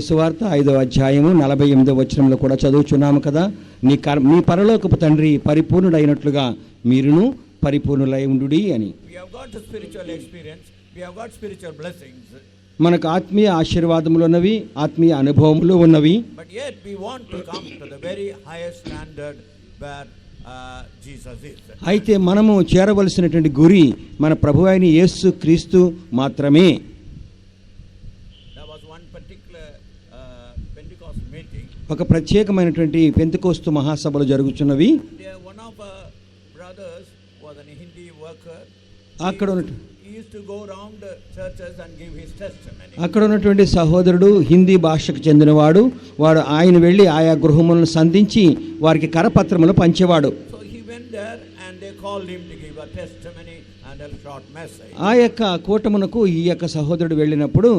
సువార్త 5వ అధ్యాయము 48వ వచనంలో కూడా చదువుచున్నాము కదా, నీ పరలోకపు తండ్రి పరిపూర్ణుడైనట్లుగా మీరును పరిపూర్ణులై ఉండుడి అని. మనకు ఆత్మీయ ఆశీర్వాదములు ఉన్నవి, ఆత్మీయ అనుభవములు ఉన్నవి. అయితే మనము చేరవలసినటువంటి గురి మన ప్రభువు అయిన యేసు క్రీస్తు మాత్రమే. ఒక ప్రత్యేకమైనటువంటి పెంతెకోస్తు మహాసభలు జరుగుతున్నవి. అక్కడ ఉన్నటువంటి సహోదరుడు హిందీ భాషకు చెందినవాడు. వాడు ఆయన వెళ్ళి ఆయా గృహములను సంధించి వారికి కరపత్రములు పంచేవాడు. ఆ యొక్క కూటమునకు ఈ యొక్క సహోదరుడు వెళ్ళినప్పుడు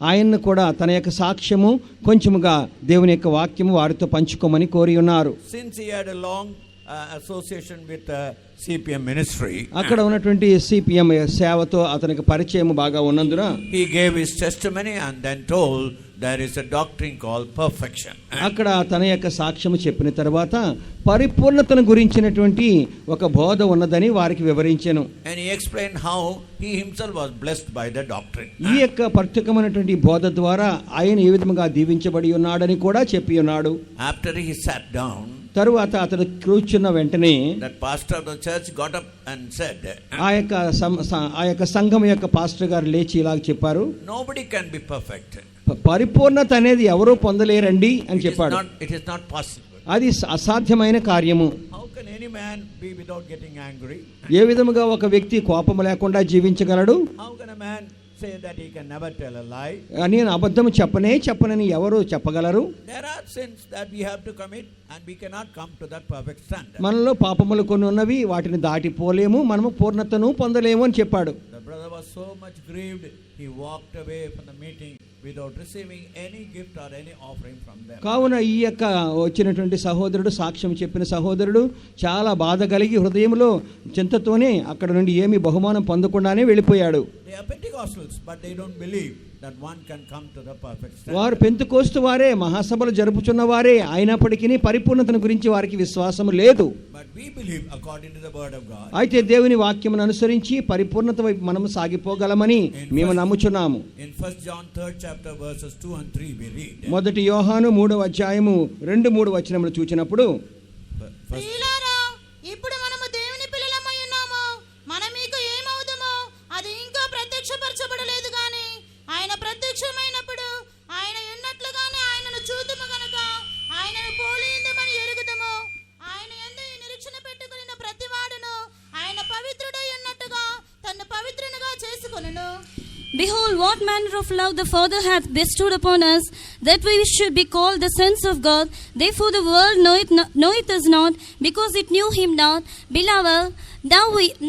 ఆయన్ను కూడా తన యొక్క సాక్ష్యము కొంచెముగా దేవుని యొక్క వాక్యము వారితో పంచుకోమని కోరి ఉన్నారు. CPM ministry. అక్కడ ఉన్నటువంటి CPM సేవతో అతనికి పరిచయం బాగా ఉన్నందున he gave his testimony and then told there is a doctrine called perfection. అక్కడ తన యొక్క సాక్ష్యం చెప్పిన తర్వాత పరిపూర్ణతను గురించినటువంటి ఒక బోధ ఉన్నదని వారికి వివరించెను. And he explained how he himself was blessed by the doctrine. ఈ యొక్క ప్రత్యేకమైనటువంటి బోధ ద్వారా ఆయన ఏ విధంగా దీవించబడి ఉన్నాడని కూడా చెప్పి ఉన్నాడు. After he sat down, తరువాత అతడు కూర్చున్న వెంటనే that pastor of the church got up and said, ఆ యొక్క సంఘం యొక్క పాస్టర్ గారు లేచి ఇలా చెప్పారు, nobody can be perfect. పరిపూర్ణత అనేది ఎవరూ పొందలేరండి అని చెప్పాడు. It is not possible. అది అసాధ్యమైన కార్యము. How can any man be without getting angry? ఏ విధముగా ఒక వ్యక్తి కోపము లేకుండా జీవించగలడు? How can a man say that he can never tell a lie? నేను అబద్ధం చెప్పనని ఎవరు చెప్పగలరు? There are sins that we have to commit and we cannot come to that perfect standard. మనలో పాపములు కొన్ని ఉన్నవి, వాటిని దాటిపోలేము, మనము పూర్ణతను పొందలేము అని చెప్పాడు. The brother was so much grieved, he walked away from the meeting without receiving any gift or any offering from them. కావున ఈ యొక్క వచ్చినటువంటి సహోదరుడు, సాక్ష్యం చెప్పిన సహోదరుడు చాలా బాధ కలిగి హృదయంలో చింతతోనే అక్కడ నుండి ఏమీ బహుమానం పొందకుండానే వెళ్ళిపోయాడు. They are Pentecostals, but they don't believe that one can come to the perfect standard. వారు పెంతెకోస్తు వారే, మహాసభలు జరుపుచున్న వారే అయినప్పటికీ పరిపూర్ణతను గురించి వారికి విశ్వాసం లేదు. But we believe according to the word of God. అయితే దేవుని వాక్యమును అనుసరించి పరిపూర్ణత వైపు మనము సాగిపోగలమని మేము నమ్ముచున్నాము. In 1 John 3rd chapter verses 2 and 3 we read. మొదటి యోహాను 3వ అధ్యాయము 2-3 వచనములు చూచినప్పుడు, ప్రియులారా, ఇప్పుడు మనము దేవుని పిల్లలమై ఉన్నాము, మనం మీకు ఏమవుదుమో అది ఇంకా ప్రత్యక్షపరచబడలేదు గాని ఆయన ప్రత్యక్షమైనప్పుడు ఆయన ఉన్నట్లుగానే ఆయనను చూతుము గనుక ఆయనను పోలియుందుమని ఎరుగుదుము. ఆయన యందు ఈ నిరీక్షణ పెట్టుకున్న ప్రతివాడును ఆయన పవిత్రుడై ఉన్నట్టుగా తన్ను పవిత్రునిగా చేసుకొనును. Behold, what manner of love the Father hath bestowed upon us, that we should be called the sons of God. Therefore the world knoweth us not, because it knew him not. Beloved,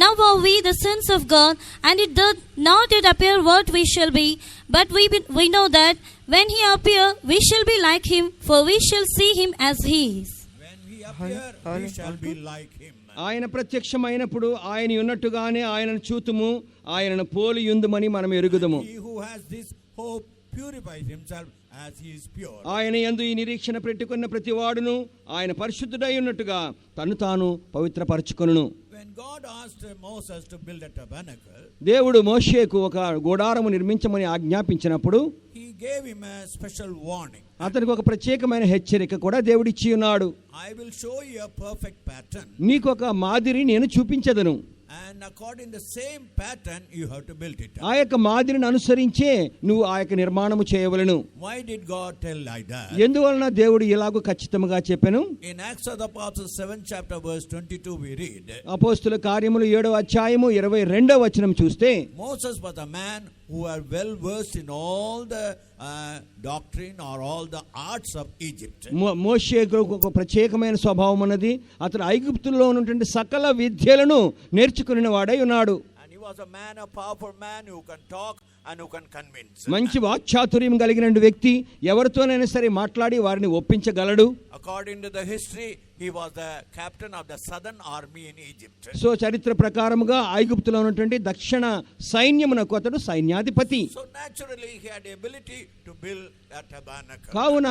now are we the sons of God, and it doth not yet appear what we shall be. But we know that when he appear, we shall be like him, for we shall see him as he is. When he appear, we shall be like him. ఆయన ప్రత్యక్షమైనప్పుడు ఆయన ఉన్నట్టుగానే ఆయనను చూతుము, ఆయనను పోలియుందుమని మనం ఎరుగుదుము. He who has this hope purifies himself as he is pure. ఆయన యందు ఈ నిరీక్షణ పెట్టుకున్న ప్రతివాడును ఆయన పరిశుద్ధుడై ఉన్నట్టుగా తను తాను పవిత్రపరచుకొనును. When God asked Moses to build a tabernacle, దేవుడు మోషేకు ఒక గుడారము నిర్మించమని ఆజ్ఞాపించినప్పుడు he gave him a special warning. అతనికి ఒక ప్రత్యేకమైన హెచ్చరిక కూడా దేవుడిచ్చి ఉన్నాడు. I will show you a perfect pattern. నీకు ఒక మాదిరి నేను చూపించదను. And according to the same pattern you have to build it. ఆ యొక్క మాదిరిని అనుసరించే నువ్వు ఆ యొక్క నిర్మాణము చేయవలెను. Why did God tell like that? ఎందువలన దేవుడు ఇలాగూ ఖచ్చితంగా చెప్పెను? In Acts of the Apostles 7th chapter verse 22 we read, అపోస్తుల కార్యములు 7వ అధ్యాయము 22వ వచనం చూస్తే, Moses was a man who were well versed in all the doctrine or all the arts of Egypt. మోషేకు ఒక ప్రత్యేకమైన స్వభావం ఉన్నది. అతడు ఐగుప్తులో ఉన్నటువంటి సకల విద్యలను నేర్చుకున్న వాడై ఉన్నాడు. And he was a man, a powerful man who can talk and who can convince. మంచి వాక్చాతుర్యం కలిగిన వ్యక్తి ఎవరితోనైనా సరే మాట్లాడి వారిని ఒప్పించగలడు. According to the history, he was the captain of the southern army in Egypt. So చరిత్ర ప్రకారముగా ఐగుప్తులో ఉన్నటువంటి దక్షిణ సైన్యమునకు అతడు సైన్యాధిపతి. So naturally he had the ability to build a tabernacle. కావున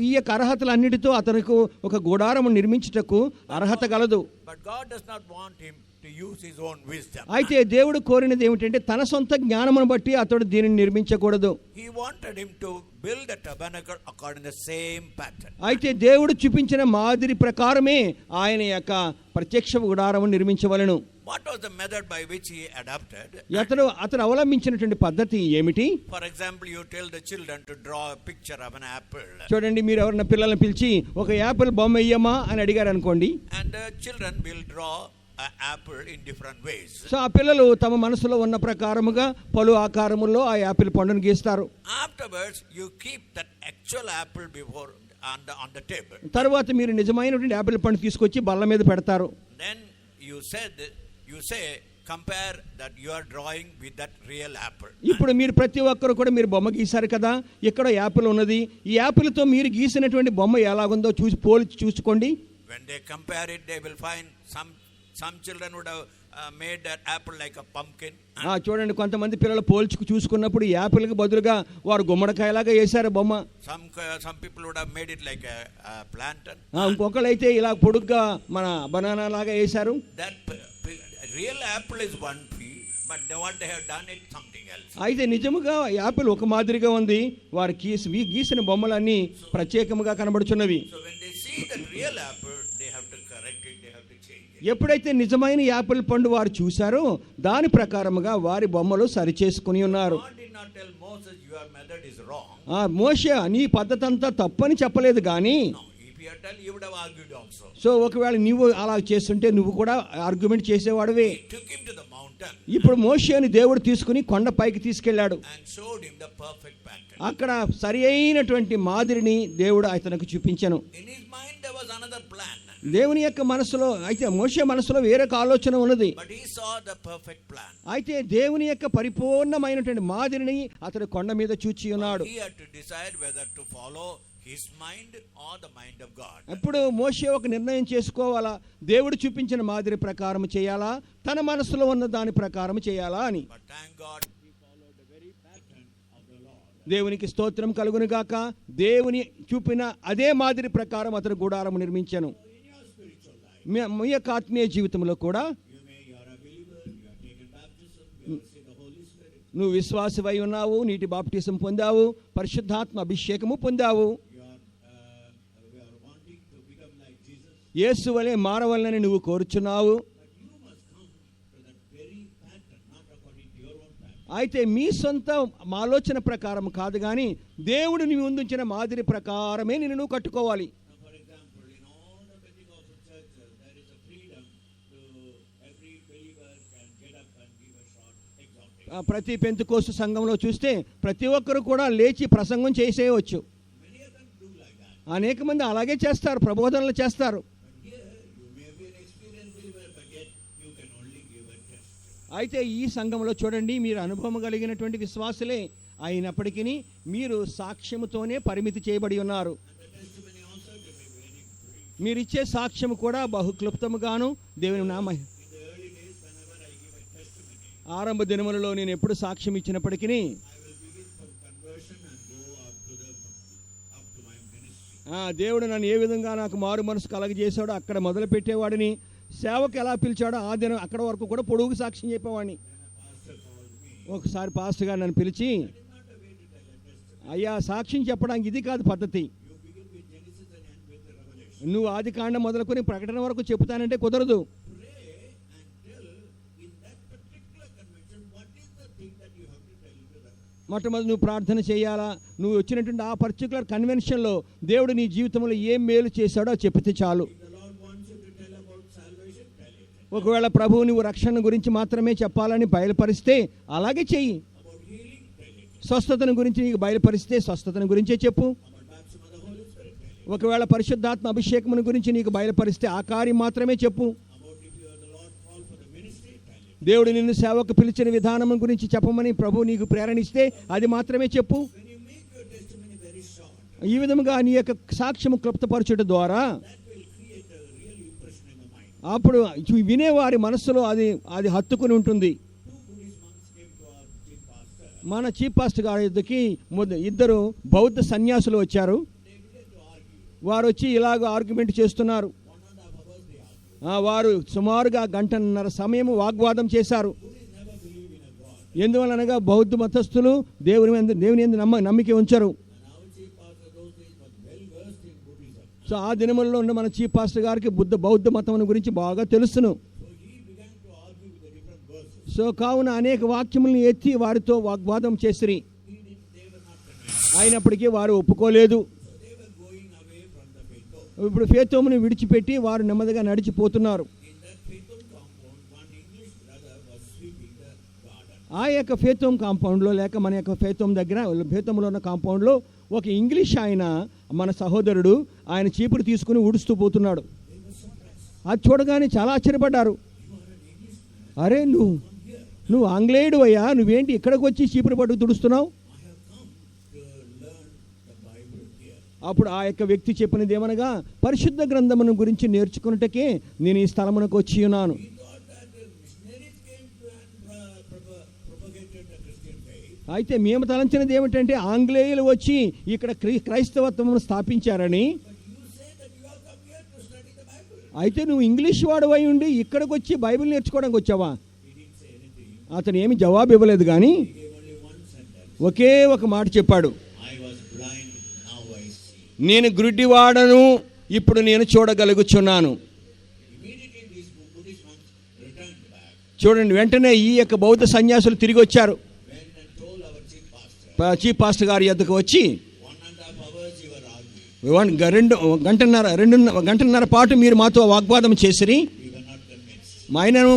ఈ యొక్క అర్హతలన్నిటితో అతనికి ఒక గుడారము నిర్మించుటకు అర్హత గలదు. But God does not want him to use his own wisdom. అయితే దేవుడు కోరినది ఏమిటంటే తన సొంత జ్ఞానమును బట్టి అతడు దీనిని నిర్మించకూడదు. He wanted him to build a tabernacle according to the same pattern. అయితే దేవుడు చూపించిన మాదిరి ప్రకారమే ఆయన యొక్క ప్రత్యక్ష గుడారము నిర్మించవలెను. What was the method by which he adopted? అతను అవలంబించినటువంటి పద్ధతి ఏమిటి? For example, you tell the children to draw a picture of an apple. చూడండి, మీరు ఎవరైనా పిల్లల్ని పిలిచి ఒక యాపిల్ బొమ్మ వేయమ్మా అని అడిగారు అనుకోండి. And the children will draw an apple in different ways. So ఆ పిల్లలు తమ మనసులో ఉన్న ప్రకారముగా పలు ఆకారముల్లో ఆ యాపిల్ పండును గీస్తారు. Afterwards, you keep that actual apple before on the table. తర్వాత మీరు నిజమైనటువంటి యాపిల్ పండు తీసుకొచ్చి బల్ల మీద పెడతారు. Then you say compare that you are drawing with that real apple. ఇప్పుడు మీరు ప్రతి ఒక్కరు కూడా మీరు బొమ్మ గీశారు కదా, ఇక్కడ యాపిల్ ఉన్నది, ఈ యాపిల్తో మీరు గీసినటువంటి బొమ్మ ఎలాగుందో పోల్చి చూసుకోండి. When they compare it, they will find some children would have made that apple like a pumpkin. చూడండి, కొంతమంది పిల్లలు పోల్చుకు చూసుకున్నప్పుడు యాపిల్కి బదులుగా వారు గుమ్మడికాయలాగా వేశారు బొమ్మ. Some people would have made it like a plantain. ఇంకొకళ్ళు అయితే ఇలా పొడుగ్గా మన బనానా లాగా వేశారు. That real apple is one tree, but what they have done it something else. అయితే నిజముగా యాపిల్ ఒక మాదిరిగా ఉంది, వారు గీసిన బొమ్మలన్నీ ప్రత్యేకముగా కనబడుచున్నవి. So when they see the real apple, they have to correct it, they have to change it. ఎప్పుడైతే నిజమైన యాపిల్ పండు వారు చూశారో దాని ప్రకారముగా వారి బొమ్మలు సరిచేసుకుని ఉన్నారు. God did not tell Moses your method is wrong. మోషే నీ పద్ధతి అంతా తప్పని చెప్పలేదు కానీ, No, if you had told, you would have argued also. So ఒకవేళ నువ్వు అలా చేస్తుంటే నువ్వు కూడా argument చేసేవాడివే. He took him to the mountain ఇప్పుడు మోషేని దేవుడు తీసుకుని కొండ పైకి తీసుకెళ్లాడు. and showed him the perfect pattern. అక్కడ సరి అయినటువంటి మాదిరిని దేవుడు అతనికి చూపించెను. In his mind there was another plan, దేవుని యొక్క మనసులో, అయితే మోషే మనసులో వేరొక ఆలోచన ఉన్నది. but he saw the perfect plan. అయితే దేవుని యొక్క పరిపూర్ణమైనటువంటి మాదిరిని అతడు కొండ మీద చూచి ఉన్నాడు. He had to decide whether to follow his mind or the mind of God. అప్పుడు మోషే ఒక నిర్ణయం చేసుకోవాలా, దేవుడు చూపించిన మాదిరి ప్రకారం చేయాలా, తన మనసులో ఉన్న దాని ప్రకారం చేయాలా అని. But thank God he followed the very pattern of the Lord. దేవునికి స్తోత్రం కలుగును గాక. దేవుని చూపిన అదే మాదిరి ప్రకారం అతను గుడారం నిర్మించాను. మీ యొక్క ఆత్మీయ జీవితంలో కూడా నువ్వు విశ్వాసవై ఉన్నావు, నీటి బాప్టిజం పొందావు, పరిశుద్ధాత్మ అభిషేకము పొందావు, యేసు వలె మారవలనని నువ్వు కోరుచున్నావు. అయితే మీ సొంత ఆలోచన ప్రకారం కాదు కానీ దేవుడు నీ ముందుంచిన మాదిరి ప్రకారమే నిన్ను నువ్వు కట్టుకోవాలి. ప్రతి పెంతెకోస్తు సంఘంలో చూస్తే ప్రతి ఒక్కరు కూడా లేచి ప్రసంగం చేసేయవచ్చు. అనేక మంది అలాగే చేస్తారు, ప్రబోధనలు చేస్తారు. అయితే ఈ సంఘంలో చూడండి, మీరు అనుభవం కలిగినటువంటి విశ్వాసులే అయినప్పటికీ మీరు సాక్ష్యముతోనే పరిమితి చేయబడి ఉన్నారు. మీరిచ్చే సాక్ష్యము కూడా బహుక్లుప్తముగాను దేవుని నామ. ఆరంభ దినములలో నేను ఎప్పుడు సాక్ష్యం ఇచ్చినప్పటికీ దేవుడు నన్ను ఏ విధంగా నాకు మారు మనసు కలగజేశాడో అక్కడ మొదలు పెట్టేవాడిని, సేవకు ఎలా పిలిచాడో ఆ దినం అక్కడ వరకు కూడా పొడుగు సాక్ష్యం చెప్పేవాడిని. ఒకసారి పాస్టర్ గారు నన్ను పిలిచి, అయ్యా సాక్ష్యం చెప్పడానికి ఇది కాదు పద్ధతి, నువ్వు ఆది కాండం మొదలుకొని ప్రకటన వరకు చెప్తానంటే కుదరదు. మొట్టమొదటి నువ్వు ప్రార్థన చేయాలా, నువ్వు వచ్చినటువంటి ఆ పర్టికులర్ కన్వెన్షన్లో దేవుడు నీ జీవితంలో ఏం మేలు చేశాడో చెప్తే చాలు. ఒకవేళ ప్రభువు నువ్వు రక్షణ గురించి మాత్రమే చెప్పాలని బయలుపరిస్తే అలాగే చెయ్యి. స్వస్థతను గురించి నీకు బయలుపరిస్తే స్వస్థతను గురించే చెప్పు. ఒకవేళ పరిశుద్ధాత్మ అభిషేకమును గురించి నీకు బయలుపరిస్తే ఆ కార్యం మాత్రమే చెప్పు. దేవుడు నిన్ను సేవకు పిలిచిన విధానం గురించి చెప్పమని ప్రభు నీకు ప్రేరణిస్తే అది మాత్రమే చెప్పు. When you make your testimony very short, ఈ విధముగా నీ యొక్క సాక్ష్యము క్లుప్తపరచుట ద్వారా that will create a real impression in the mind. అప్పుడు వినేవారి మనస్సులో అది హత్తుకుని ఉంటుంది. 2 Buddhist monks came to our chief pastor. మన చీఫ్ పాస్టర్ గారి యొద్దకి ఇద్దరు బౌద్ధ సన్యాసులు వచ్చారు. They began to argue. వారు వచ్చి ఇలాగ ఆర్గ్యుమెంట్ చేస్తున్నారు. 1.5 hours they argued. వారు సుమారుగా గంటన్నర సమయం వాగ్వాదం చేశారు. Buddhists never believe in a God. ఎందువలనగా బౌద్ధ మతస్థులు దేవుని యందు నమ్మిక ఉంచరు. And our chief pastor those days was well versed in Buddhism. So ఆ దినములలో ఉన్న మన చీఫ్ పాస్టర్ గారికి బౌద్ధ మతం గురించి బాగా తెలుసును. So he began to argue with the different verses. So కావున అనేక వాక్యములను ఎత్తి వారితో వాగ్వాదం చేసిరి. They were not convinced. అయినప్పటికీ వారు ఒప్పుకోలేదు. So they were going away from the faith. ఇప్పుడు ఫేతోమును విడిచిపెట్టి వారు నెమ్మదిగా నడిచిపోతున్నారు. In that faith compound, one English brother was sweeping the garden. ఆ యొక్క ఫేతోం కాంపౌండ్లో లేక మన యొక్క ఫేతోం దగ్గర ఫేతోంలో ఉన్న కాంపౌండ్లో ఒక ఇంగ్లీష్ ఆయన మన సహోదరుడు ఆయన చీపురు తీసుకుని ఊడుస్తూ పోతున్నాడు. అది చూడగానే చాలా ఆశ్చర్యపడ్డారు. అరే నువ్వు ఆంగ్లేయుడు అయ్యా, నువ్వేంటి ఇక్కడికి వచ్చి చీపురు పట్టుకు తుడుస్తున్నావు? I have come to learn the Bible here. అప్పుడు ఆ యొక్క వ్యక్తి చెప్పినది ఏమనగా, పరిశుద్ధ గ్రంథమును గురించి నేర్చుకున్నటకే నేను ఈ స్థలమునకు వచ్చి ఉన్నాను. We thought that the missionaries came to and propagated the Christian faith. అయితే మేము తలంచినది ఏమిటంటే ఆంగ్లేయులు వచ్చి ఇక్కడ క్రైస్తవత్వమును స్థాపించారని. But you say that you have come here to study the Bible. అయితే నువ్వు ఇంగ్లీష్ వాడు అయి ఉండి ఇక్కడికి వచ్చి బైబిల్ నేర్చుకోవడానికి వచ్చావా? He didn't say anything. అతను ఏమి జవాబు ఇవ్వలేదు, కానీ He gave only one sentence. ఒకే ఒక మాట చెప్పాడు. I was blind, now I see. నేను గుడ్డివాడను, ఇప్పుడు నేను చూడగలుగుచున్నాను. Immediately these Buddhist monks returned back. చూడండి, వెంటనే ఈ యొక్క బౌద్ధ సన్యాసులు తిరిగి వచ్చారు. Went and told our chief pastor. Chief pastor గారి యొద్దకు వచ్చి 1.5 hours you were arguing. గంటన్నర పాటు మీరు మాతో వాగ్వాదం చేసిరి, We were not convinced. మా ఆయనను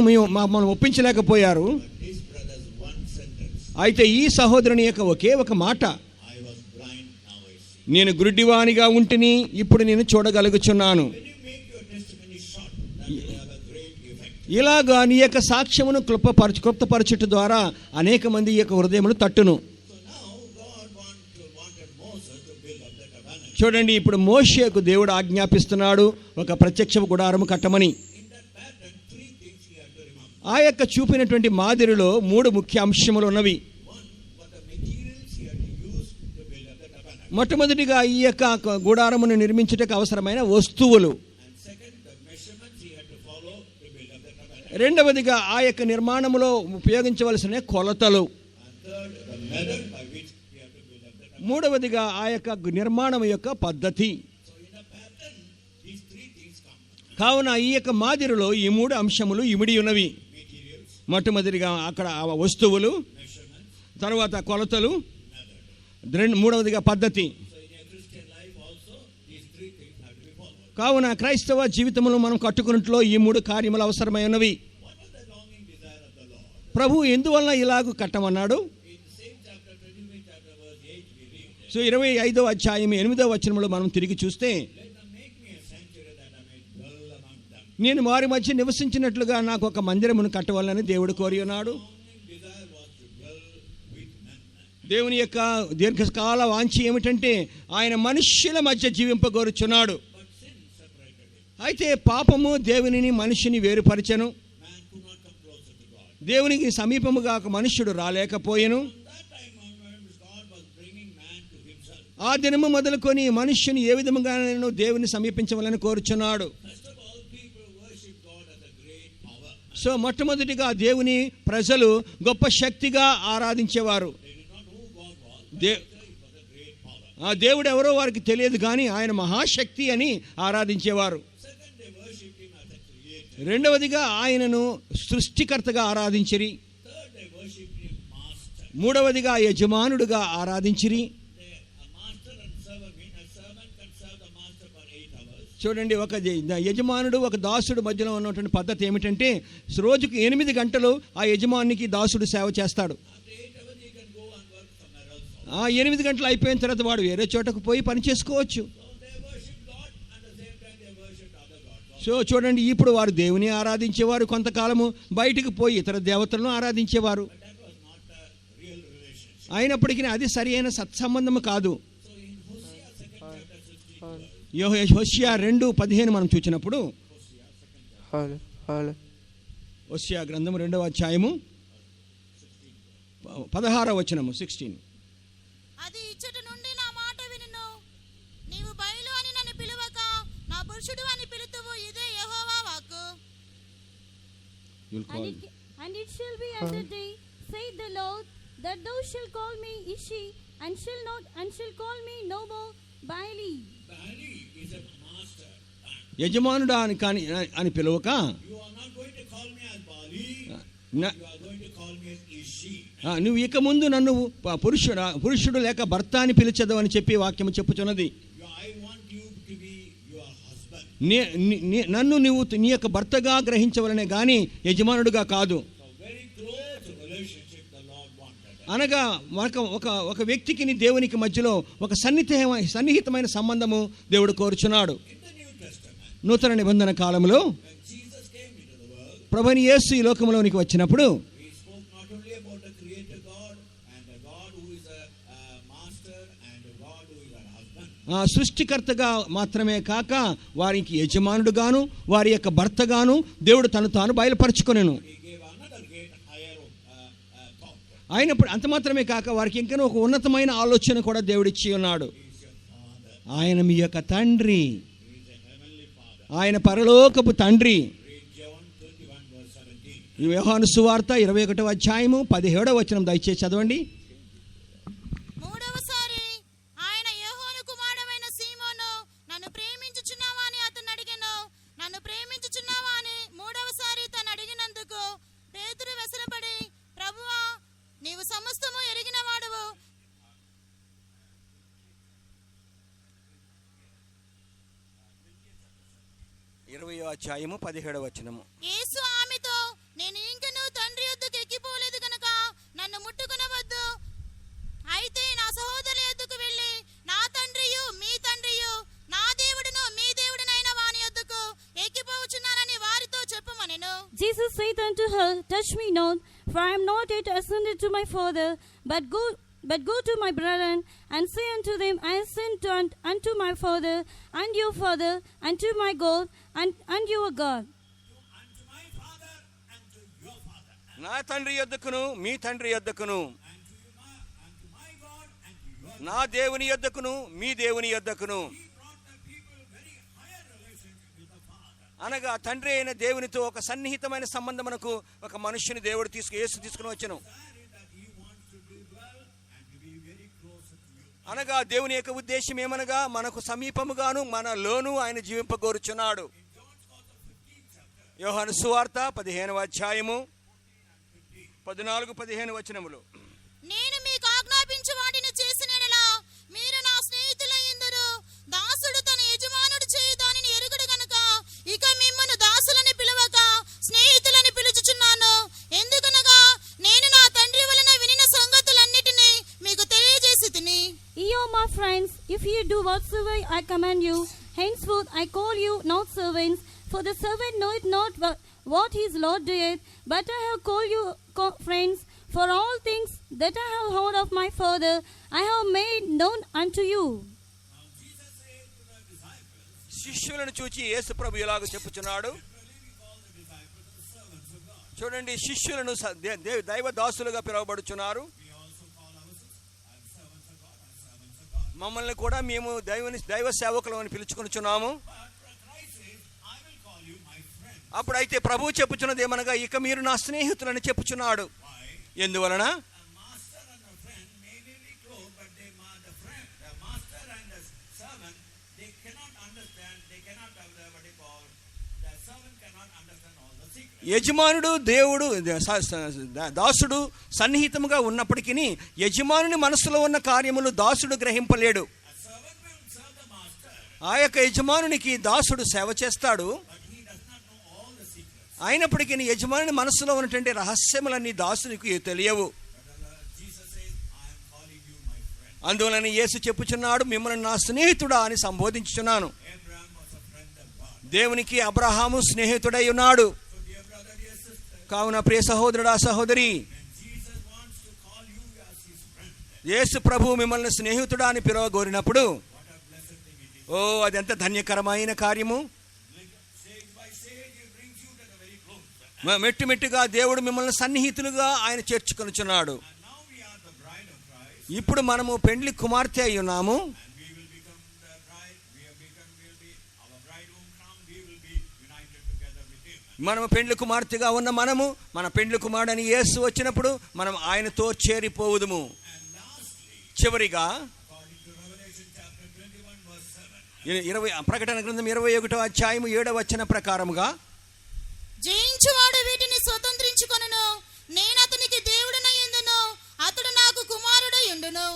మనం ఒప్పించలేకపోయారు. But this brother's one sentence. అయితే ఈ సహోదరుని యొక్క ఒకే ఒక మాట, I was blind, now I see. నేను గుడ్డివానిగా ఉంటిని, ఇప్పుడు నేను చూడగలుగుచున్నాను. When you make your testimony short, that will have a great effect. ఇలాగా నీ యొక్క సాక్ష్యమును క్లుప్తపరచుట ద్వారా అనేక మంది ఈ యొక్క హృదయములు తట్టును. So now God wanted Moses to build up the tabernacle. చూడండి, ఇప్పుడు మోషేకు దేవుడు ఆజ్ఞాపిస్తున్నాడు ఒక ప్రత్యక్ష గుడారము కట్టమని. In that pattern, 3 things he had to remember. ఆ యొక్క చూపినటువంటి మాదిరిలో 3 ముఖ్య అంశములు ఉన్నవి. One, what the materials he had to use to build up the tabernacle. మొట్టమొదటిగా ఈ యొక్క గుడారమును నిర్మించుటకు అవసరమైన వస్తువులు. And second, the measurements he had to follow to build up the tabernacle. రెండవదిగా ఆ యొక్క నిర్మాణములో ఉపయోగించవలసిన కొలతలు. And third, the method by which he had to build up the tabernacle. మూడవదిగా ఆ యొక్క నిర్మాణం యొక్క పద్ధతి. So in a pattern, these 3 things come. కావున ఈ యొక్క మాదిరిలో ఈ 3 అంశములు ఇమిడి ఉన్నవి. Materials, మొట్టమొదటిగా అక్కడ ఆ వస్తువులు, measurements, తర్వాత కొలతలు, method. మూడవదిగా పద్ధతి. So in a Christian life also, these 3 things have to be followed. కావున క్రైస్తవ జీవితములు మనం కట్టుకున్నట్లో ఈ 3 కార్యములు అవసరమై ఉన్నవి. What was the longing desire of the Lord? ప్రభు ఎందువలన ఇలాగ కట్టమన్నాడు? In the same chapter, 25 chapter, verse 8, we read, so 25వ అధ్యాయం 8వ వచనములో మనం తిరిగి చూస్తే, let them make me a sanctuary that I may dwell among them. నేను వారి మధ్య నివసించినట్లుగా నాకు ఒక మందిరమును కట్టవాలని దేవుడు కోరి ఉన్నాడు. Longing desire was to dwell with men. దేవుని యొక్క దీర్ఘకాల వాంఛ ఏమిటంటే ఆయన మనుష్యుల మధ్య జీవింపగోరుచున్నాడు. But sin separated him. అయితే పాపము దేవునిని మనిషిని వేరుపరిచెను. Man could not come closer to God. దేవునికి సమీపముగా ఒక మనుష్యుడు రాలేకపోయెను. From that time onwards, God was bringing man to himself. ఆ దినము మొదలుకొని మనుష్యుని ఏ విధముగా నేను దేవుని సమీపించవాలని కోరుచున్నాడు. First of all, people worship God as a great power. So మొట్టమొదటిగా దేవుని ప్రజలు గొప్ప శక్తిగా ఆరాధించేవారు. They did not know who God was. They- It was a great power. ఆ దేవుడు ఎవరో వారికి తెలియదు, కానీ ఆయన మహాశక్తి అని ఆరాధించేవారు. Second, they worshipped him as a creator. రెండవదిగా ఆయనను సృష్టికర్తగా ఆరాధించిరి. Third, they worshipped him master. మూడవదిగా యజమానుడుగా ఆరాధించిరి. A master and servant mean a servant can serve the master for 8 hours. చూడండి, ఒక యజమానుడు ఒక దాసుడు మధ్యలో ఉన్నటువంటి పద్ధతి ఏమిటంటే, రోజుకు 8 గంటలు ఆ యజమానికి దాసుడు సేవ చేస్తాడు. After 8 hours, he can go and work somewhere else. ఆ 8 గంటలు అయిపోయిన తర్వాత వాడు వేరే చోటకు పోయి పని చేసుకోవచ్చు. So they worship God, and at the same time they worship other gods. So చూడండి, ఇప్పుడు వారు దేవుని ఆరాధించేవారు, కొంతకాలము బయటకు పోయి ఇతర దేవతలను ఆరాధించేవారు. అయినప్పటికీ అది సరి అయిన సత్సంబంధము కాదు. హోషియా 2:15 మనం చూసినప్పుడు, హోషియా గ్రంథము 2వ అధ్యాయము 16వ వచనము 16. అది ఇచ్చట నుండి నా మాట వినును, నీవు బయలు అని నన్ను పిలువక నా పురుషుడు అని పిలుతువు, ఇదే యెహోవా వాక్కు. And it shall be at that day, saith the Lord, that thou shalt call me Ishi, and shall call me no more Baali. Baali is a master. యజమానుడా అని పిలువక, You are not going to call me as Baali. You are going to call me as Ishi. నువ్వు ఇక ముందు నన్ను పురుషుడు లేక భర్త అని పిలిచెదవు అని చెప్పి వాక్యము చెప్పుచున్నది. I want you to be your husband. నన్ను నువ్వు నీ యొక్క భర్తగా గ్రహించవలనే గాని యజమానుడుగా కాదు. Very close relationship the Lord wanted. అనగా ఒక వ్యక్తికి దేవునికి మధ్యలో ఒక సన్నిహితమైన సంబంధము దేవుడు కోరుచున్నాడు. In the New Testament, నూతన నిబంధన కాలంలో when Jesus came into the world, ప్రభువైన యేసు ఈ లోకంలోనికి వచ్చినప్పుడు he spoke not only about the creator God and the God who is a master and the God who is a husband. సృష్టికర్తగా మాత్రమే కాక వారికి యజమానుడుగాను వారి యొక్క భర్తగాను దేవుడు తను తాను బయలుపరచుకొనెను. He gave another great higher thought. అయినప్పుడు అంత మాత్రమే కాక వారికి ఇంకా ఒక ఉన్నతమైన ఆలోచన కూడా దేవుడిచ్చి ఉన్నాడు. ఆయన మీ యొక్క తండ్రి, ఆయన పరలోకపు తండ్రి. యోహాను సువార్త 21వ అధ్యాయము 17వ వచనం దయచేసి చదవండి. మూడవసారి ఆయన యోహాను కుమారుడైన సీమోను, నన్ను ప్రేమించుచున్నావా అని అతను అడిగెను. నన్ను ప్రేమించుచున్నావా అని మూడవసారి తను అడిగినందుకు పేతురు వెసలపడి, ప్రభువా, నీవు సమస్తము ఎరిగిన వాడవు, 20వ అధ్యాయము 17వ వచనము. యేసు ఆమెతో, నేను ఇంకను తండ్రి యొద్దకు ఎక్కిపోలేదు కనుక నన్ను ముట్టుకొనవద్దు. అయితే నా సహోదరుల యొద్దకు వెళ్ళి నా తండ్రియు మీ తండ్రియు, నా దేవుడును మీ దేవుడునైన వాని యొద్దకు ఎక్కిపోవచ్చున్నానని వారితో చెప్పుమనెను. Jesus saith unto her, touch me not, for I am not yet ascended to my Father, but go to my brethren, and say unto them, I ascend unto my Father, and your Father, and to my God, and your God. Unto my Father and to your Father. నా తండ్రి యొద్దకును మీ తండ్రి యొద్దకును, Unto my God and to your. నా దేవుని యొద్దకును మీ దేవుని యొద్దకును. He brought the people very higher relationship with the Father. అనగా తండ్రి అయిన దేవునితో ఒక సన్నిహితమైన సంబంధమునకు ఒక మనుష్యుని దేవుడు యేసు తీసుకుని వచ్చెను. That he wants to do well and to be very close to you. అనగా దేవుని యొక్క ఉద్దేశం ఏమనగా మనకు సమీపముగాను మనలోను ఆయన జీవింపగోరుచున్నాడు. యోహాను సువార్త 15వ అధ్యాయము 14-15 వచనములు. నేను మీకు ఆజ్ఞాపించు వాటిని చేసిన యెడల మీరు నా స్నేహితులయ్యుందురు. దాసుడు తన యజమానుడు చేయు దానిని ఎరుగుడు గనుక ఇక మిమ్మల్ని దాసులని పిలవక స్నేహితులని పిలుచుచున్నాను. ఎందుకనగా నేను నా తండ్రి వలన వినిన సంగతులన్నిటినీ మీకు తెలియజేసితిని. Ye are my friends, if ye do whatsoever I command you. Henceforth I call you not servants, for the servant knoweth not what his Lord doeth, but I have called you friends, for all things that I have heard of my Father I have made known unto you. Now Jesus said to the disciples, శిష్యులను చూచి యేసు ప్రభు ఇలాగ చెప్పుచున్నాడు. literally we call the disciples the servants of God. చూడండి, శిష్యులను దైవ దాసులుగా పిలువబడుచున్నారు. We also call ourselves I'm servants of God, I'm servants of God. మమ్మల్ని కూడా మేము దైవ సేవకులు అని పిలుచుకొనుచున్నాము. But Christ says, I will call you my friend. అప్పుడైతే ప్రభువు చెప్పుచున్నది ఏమనగా, ఇక మీరు నా స్నేహితులని చెప్పుచున్నాడు. Why? ఎందువలన? A master and a friend may be close, but the master and the servant, they cannot understand, they cannot have the servant cannot understand all the secrets. యజమానుడు దేవుడు దాసుడు సన్నిహితముగా ఉన్నప్పటికీ యజమానుని మనసులో ఉన్న కార్యములు దాసుడు గ్రహింపలేడు. A servant will serve the master, ఆ యొక్క యజమానునికి దాసుడు సేవ చేస్తాడు. but he does not know all the secrets. అయినప్పటికీ యజమానుని మనసులో ఉన్నటువంటి రహస్యములన్నీ దాసునికి తెలియవు. But Jesus says, I am calling you my friend. అందువలన యేసు చెప్పుచున్నాడు, మిమ్మల్ని నా స్నేహితుడా అని సంబోధించుచున్నాను. Abraham was a friend of God. దేవునికి అబ్రహాము స్నేహితుడై ఉన్నాడు. So dear brother, dear sister, కావున ప్రియ సహోదరుడా సహోదరి, when Jesus wants to call you as his friend, యేసు ప్రభు మిమ్మల్ని స్నేహితుడా అని పిలవగోరినప్పుడు what a blessed thing it is. ఓ అదెంత ధన్యకరమైన కార్యము. Stage by stage he brings you to the very close. మెట్టు మెట్టుగా దేవుడు మిమ్మల్ని సన్నిహితులుగా ఆయన చేర్చుకొనుచున్నాడు. And now we are the bride of Christ, ఇప్పుడు మనము పెండ్లి కుమార్తె అయి ఉన్నాము. and we will become the bride. Will be our bridegroom come. We will be united together with him. మనము పెండ్లి కుమార్తెగా ఉన్న మనము మన పెండ్లి కుమారుడని యేసు వచ్చినప్పుడు మనం ఆయనతో చేరిపోవుదుము. And lastly, చివరిగా according to Revelation chapter 21 verse 7, ప్రకటన గ్రంథం 21వ అధ్యాయము 7వ వచన ప్రకారముగా జయించువాడు వీటిని స్వతంత్రించుకొనును, నేను అతనికి దేవుడనయ్యుందును, అతడు నాకు కుమారుడయ్యుండును.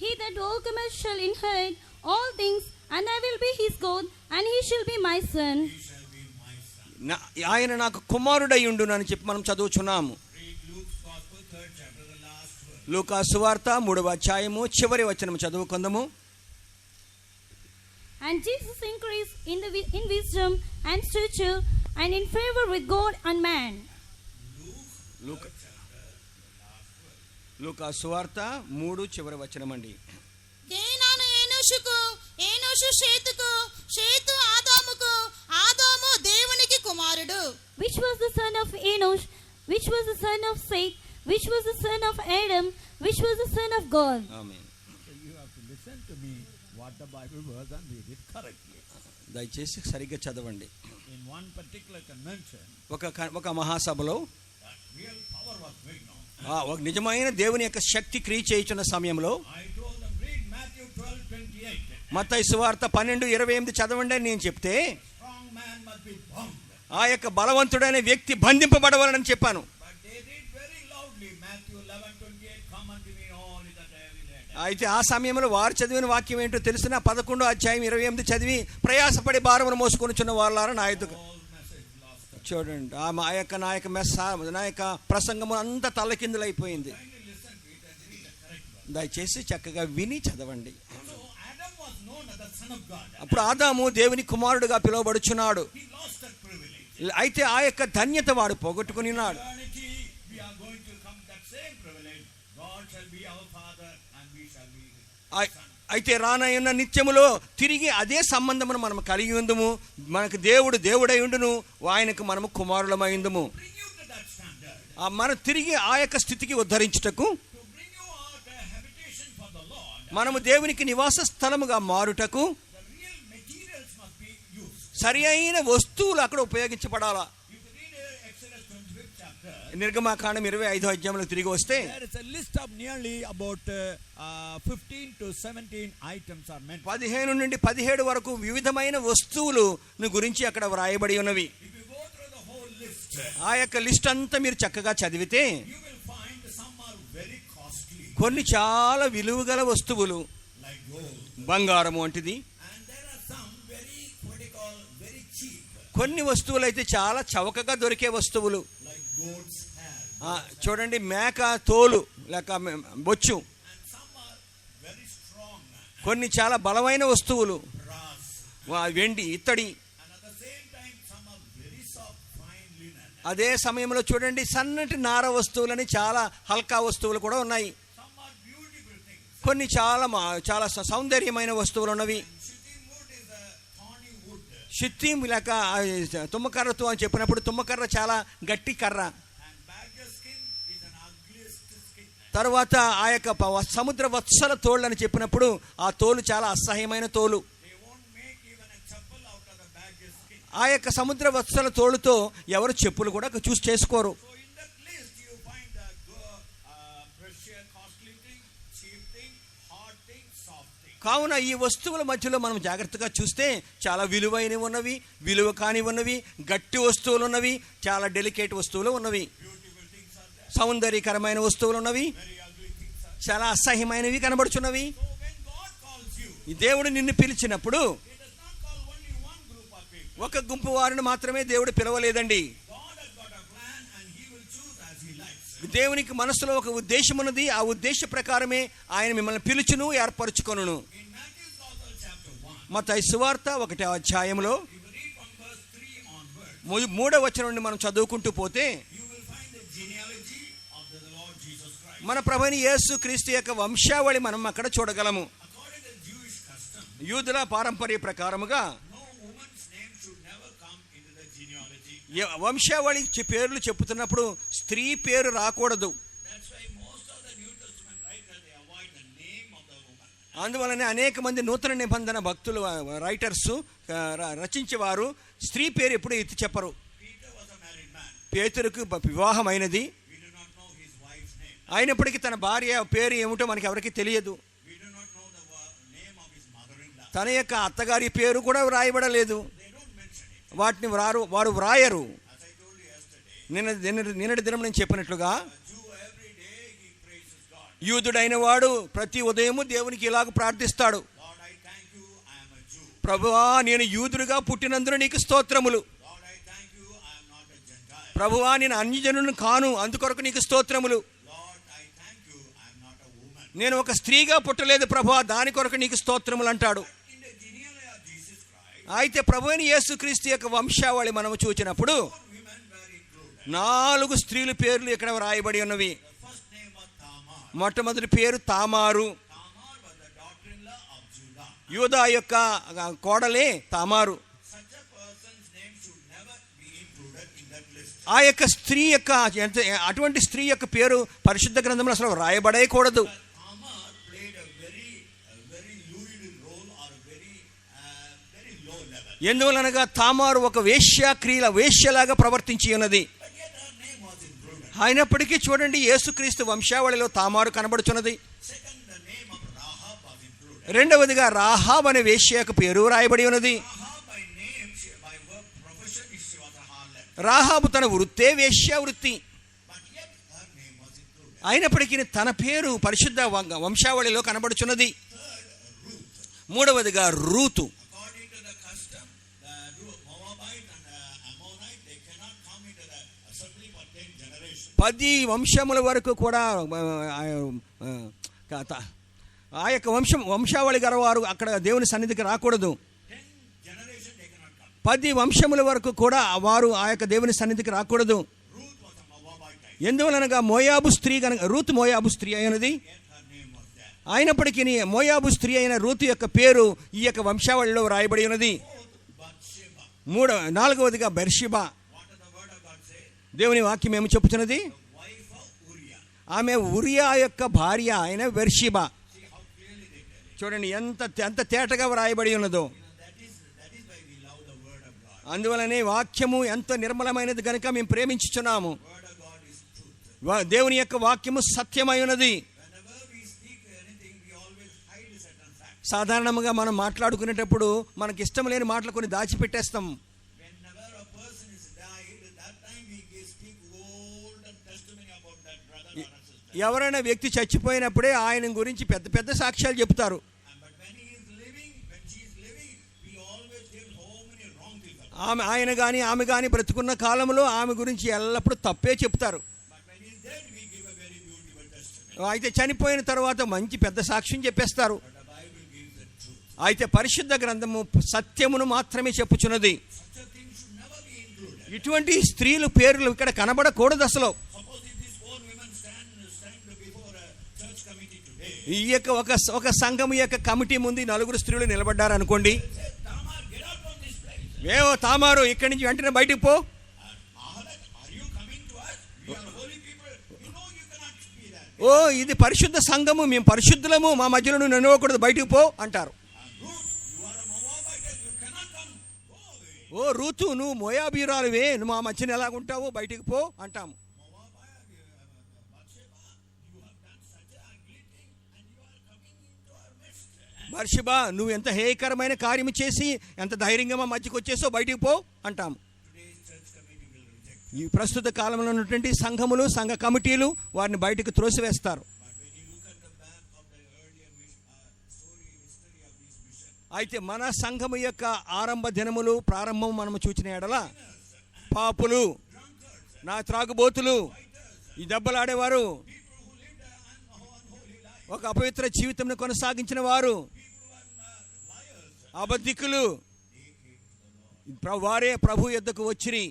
He that overcometh shall inherit all things, and I will be his God, and he shall be my son. he shall be my son. ఆయన నాకు కుమారుడై ఉండును అని చెప్పి మనం చదువుచున్నాము. Read Luke's Gospel, 3rd chapter, the last verse. లూకా సువార్త 3వ అధ్యాయము చివరి వచనం చదువుకుందాము. And Jesus increased in wisdom and stature and in favor with God and man. లూకా సువార్త 3 చివరి వచనం అండి. కేనాను ఏనోషుకు, ఏనోషు షేతుకు, షేతు ఆదాముకు, ఆదాము దేవునికి కుమారుడు. Which was the son of Enosh, which was the son of Seth, which was the son of Adam, which was the son of God. Amen. So you have to listen to me what the Bible was and read it correctly. దయచేసి సరిగ్గా చదవండి. In one particular convention, ఒక మహాసభలో that real power was going on. ఒక నిజమైన దేవుని యొక్క శక్తి క్రియ చేయుచున్న సమయంలో I told them, read Matthew 12:28. మత్తయి సువార్త 12:28 చదవండి అని నేను చెప్తే Strong man must be bound. ఆ యొక్క బలవంతుడైన వ్యక్తి బంధింపబడవాలని చెప్పాను. But they read very loudly Matthew 11:28, come unto me all that are heavy laden. అయితే ఆ సమయంలో వారు చదివిన వాక్యం ఏంటో తెలిసిన 11వ అధ్యాయం 28 చదివి ప్రయాసపడి భారమును మోసుకొనుచున్న వాళ్ళారా నా ఎదుగు All message lost. చూడండి నా యొక్క ప్రసంగము అంతా తల్లకిందులైపోయింది. Kindly listen to it and read the correct word. దయచేసి చక్కగా విని చదవండి. So Adam was known as the son of God. అప్పుడు ఆదాము దేవుని కుమారుడుగా పిలువబడుచున్నాడు. He lost that privilege. అయితే ఆ యొక్క ధన్యత వాడు పోగొట్టుకుని ఉన్నాడు. Eternity, we are going to come that same privilege. God shall be our father and we shall be his son. అయితే రానయ్యున్న నిత్యములో తిరిగి అదే సంబంధమును మనం కలిగి ఉందుము. మనకు దేవుడై ఉండును, ఆయనకు మనము కుమారులమైందుము. Bring you to that standard. మనం తిరిగి ఆ యొక్క స్థితికి ఉద్ధరించుటకు, To bring you out a habitation for the Lord, మనము దేవునికి నివాస స్థలముగా మారుటకు the real materials must be used. సరి అయిన వస్తువులు అక్కడ ఉపయోగించబడాలా. You can read Exodus 25th chapter. నిర్గమాకాండం 25వ అధ్యాయంలో తిరిగి వస్తే There is a list of nearly about 15 to 17 items are mentioned. 15 నుండి 17 వరకు వివిధమైన వస్తువులు గురించి అక్కడ వ్రాయబడి ఉన్నవి. If you go through the whole list, ఆ యొక్క లిస్ట్ అంతా మీరు చక్కగా చదివితే you will find some are very costly, కొన్ని చాలా విలువగల వస్తువులు, like gold. బంగారము వంటిది. And there are some very, what do you call, very cheap, కొన్ని వస్తువులు అయితే చాలా చవకగా దొరికే వస్తువులు. like goat's hair. చూడండి, మేక తోలు లేక బొచ్చు. And some are very strong, కొన్ని చాలా బలమైన వస్తువులు, brass. వెండి, ఇత్తడి. And at the same time, some are very soft, fine linen. అదే సమయంలో చూడండి, సన్నటి నార వస్తువులని చాలా హల్కా వస్తువులు కూడా ఉన్నాయి. Some are beautiful things. కొన్ని చాలా సౌందర్యమైన వస్తువులు ఉన్నవి. Shittim wood is a thorny wood. షిత్తిం లేక తుమ్మకర్రతో అని చెప్పినప్పుడు తుమ్మకర్ర చాలా గట్టి కర్ర. And badger skin is an ugliest skin. తర్వాత ఆ యొక్క సముద్ర వత్సల తోళ్ళు అని చెప్పినప్పుడు ఆ తోలు చాలా అసహ్యమైన తోలు. They won't make even a chappal out of the badger skin. ఆ యొక్క సముద్ర వత్సల తోలుతో ఎవరు చెప్పులు కూడా చూసి చేసుకోరు. So in that list you find precious, costly thing, cheap thing, hard thing, soft thing. కావున ఈ వస్తువుల మధ్యలో మనం జాగ్రత్తగా చూస్తే చాలా విలువైనవి ఉన్నవి, విలువ కాని ఉన్నవి, గట్టి వస్తువులు ఉన్నవి, చాలా డెలికేట్ వస్తువులు ఉన్నవి, Beautiful things are there. సౌందర్యకరమైన వస్తువులు ఉన్నవి, Very ugly things are there. చాలా అసహ్యమైనవి కనబడుచున్నవి. So when God calls you, ఈ దేవుడు నిన్ను పిలిచినప్పుడు He does not call only one group of people. ఒక గుంపు వారిని మాత్రమే దేవుడు పిలవలేదండి. God has got a plan and He will choose as He likes. దేవునికి మనసులో ఒక ఉద్దేశం ఉన్నది. ఆ ఉద్దేశ ప్రకారమే ఆయన మిమ్మల్ని పిలుచును, ఏర్పరచుకొనును. In Matthew's Gospel chapter 1, మత్తయి సువార్త 1వ అధ్యాయంలో If you read from verse 3 onward, 3వ వచనం నుండి మనం చదువుకుంటూ పోతే you will find the genealogy of the Lord Jesus Christ. మన ప్రభువైన యేసు క్రీస్తు యొక్క వంశావళి మనం అక్కడ చూడగలము. According to the Jewish custom, యూదుల పారంపర్య ప్రకారముగా no woman's name should never come into the genealogy. వంశావళి పేర్లు చెప్పుతున్నప్పుడు స్త్రీ పేరు రాకూడదు. That's why most of the New Testament writers, they avoid the name of the woman. అందువలనే అనేక మంది నూతన నిబంధన భక్తులు రైటర్స్ రచించేవారు స్త్రీ పేరు ఎప్పుడు ఎత్తి చెప్పరు. Peter was a married man. పేతురుకు వివాహమైనది, We do not know his wife's name. అయినప్పటికీ తన భార్య పేరు ఏమిటో మనకి ఎవరికి తెలియదు. We do not know the name of his mother-in-law. తన యొక్క అత్తగారి పేరు కూడా వ్రాయబడలేదు. They don't mention it. వాటిని వారు వ్రాయరు. As I told you yesterday, నిన్నటి దినం నేను చెప్పినట్లుగా a Jew every day he praises God. యూదుడైన వాడు ప్రతి ఉదయము దేవునికి ఇలాగ ప్రార్థిస్తాడు. Lord, I thank you, I am a Jew. ప్రభువా, నేను యూదుడిగా పుట్టినందున నీకు స్తోత్రములు. Lord, I thank you, I am not a Gentile. ప్రభువా, నేను అన్యజనులను కాను, అందుకొరకు నీకు స్తోత్రములు. Lord, I thank you, I am not a woman. నేను ఒక స్త్రీగా పుట్టలేదు ప్రభువా, దాని కొరకు నీకు స్తోత్రములు అంటాడు. In the genealogy of Jesus Christ, అయితే ప్రభువైన యేసుక్రీస్తు యొక్క వంశావళి మనము చూచినప్పుడు 4 women were included. 4 స్త్రీల పేర్లు ఇక్కడ వ్రాయబడి ఉన్నవి. The first name was Tamar. మొట్టమొదటి పేరు తామారు. Tamar was the daughter-in-law of Judah. యూదా యొక్క కోడలే తామారు. Such a person's name should never be included in that list. ఆ యొక్క స్త్రీ యొక్క అటువంటి స్త్రీ యొక్క పేరు పరిశుద్ధ గ్రంథంలో అసలు వ్రాయబడేయకూడదు. Tamar played a very lewd role or a very low level. ఎందువలనగా తామారు ఒక వేశ్యలాగా ప్రవర్తించి ఉన్నది. But yet her name was included. అయినప్పటికీ చూడండి, యేసుక్రీస్తు వంశావళిలో తామారు కనబడుచున్నది. Second, the name of Rahab was included. రెండవదిగా రాహాబ్ అనే వేశ్య యొక్క పేరు రాయబడి ఉన్నది. Rahab by name, by work profession, she was a harlot. Rahab తన వృత్తే వేశ్య వృత్తి. But yet her name was included. అయినప్పటికీ తన పేరు పరిశుద్ధ వంశావళిలో కనబడుచున్నది. Third, Ruth. మూడవదిగా Ruth. According to the custom, the Moabite and Ammonite, they cannot come into the assembly for 10 generations. 10 వంశముల వరకు కూడా ఆ యొక్క వంశావళి గలవారు అక్కడ దేవుని సన్నిధికి రాకూడదు. 10 generations they cannot come. 10 వంశముల వరకు కూడా వారు ఆ యొక్క దేవుని సన్నిధికి రాకూడదు. Ruth was a Moabite. ఎందువలనగా మోయాబు స్త్రీ కనుక రూతు మోయాబు స్త్రీ అయినది. Yet her name was there. అయినప్పటికీ మోయాబు స్త్రీ అయిన రూతు యొక్క పేరు ఈ యొక్క వంశావళిలో రాయబడి ఉన్నది. Bathsheba. 4వదిగా బెర్షిబా. What does the word of God say? దేవుని వాక్యం ఏమి చెప్పుచున్నది? The wife of Uriah. ఆమె ఉరియా యొక్క భార్య అయిన బెర్షిబా. See how clearly they tell it. చూడండి ఎంత తేటగా వ్రాయబడి ఉన్నదో. That is why we love the word of God. అందువలనే వాక్యము ఎంతో నిర్మలమైనది కనుక మేము ప్రేమించుచున్నాము. Word of God is truth. దేవుని యొక్క వాక్యము సత్యమై ఉన్నది. Whenever we speak anything, we always hide certain facts. సాధారణంగా మనం మాట్లాడుకునేటప్పుడు మనకి ఇష్టం లేని మాటలు కొన్ని దాచిపెట్టేస్తాం. Whenever a person is died, that time we speak golden testimony about that brother or a sister. ఎవరైనా వ్యక్తి చచ్చిపోయినప్పుడే ఆయన గురించి పెద్ద పెద్ద సాక్ష్యాలు చెప్తారు. But when he is living, when she is living, we always give so many wrong things about her. ఆయన కానీ ఆమె కానీ బ్రతుకున్న కాలంలో ఆమె గురించి ఎల్లప్పుడూ తప్పే చెప్తారు. But when he is dead, we give a very beautiful testimony. అయితే చనిపోయిన తర్వాత మంచి పెద్ద సాక్ష్యం చెప్పేస్తారు. But the Bible gives the truth. అయితే పరిశుద్ధ గ్రంథము సత్యమును మాత్రమే చెప్పుచున్నది. Such a thing should never be included. ఇటువంటి స్త్రీలు పేర్లు ఇక్కడ కనబడకూడదు అసలు. Suppose if these 4 women stand before a church committee today, ఈ యొక్క ఒక సంఘం యొక్క కమిటీ ముందు 4 స్త్రీలు నిలబడ్డారు అనుకోండి. say, Tamar, get out from this place. ఏవో తామారు ఇక్కడి నుంచి వెంటనే బయటికి పో. Mahalat, are you coming to us? We are holy people. You know you cannot be there. ఓ ఇది పరిశుద్ధ సంఘము, మేము పరిశుద్ధులము, మా మధ్యలో నువ్వు నిలవకూడదు, బయటికి పో అంటారు. Ruth, you are a Moabite. You cannot come. Go away. Oh Ruth, నువ్వు మోయాబీరాలువే, నువ్వు మా మధ్యన ఎలాగుంటావు, బయటికి పో అంటాము. Bathsheba, you have done such an ugly thing and you are coming into our midst. బర్షిబా, నువ్వు ఎంత హేయకరమైన కార్యము చేసి ఎంత ధైర్యంగా మా మధ్యకి వచ్చేసో బయటికి పో అంటాము. Today's church committee will reject. ఈ ప్రస్తుత కాలంలో ఉన్నటువంటి సంఘములు, సంఘ కమిటీలు వారిని బయటకు త్రోసివేస్తారు. But when you look at the back of the earlier history of this mission, అయితే మన సంఘము యొక్క ఆరంభ దినములు ప్రారంభం మనము చూచిన ఎడల పాపులు, నా త్రాగుబోతులు, ఈ దెబ్బలాడేవారు, ఒక అపవిత్ర జీవితంను కొనసాగించిన వారు, అబద్ధికులు వారే ప్రభు యొద్దకు వచ్చిరి.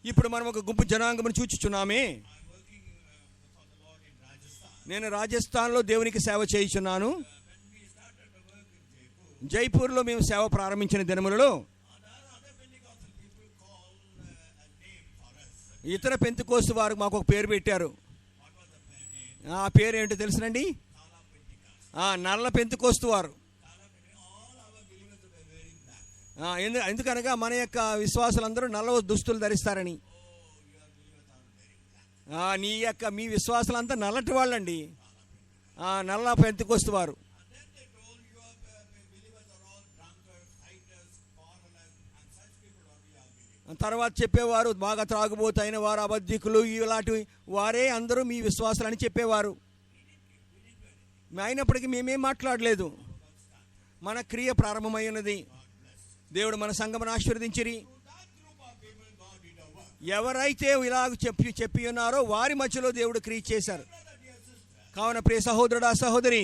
ఇప్పుడు మనం ఒక గుంపు జనాంగమును చూచుచున్నామే. నేను రాజస్థాన్లో దేవునికి సేవ చేయుచున్నాను. జైపూర్లో మేము సేవ ప్రారంభించిన దినములలో ఇతర పెంతెకోస్తు వారు మాకు ఒక పేరు పెట్టారు. ఆ పేరు ఏంటో తెలుసునండి? నల్ల పెంతెకోస్తు వారు. ఎందుకనగా మన యొక్క విశ్వాసులందరూ నల్ల దుస్తులు ధరిస్తారని. మీ విశ్వాసులంతా నల్లటి వాళ్ళండి, నల్ల పెంతెకోస్తు వారు. తర్వాత చెప్పేవారు బాగా త్రాగుబోతు అయిన వారు, అబద్ధికులు, ఇలాంటి వారే అందరూ మీ విశ్వాసాలని చెప్పేవారు. అయినప్పటికీ మేమేం మాట్లాడలేదు. మన క్రియ ప్రారంభమై ఉన్నది. దేవుడు మన సంఘమును ఆశీర్వదించిరి. ఎవరైతే ఇలాగ చెప్పి ఉన్నారో వారి మధ్యలో దేవుడు క్రియ చేశారు. కావున ప్రియ సహోదరుడా సహోదరి,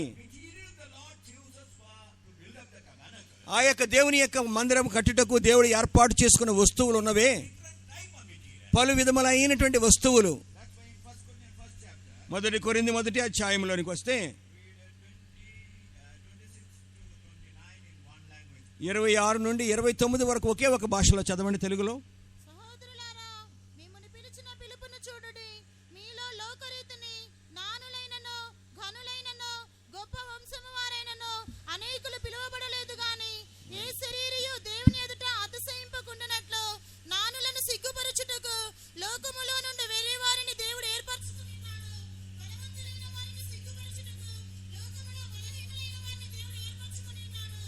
ఆ యొక్క దేవుని యొక్క మందిరం కట్టుటకు దేవుడు ఏర్పాటు చేసుకున్న వస్తువులు ఉన్నవే, పలు విధములైనటువంటి వస్తువులు. 1 కొరింథీ 1వ అధ్యాయంలోనికి వస్తే 26 నుండి 29 వరకు ఒకే ఒక భాషలో చదవండి. తెలుగులో. సహోదరులారా, మిమ్మును పిలిచిన పిలుపును చూడుడి. మీలో లోకరీతిని జ్ఞానులైనను ఘనులైనను గొప్ప వంశము వారైనను అనేకులు పిలువబడలేదు గాని ఏ శరీరియు దేవుని ఎదుట అతిశయింపకుండానట్లు జ్ఞానులను సిగ్గుపరచుటకు లోకములో నుండి వేరే వారిని దేవుడు ఏర్పరచుకున్నాడు. బలవంతులైన వారిని సిగ్గుపరచుటకు లోకములో బలహీనులైన వారిని దేవుడు ఏర్పరచుకున్నాడు.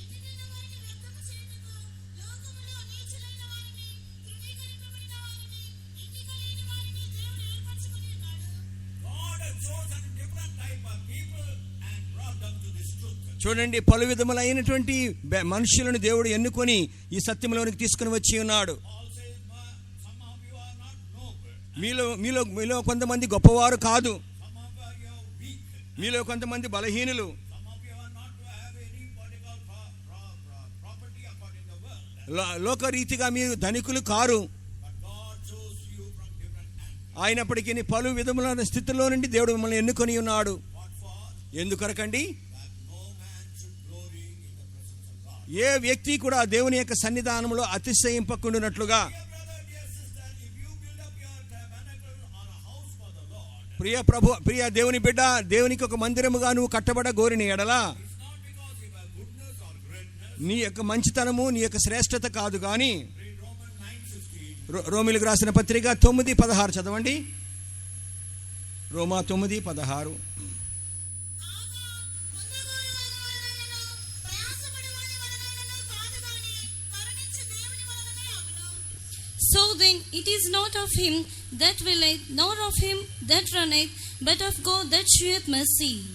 ఎదిగిన వారిని వ్యర్థము చేయుటకు లోకములో నీచులైన వారిని, తృణీకరింపబడిన వారిని, ఎన్నిక లేని వారిని దేవుడు ఏర్పరచుకున్నాడు. God has chosen different type of people and brought them to this truth. చూడండి, పలు విధములైనటువంటి మనుషులను దేవుడు ఎన్నుకొని ఈ సత్యంలోనికి తీసుకుని వచ్చి ఉన్నాడు. Paul says, some of you are not noble. మీలో కొంతమంది గొప్పవారు కాదు, Some of you are weak. మీలో కొంతమంది బలహీనులు, Some of you are not to have any particular property according to the world. లోకరీతిగా మీరు ధనికులు car. But God chose you from different angles. అయినప్పటికీ పలు విధములైన స్థితిలో నుండి దేవుడు మిమ్మల్ని ఎన్నుకొని ఉన్నాడు. What for? ఎందుకొరకండి? That no man should glory in the presence of God. ఏ వ్యక్తి కూడా దేవుని యొక్క సన్నిధానంలో అతిశయింపకుండునట్లుగా. Dear brother, dear sister, if you build up your tabernacle or a house for the Lord, ప్రియ దేవుని బిడ్డ, దేవునికి ఒక మందిరముగా నువ్వు కట్టబడ గోరిన ఎడలా it's not because you have goodness or greatness. నీ యొక్క మంచితనము, నీ యొక్క శ్రేష్టత కాదు కానీ. Read Romans 9:15. రోమిలకు రాసిన పత్రిక 9:16 చదవండి. రోమా 9:16. So then it is not of him that willeth, nor of him that runneth, but of God that sheweth mercy. The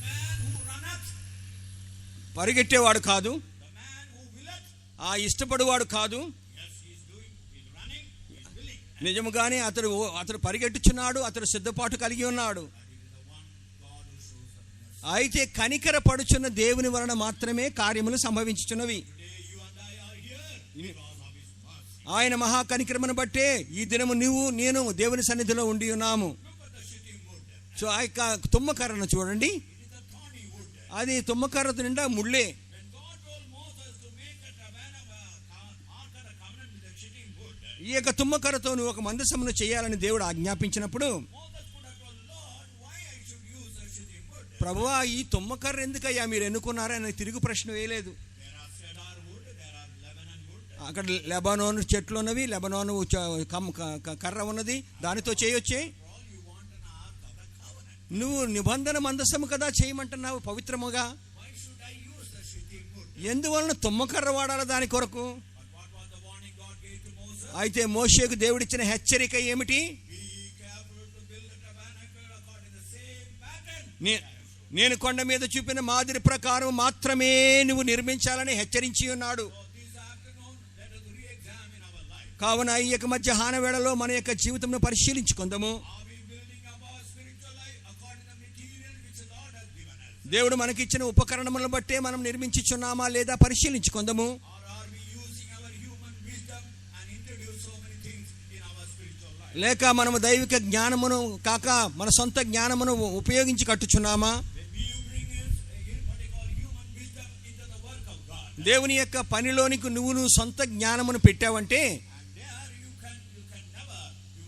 man who runneth, పరిగెట్టేవాడు కాదు, the man who willeth, ఇష్టపడువాడు కాదు. yes, he's running, he's willing. నిజముగానే అతడు పరిగెట్టుచున్నాడు, అతడు సిద్ధపాటు కలిగి ఉన్నాడు. That is the one God who shows the mercy. అయితే కనికర పడుచున్న దేవుని వలన మాత్రమే కార్యములు సంభవించుచున్నవి. Today you and I are here because of his mercy. ఆయన మహా కనికరమును బట్టే ఈ దినము నేను దేవుని సన్నిధిలో ఉండి ఉన్నాము. Look at the shitting wood. So ఆ యొక్క తుమ్మకర్రను చూడండి. It is a thorny wood. అది తుమ్మకర్ర నిండా ముళ్ళే. When God told Moses to make a tabernacle, ark of the covenant with the shitting wood, ఈ యొక్క తుమ్మకర్రతో నువ్వు ఒక మందసమును చేయాలని దేవుడు ఆజ్ఞాపించినప్పుడు, Moses could have told, Lord, why I should use the shitting wood? ప్రభువా ఈ తుమ్మకర్ర ఎందుకయ్యా మీరు ఎన్నుకున్నారని తిరుగు ప్రశ్న వేయలేదు. There are cedar wood, there are Lebanon wood. అక్కడ లెబనోను చెట్లు ఉన్నవి, లెబనోను కర్ర ఉన్నది, దానితో చేయొచ్చే. All you want an ark of the covenant. నువ్వు నిబంధన మందసము కదా చేయమంటున్నావు పవిత్రముగా. Why should I use the shitting wood? ఎందువలన తుమ్మకర్ర వాడాలి దాని కొరకు? But what was the warning God gave to Moses? అయితే మోషేకు దేవుడిచ్చిన హెచ్చరిక ఏమిటి? Be careful to build a tabernacle according to the same pattern. నేను కొండ మీద చూపిన మాదిరి ప్రకారం మాత్రమే నువ్వు నిర్మించాలని హెచ్చరించి ఉన్నాడు. So this afternoon, let us re-examine our life. కావున ఈ యొక్క మధ్యాహ్న వేళలో మన యొక్క జీవితంను పరిశీలించుకుందాము. Are we building up our spiritual life according to the material which the Lord has given us? దేవుడు మనకిచ్చిన ఉపకరణములను బట్టే మనం నిర్మించుచున్నామా లేదా పరిశీలించుకుందాము. Or are we using our human wisdom and introduce so many things in our spiritual life? లేక మనము దైవిక జ్ఞానమును కాక మన సొంత జ్ఞానమును ఉపయోగించి కట్టుచున్నామా? When you bring what they call human wisdom into the work of God, దేవుని యొక్క పనిలోనికి నువ్వు సొంత జ్ఞానమును పెట్టావంటే and there you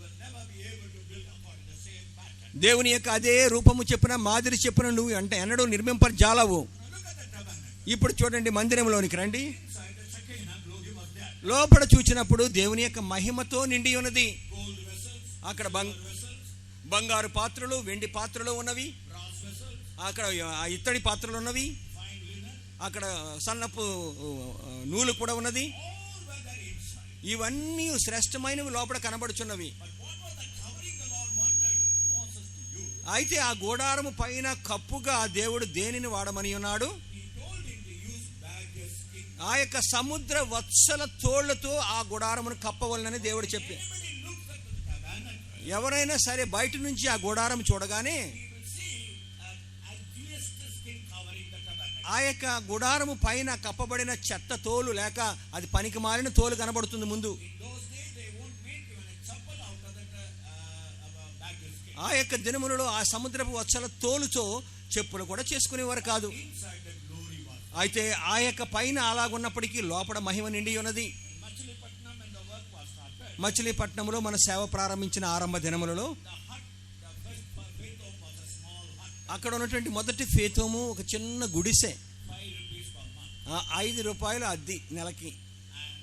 will never be able to build upon the same pattern. దేవుని యొక్క అదే రూపము చెప్పిన మాదిరి చెప్పిన నువ్వు అంటే ఎన్నడూ నిర్మింపజాలవు. Now look at the tabernacle. ఇప్పుడు చూడండి, మందిరంలోనికి రండి. Inside the Shekinah glory was there. లోపల చూచినప్పుడు దేవుని యొక్క మహిమతో నిండి ఉన్నది. Gold vessels, అక్కడ vessels, బంగారు పాత్రలు, వెండి పాత్రలు ఉన్నవి. brass vessels, అక్కడ ఇత్తడి పాత్రలు ఉన్నవి. fine linen, అక్కడ సన్నపు నూలు కూడా ఉన్నది. all were there inside. ఇవన్నీ శ్రేష్టమైనవి లోపల కనబడుచున్నవి. But what was the covering the Lord wanted Moses to use? అయితే ఆ గుడారము పైన కప్పుగా దేవుడు దేనిని వాడమని ఉన్నాడు? He told him to use badger skin. ఆ యొక్క సముద్ర వత్సల తోళ్లతో ఆ గుడారమును కప్పవలనని దేవుడు చెప్పి, Anybody looks at the tabernacle, ఎవరైనా సరే బయట నుంచి ఆ గుడారం చూడగానే he will see an ugliest skin covering the tabernacle. ఆ యొక్క గుడారము పైన కప్పబడిన చెత్త తోలు లేక అది పనికి మారిన తోలు కనబడుతుంది ముందు. In those days, they won't make even a chappal out of that badger skin. ఆ యొక్క దినములలో ఆ సముద్రపు వత్సల తోలుతో చెప్పులు కూడా చేసుకునేవారు కాదు. Inside the glory was. అయితే ఆ యొక్క పైన అలాగున్నప్పటికీ లోపల మహిమ నిండి ఉన్నది. In Machilipatnam, when the work was started, మచిలీపట్నంలో మన సేవ ప్రారంభించిన ఆరంభ దినములలో the hut, the first Faithom was a small hut, అక్కడ ఉన్నటువంటి మొదటి ఫేతోము ఒక చిన్న గుడిసె. 5 rupees per month. 5 రూపాయలు అద్దె నెలకి. And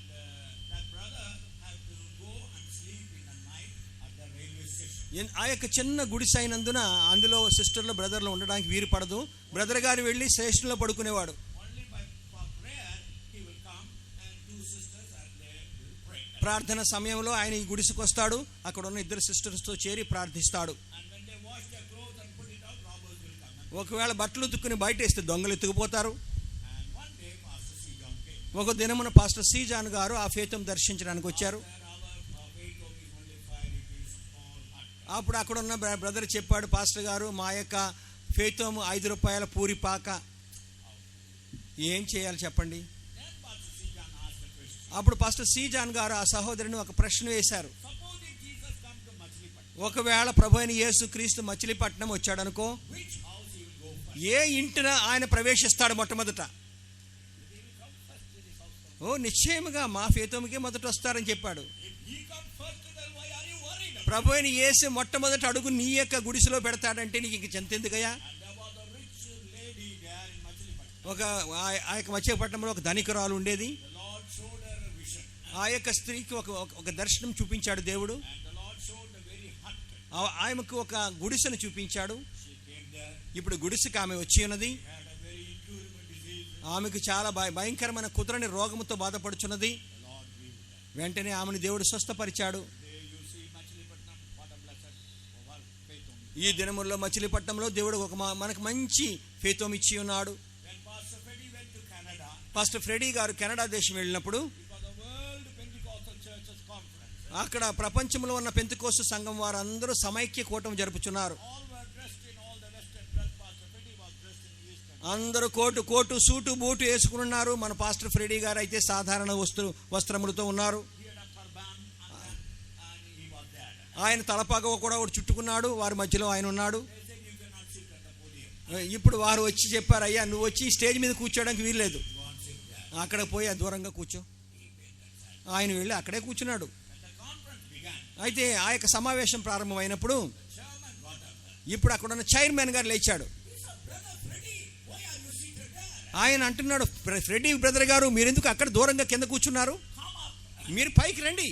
that brother had to go and sleep in the night at the railway station. ఆ యొక్క చిన్న గుడిసె అయినందున అందులో సిస్టర్లు బ్రదర్లు ఉండడానికి వీలు పడదు. బ్రదర్ గారు వెళ్ళి స్టేషన్లో పడుకునేవాడు. Only for prayer, he will come and 2 sisters and they will pray. ప్రార్థన సమయంలో ఆయన ఈ గుడిసెకు వస్తాడు. అక్కడ ఉన్న 2 సిస్టర్స్తో చేరి ప్రార్థిస్తాడు. And when they wash their clothes and put it out, robbers will come. ఒకవేళ బట్టలు ఉతుక్కుని బయట వేస్తే దొంగలు ఎత్తుకుపోతారు. And one day, Pastor C. John came. ఒక దినమున పాస్టర్ సి జాన్ గారు ఆ ఫేతం దర్శించడానికి వచ్చారు. There our Faithom is only 5 rupees, small hut. అప్పుడు అక్కడ ఉన్న బ్రదర్ చెప్పాడు, పాస్టర్ గారు మా యొక్క ఫేతం 5 రూపాయల పూరి పాక, ఏం చేయాలి చెప్పండి. Then Pastor C. John asked the question. అప్పుడు పాస్టర్ సి జాన్ గారు ఆ సహోదరుని ఒక ప్రశ్న వేశారు. Supposing Jesus come to Machilipatnam, ఒకవేళ ప్రభు అయిన యేసు క్రీస్తు Machilipatnam వచ్చాడనుకో, which house he will go first? ఏ ఇంటిన ఆయన ప్రవేశిస్తాడు మొట్టమొదట? He will come first to this house. ఓ నిశ్చయముగా మా ఫేతంకే మొదట వస్తారని చెప్పాడు. If he comes first, then why are you worried about? ప్రభు అయిన యేసు మొట్టమొదటి అడుగు నీ యొక్క గుడిసెలో పెడతాడంటే నీకు ఇంక చెంతెందుకయ్యా? And there was a rich lady there in Machilipatnam. ఒక ఆ యొక్క మచిలీపట్నంలో ఒక ధనికురాలు ఉండేది. The Lord showed her a vision. ఆ యొక్క స్త్రీకి ఒక దర్శనం చూపించాడు దేవుడు. And the Lord showed the very hut. ఆమెకు ఒక గుడిసెను చూపించాడు. She came there. ఇప్పుడు గుడిసెకి ఆమె వచ్చి ఉన్నది. Had a very incurable disease. ఆమెకు చాలా భయంకరమైన కుదరని రోగముతో బాధపడుచున్నది. The Lord healed her. వెంటనే ఆమెను దేవుడు స్వస్థపరిచాడు. There you see Machilipatnam, what a blessed faith. ఈ దినముల్లో మచిలీపట్నంలో దేవుడు మనకు మంచి ఫేతం ఇచ్చి ఉన్నాడు. When Pastor Freddie went to Canada, pastor Freddie గారు కెనడా దేశం వెళ్ళినప్పుడు it was a World Pentecostal Churches Conference. అక్కడ ప్రపంచంలో ఉన్న పెంతెకోస్తు సంఘం వారందరూ సమైక్య కూటమి జరుపుచున్నారు. All were dressed in all the western dress. Pastor Freddie was dressed in eastern. అందరూ కోటు సూటు బూటు వేసుకున్నారు. మన పాస్టర్ ఫ్రెడీ గారు అయితే సాధారణ వస్త్రములతో ఉన్నారు. He had a turban and he was there. ఆయన తలపాగ కూడా ఒకటి చుట్టుకున్నాడు. వారి మధ్యలో ఆయన ఉన్నాడు. They said you cannot sit at the podium. ఇప్పుడు వారు వచ్చి చెప్పారు, అయ్యా నువ్వు వచ్చి స్టేజ్ మీద కూర్చోడానికి వీల్లేదు, You won't sit there. అక్కడ పోయి దూరంగా కూర్చో. ఆయన వెళ్ళి అక్కడే కూర్చున్నాడు. When the conference began, అయితే ఆ యొక్క సమావేశం ప్రారంభమైనప్పుడు chairman got up. ఇప్పుడు అక్కడ ఉన్న చైర్మన్ గారు లేచాడు. He said, Brother Freddie, why are you seated there? ఆయన అంటున్నాడు, ఫ్రెడీ బ్రదర్ గారు మీరెందుకు అక్కడ దూరంగా కింద కూర్చున్నారు? Come up. మీరు పైకి రండి.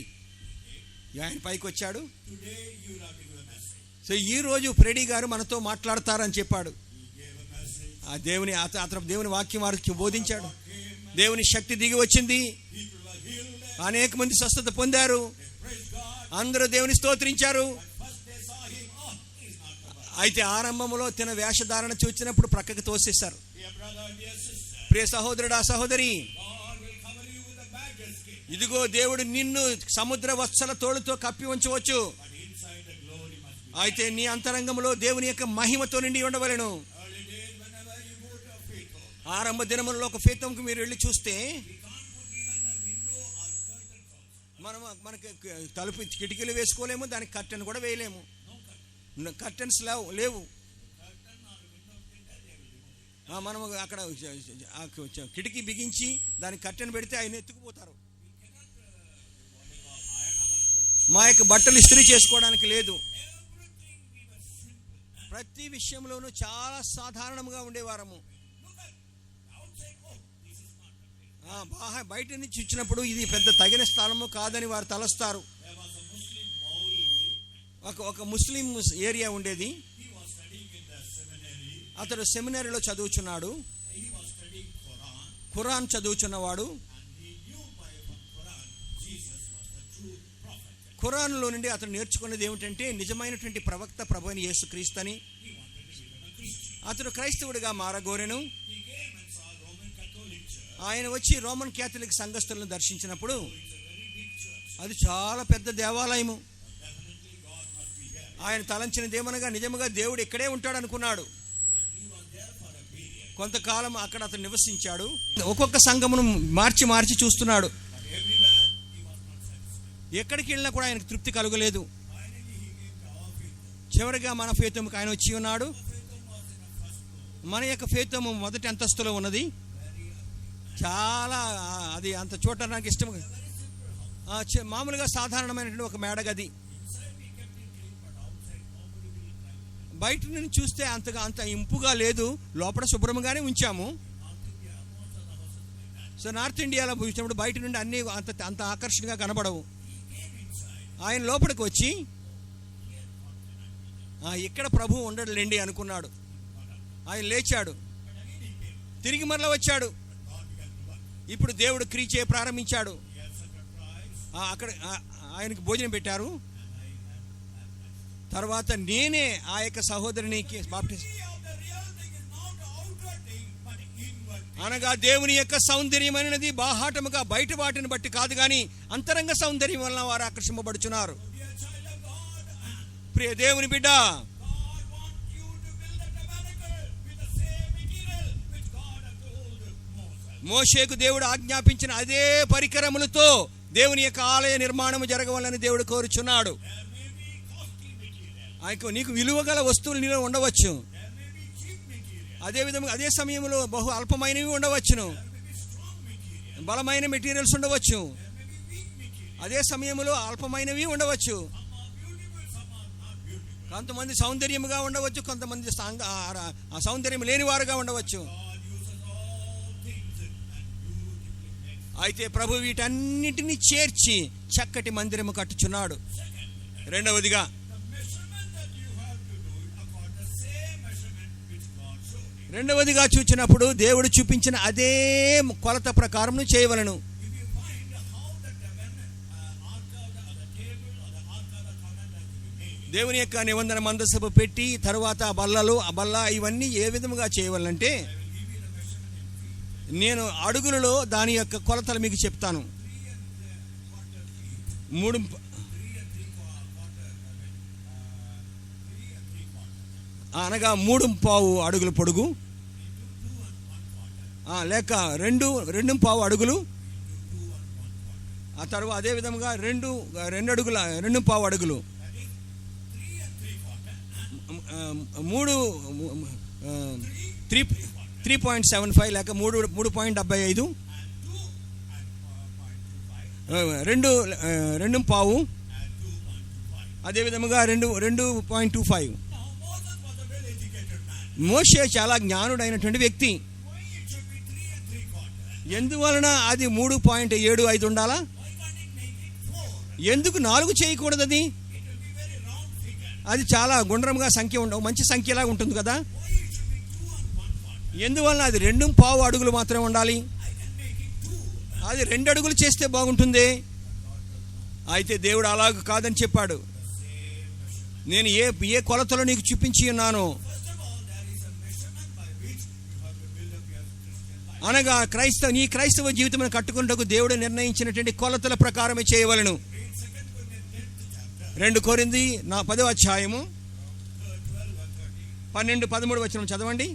ఆయన పైకి వచ్చాడు. Today you will have to give a message. So ఈ రోజు ఫ్రెడీ గారు మనతో మాట్లాడతారని చెప్పాడు. He gave a message. అతను దేవుని వాక్యం వారికి బోధించాడు. Came, దేవుని శక్తి దిగి వచ్చింది. people were healed. అనేక మంది స్వస్థత పొందారు. Praise God. అందరూ దేవుని స్తోత్రించారు. First they saw him. Oh, he's not the one. అయితే ఆరంభంలో తిన వేషధారణ చూచినప్పుడు ప్రక్కకి తోసేశారు. Dear brother, dear sister, ప్రియ సహోదరుడా సహోదరి, God will cover you with a badger skin. ఇదిగో దేవుడు నిన్ను సముద్ర వత్సల తోలుతో కప్పి ఉంచవచ్చు. But inside the glory must be. అయితే నీ అంతరంగంలో దేవుని యొక్క మహిమతో నిండి ఉండవలెను. Early days, whenever you ఆరంభ దినములలో ఒక ఫేతంకు మీరు వెళ్ళి చూస్తే మనకి తలుపు కిటికీలు వేసుకోలేము, దానికి కర్టెన్ కూడా వేయలేము. కర్టెన్స్ లేవు. మనం అక్కడ కిటికీ బిగించి దానికి కర్టెన్ పెడితే ఆయన ఎత్తుకుపోతారు. మా యొక్క బట్టలు ఇస్త్రీ చేసుకోవడానికి లేదు. ప్రతి విషయంలోనూ చాలా సాధారణంగా ఉండేవారము. బయట నుంచి వచ్చినప్పుడు ఇది పెద్ద తగిన స్థలము కాదని వారు తలస్తారు. ఒక ముస్లిం ఏరియా ఉండేది. అతడు సెమినరీలో చదువుచున్నాడు, ఖురాన్ చదువుచున్నవాడు. ఖురాన్లో నుండి అతను నేర్చుకున్నది ఏమిటంటే నిజమైనటువంటి ప్రవక్త ప్రభువైన యేసుక్రీస్తు అని. అతడు క్రైస్తవుడిగా మారగోరెను. ఆయన వచ్చి రోమన్ క్యాథలిక్ సంఘస్థులను దర్శించినప్పుడు అది చాలా పెద్ద దేవాలయము. ఆయన తలంచినదేమనగా నిజముగా దేవుడు ఇక్కడే ఉంటాడు అనుకున్నాడు. కొంతకాలం అక్కడ అతను నివసించాడు. ఒక్కొక్క సంఘమును మార్చి మార్చి చూస్తున్నాడు. ఎక్కడికి వెళ్ళినా కూడా ఆయనకు తృప్తి కలగలేదు. చివరిగా మన ఫేతముకు ఆయన వచ్చి ఉన్నాడు. మన యొక్క ఫేతము మొదటి అంతస్తులో ఉన్నది. చాలా అది అంత చూడటానికి ఇష్టం. మామూలుగా సాధారణమైనటువంటి ఒక మేడగది. బయట నుంచి చూస్తే అంత ఇంపుగా లేదు, లోపల శుభ్రంగానే ఉంచాము. సో నార్త్ ఇండియాలో చూసినప్పుడు బయట నుండి అన్నీ అంత ఆకర్షణగా కనబడవు. ఆయన లోపలికి వచ్చి ఇక్కడ ప్రభువు ఉండడులేండి అనుకున్నాడు. ఆయన లేచాడు, తిరిగి మరలా వచ్చాడు. ఇప్పుడు దేవుడు క్రియ చేయ ప్రారంభించాడు. అక్కడ ఆయనకు భోజనం పెట్టారు. తర్వాత నేనే ఆ యొక్క సహోదరునికి అనగా దేవుని యొక్క సౌందర్యం అనేది బాహాటముగా బయట వాటిని బట్టి కాదు, కానీ అంతరంగ సౌందర్యం వలన వారు ఆకర్షింపబడుచున్నారు. ప్రియ దేవుని బిడ్డ, మోషేకు దేవుడు ఆజ్ఞాపించిన అదే పరికరములతో దేవుని యొక్క ఆలయ నిర్మాణము జరగవాలని దేవుడు కోరుచున్నాడు. నీకు విలువ గల వస్తువులు నీలో ఉండవచ్చు. అదేవిధంగా అదే సమయంలో బహు అల్పమైనవి ఉండవచ్చును, బలమైన మెటీరియల్స్ ఉండవచ్చు. అదే సమయంలో అల్పమైనవి ఉండవచ్చు. కొంతమంది సౌందర్యముగా ఉండవచ్చు, కొంతమంది సౌందర్యం లేని వారుగా ఉండవచ్చు. అయితే ప్రభు వీటన్నిటిని చేర్చి చక్కటి మందిరము కట్టుచున్నాడు. రెండవదిగా చూచినప్పుడు దేవుడు చూపించిన అదే కొలత ప్రకారం చేయవలను. దేవుని యొక్క నిబంధన మందసభ పెట్టి తర్వాత ఆ బల్ల ఇవన్నీ ఏ విధముగా చేయవలంటే నేను అడుగులలో దాని యొక్క కొలతలు మీకు చెప్తాను. 3 అనగా 3.5 అడుగుల పొడుగు, లేక 2.5 అడుగులు. ఆ తర్వాత అదే విధముగా 2 అడుగుల 2.5 అడుగులు, 3.75 లేక 3.75, 2.5, అదే విధముగా 2.25. మోషే చాలా జ్ఞానుడైనటువంటి వ్యక్తి. ఎందువలన అది 3.75 ఉండాలా? ఎందుకు 4 చేయకూడదు? అది చాలా గుండ్రంగా సంఖ్య ఉండవు, మంచి సంఖ్యలాగా ఉంటుంది కదా. ఎందువలన అది 2.5 అడుగులు మాత్రమే ఉండాలి. అది 2 అడుగులు చేస్తే బాగుంటుంది. అయితే దేవుడు అలాగ కాదని చెప్పాడు. నేను ఏ కొలతలో నీకు చూపించి ఉన్నాను అనగా నీ క్రైస్తవ జీవితం కట్టుకుంటకు దేవుడు నిర్ణయించినటువంటి కొలతల ప్రకారమే చేయవలను. 2 కొరింథీ 10వ అధ్యాయము 12-13 వచనం చదవండి.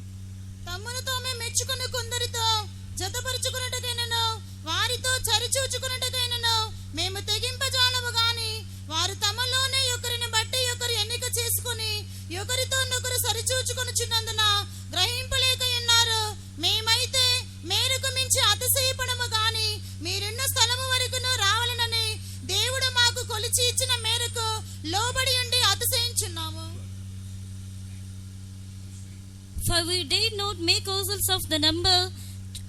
తమను తామే మెచ్చుకుని కొందరు అతిశయపడము గాని మీరున్న స్థలము వరకును రావాలనని దేవుడు మాకు కొలిచి ఇచ్చిన మేరకు లోబడి ఉండి అతిశయించున్నాము. For we did not make ourselves of the number,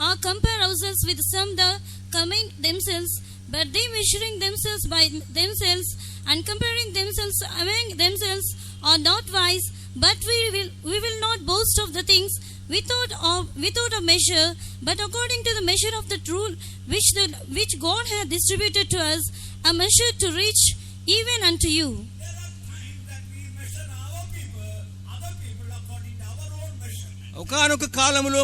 or compare ourselves with some that commend themselves, but they measuring themselves by themselves and comparing themselves among themselves are not wise. But we will not boast of the things without a measure, but according to the measure of the rule which God hath distributed to us, a measure to reach even unto you. There are times that we measure our people, other people according to our own measurement. ఒకానొక కాలంలో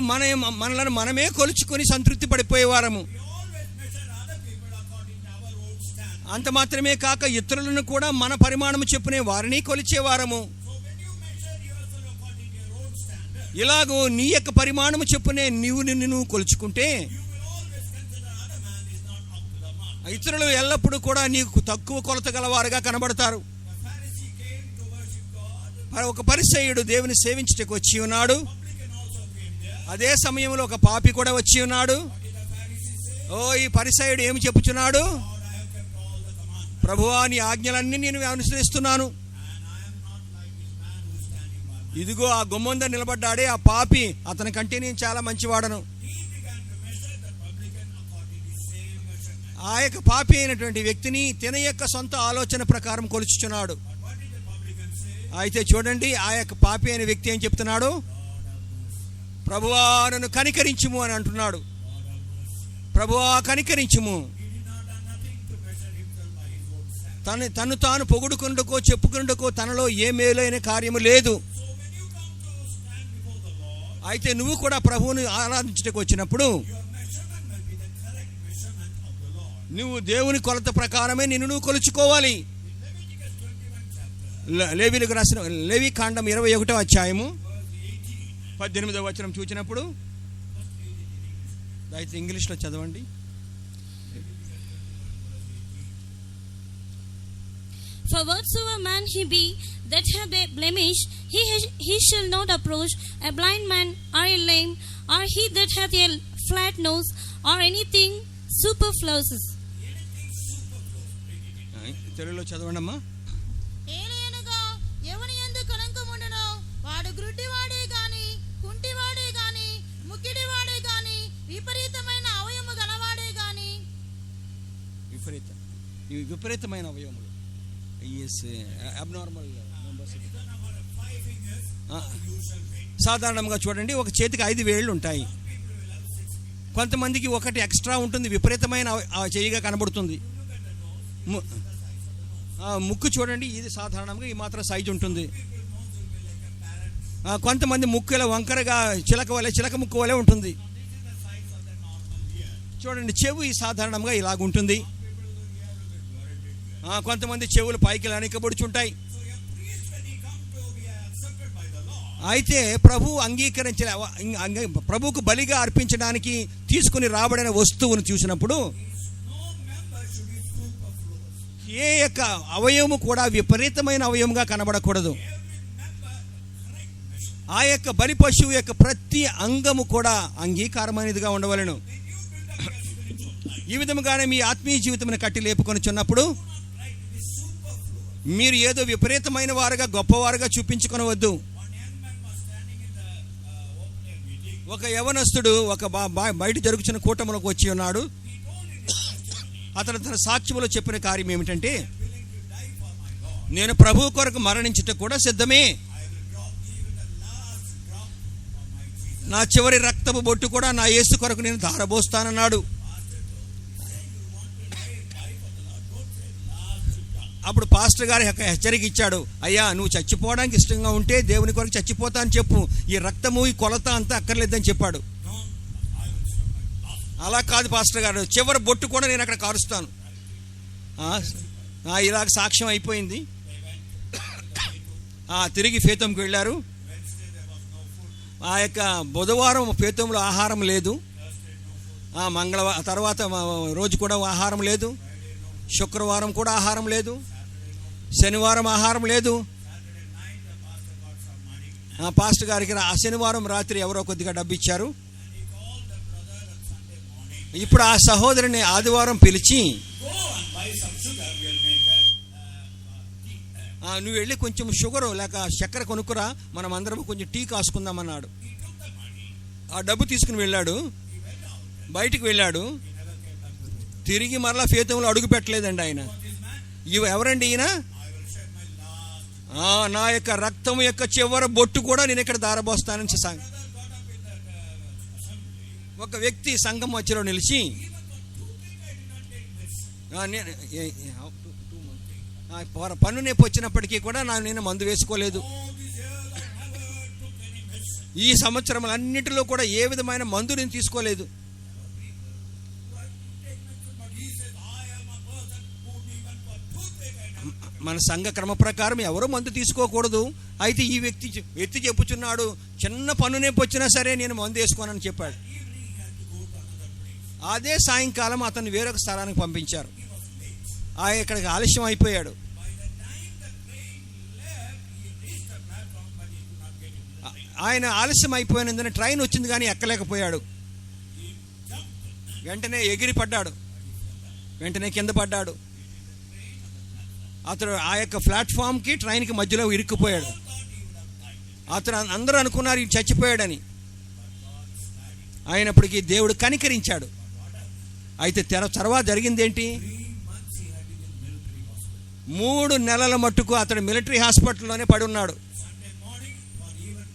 మనలను మనమే కొలుచుకొని సంతృప్తి పడిపోయేవారము. We always measure other people according to our own standard. అంత మాత్రమే కాక ఇతరులను కూడా మన పరిమాణము చెప్పునే వారిని కొలిచేవారము. So when you measure yourself according to your own standard, ఇలాగూ నీ యొక్క పరిమాణము చెప్పునే నిన్ను కొలుచుకుంటే you will always consider other man is not up to the mark. ఇతరులు ఎల్లప్పుడూ కూడా నీకు తక్కువ కొలత గలవారుగా కనబడతారు. The Pharisee came to worship God. ఒక పరిసయ్యుడు దేవుని సేవించుటకు వచ్చి ఉన్నాడు. Publican also came there. అదే సమయంలో ఒక పాపి కూడా వచ్చి ఉన్నాడు. What did the Pharisee say? ఓ ఈ పరిసయ్యుడు ఏమి చెప్పుచున్నాడు? Lord, I have kept all the commandments, ప్రభువా నీ ఆజ్ఞలన్నీ నేను అనుసరిస్తున్నాను. and I am not like this man who is standing by me. ఇదిగో ఆ గుమ్మంద నిలబడ్డాడే ఆ పాపి, అతని కంటే నేను చాలా మంచివాడను. He began to measure the publican according to his same measurement. ఆ యొక్క పాపి అయినటువంటి వ్యక్తిని తన యొక్క సొంత ఆలోచన ప్రకారం కొలుచుచున్నాడు. But what did the publican say? అయితే చూడండి, ఆ యొక్క పాపి అయిన వ్యక్తి ఏం చెప్తున్నాడు? ప్రభువా నన్ను కనికరించుము అని అంటున్నాడు. ప్రభువా కనికరించుము. He did not do nothing to measure himself by his own standard. తను తాను పొగుడుకుండుకో చెప్పుకుండుకో తనలో ఏ మేలైన కార్యము లేదు. So when you come to stand before the Lord, అయితే నువ్వు కూడా ప్రభువుని ఆరాధించడానికి వచ్చినప్పుడు your measurement will be the correct measurement of the Lord. నువ్వు దేవుని కొలత ప్రకారమే నిన్ను నువ్వు కొలుచుకోవాలి. In Leviticus 21 chapter, లేవీయులకు రాసిన లేవి కాండం 21వ అధ్యాయము 18వ వచనం చూచినప్పుడు, అయితే ఇంగ్లీష్లో చదవండి. For whatsoever man he be that hath a blemish, he shall not approach a blind man, or a lame, or he that hath a flat nose, or anything superfluous. తెలుగులో చదవండి అమ్మా. ఏలయనగా ఎవని యందు కళంకముండునో వాడు గ్రుడ్డివాడే గాని కుంటివాడే గాని ముక్కిడివాడే గాని విపరీతమైన అవయము గలవాడే గాని. విపరీతమైన అవయవములు, అబ్నార్మల్ మెంబర్స్. సాధారణంగా చూడండి, ఒక చేతికి 5 వేళ్ళు ఉంటాయి. కొంతమందికి ఒకటి ఎక్స్ట్రా ఉంటుంది, విపరీతమైన చెయ్యిగా కనబడుతుంది. ముక్కు చూడండి, ఇది సాధారణంగా ఈ మాత్రం సైజు ఉంటుంది. కొంతమంది ముక్కు ఇలా వంకరగా చిలక ముక్కు వలె ఉంటుంది. చూడండి, చెవు ఈ సాధారణంగా ఇలాగుంటుంది. కొంతమంది చెవులు పైకి లనికబడుచుంటాయి. అయితే ప్రభు అంగీకరించిన ప్రభువుకు బలిగా అర్పించడానికి తీసుకుని రాబడిన వస్తువును చూసినప్పుడు ఏ యొక్క అవయవము కూడా విపరీతమైన అవయముగా కనబడకూడదు. ఆ యొక్క బలి పశువు యొక్క ప్రతి అంగము కూడా అంగీకారమైనదిగా ఉండవలెను. ఈ విధముగానే మీ ఆత్మీయ జీవితమును కట్టి లేపుకొనుచున్నప్పుడు మీరు ఏదో విపరీతమైన వారుగా గొప్పవారుగా చూపించుకొనవద్దు. ఒక యవనస్తుడు ఒక బయట జరుగుతున్న కూటములకు వచ్చి ఉన్నాడు. అతను తన సాక్ష్యములో చెప్పిన కార్యం ఏమిటంటే, నేను ప్రభువు కొరకు మరణించుట కూడా సిద్ధమే, నా చివరి రక్తపు బొట్టు కూడా నా యేసు కొరకు నేను ధారబోస్తానన్నాడు. అప్పుడు పాస్టర్ గారు హెచ్చరిక ఇచ్చాడు, అయ్యా నువ్వు చచ్చిపోవడానికి ఇష్టంగా ఉంటే దేవుని కొరకు చచ్చిపోతా అని చెప్పు, ఈ రక్తము ఈ కొలత అంతా అక్కర్లేదని చెప్పాడు. అలా కాదు పాస్టర్ గారు, చివరి బొట్టు కూడా నేను అక్కడ కారుస్తాను. ఇలాగ సాక్ష్యం అయిపోయింది. తిరిగి ఫేతంకి వెళ్ళారు. ఆ యొక్క బుధవారం ఫేతంలో ఆహారం లేదు, మంగళవారం తర్వాత రోజు కూడా ఆహారం లేదు, శుక్రవారం కూడా ఆహారం లేదు, శనివారం ఆహారం లేదు. పాస్టర్ గారికి ఆ శనివారం రాత్రి ఎవరో కొద్దిగా డబ్బు ఇచ్చారు. ఇప్పుడు ఆ సహోదరుని ఆదివారం పిలిచి, go and buy some sugar, we'll make a tea. నువ్వు వెళ్ళి కొంచెం షుగరు లేక చక్కెర కొనుక్కురా, మనం అందరం కొంచెం టీ కాసుకుందాం అన్నాడు. He took the money, ఆ డబ్బు తీసుకుని వెళ్ళాడు, he went out, బయటికి వెళ్ళాడు. he never came back to the room. తిరిగి మరలా ఫేతంలో అడుగు పెట్టలేదండి ఆయన. This man, ఎవరండి ఈయన? I will shed my last. నా యొక్క రక్తం యొక్క చివరి బొట్టు కూడా నేను ఇక్కడ దారబోస్తానని Brother got up in that assembly. ఒక వ్యక్తి సంఘం మధ్యలో నిలిచి, Even for 2 days I did not take medicine. పన్ను నొప్పి వచ్చినప్పటికీ కూడా నేను మందు వేసుకోలేదు. All these years I never took any medicine. ఈ సంవత్సరములన్నిటిలో కూడా ఏ విధమైన మందు నేను తీసుకోలేదు. But he says, I am a person who even for toothache I never. మన సంఘ క్రమ ప్రకారం ఎవరో మందు తీసుకోకూడదు. అయితే ఈ వ్యక్తి చెప్పుచున్నాడు, చిన్న పన్ను నొప్పి వచ్చినా సరే నేను మందు వేసుకోనని చెప్పాడు. Evening he had to go to another place. అదే సాయంకాలం అతను వేరొక స్థలానికి పంపించారు. ఆయన ఇక్కడికి ఆలస్యం అయిపోయాడు. By the time the train left, he reached the platform, but he could not get into the train. ఆయన ఆలస్యం అయిపోయినందున ట్రైన్ వచ్చింది కానీ ఎక్కలేకపోయాడు. He jumped. వెంటనే ఎగిరి పడ్డాడు, వెంటనే కింద పడ్డాడు. అతడు ఆ యొక్క ప్లాట్ఫామ్కి ట్రైన్కి మధ్యలో ఇరుక్కుపోయాడు. అతను అందరూ అనుకున్నారు ఈ చచ్చిపోయాడని. అయినప్పటికీ దేవుడు కనికరించాడు. అయితే తర్వాత జరిగింది ఏంటి? 3 నెలల మట్టుకు అతడు మిలిటరీ హాస్పిటల్లోనే పడి ఉన్నాడు. Sunday morning, for even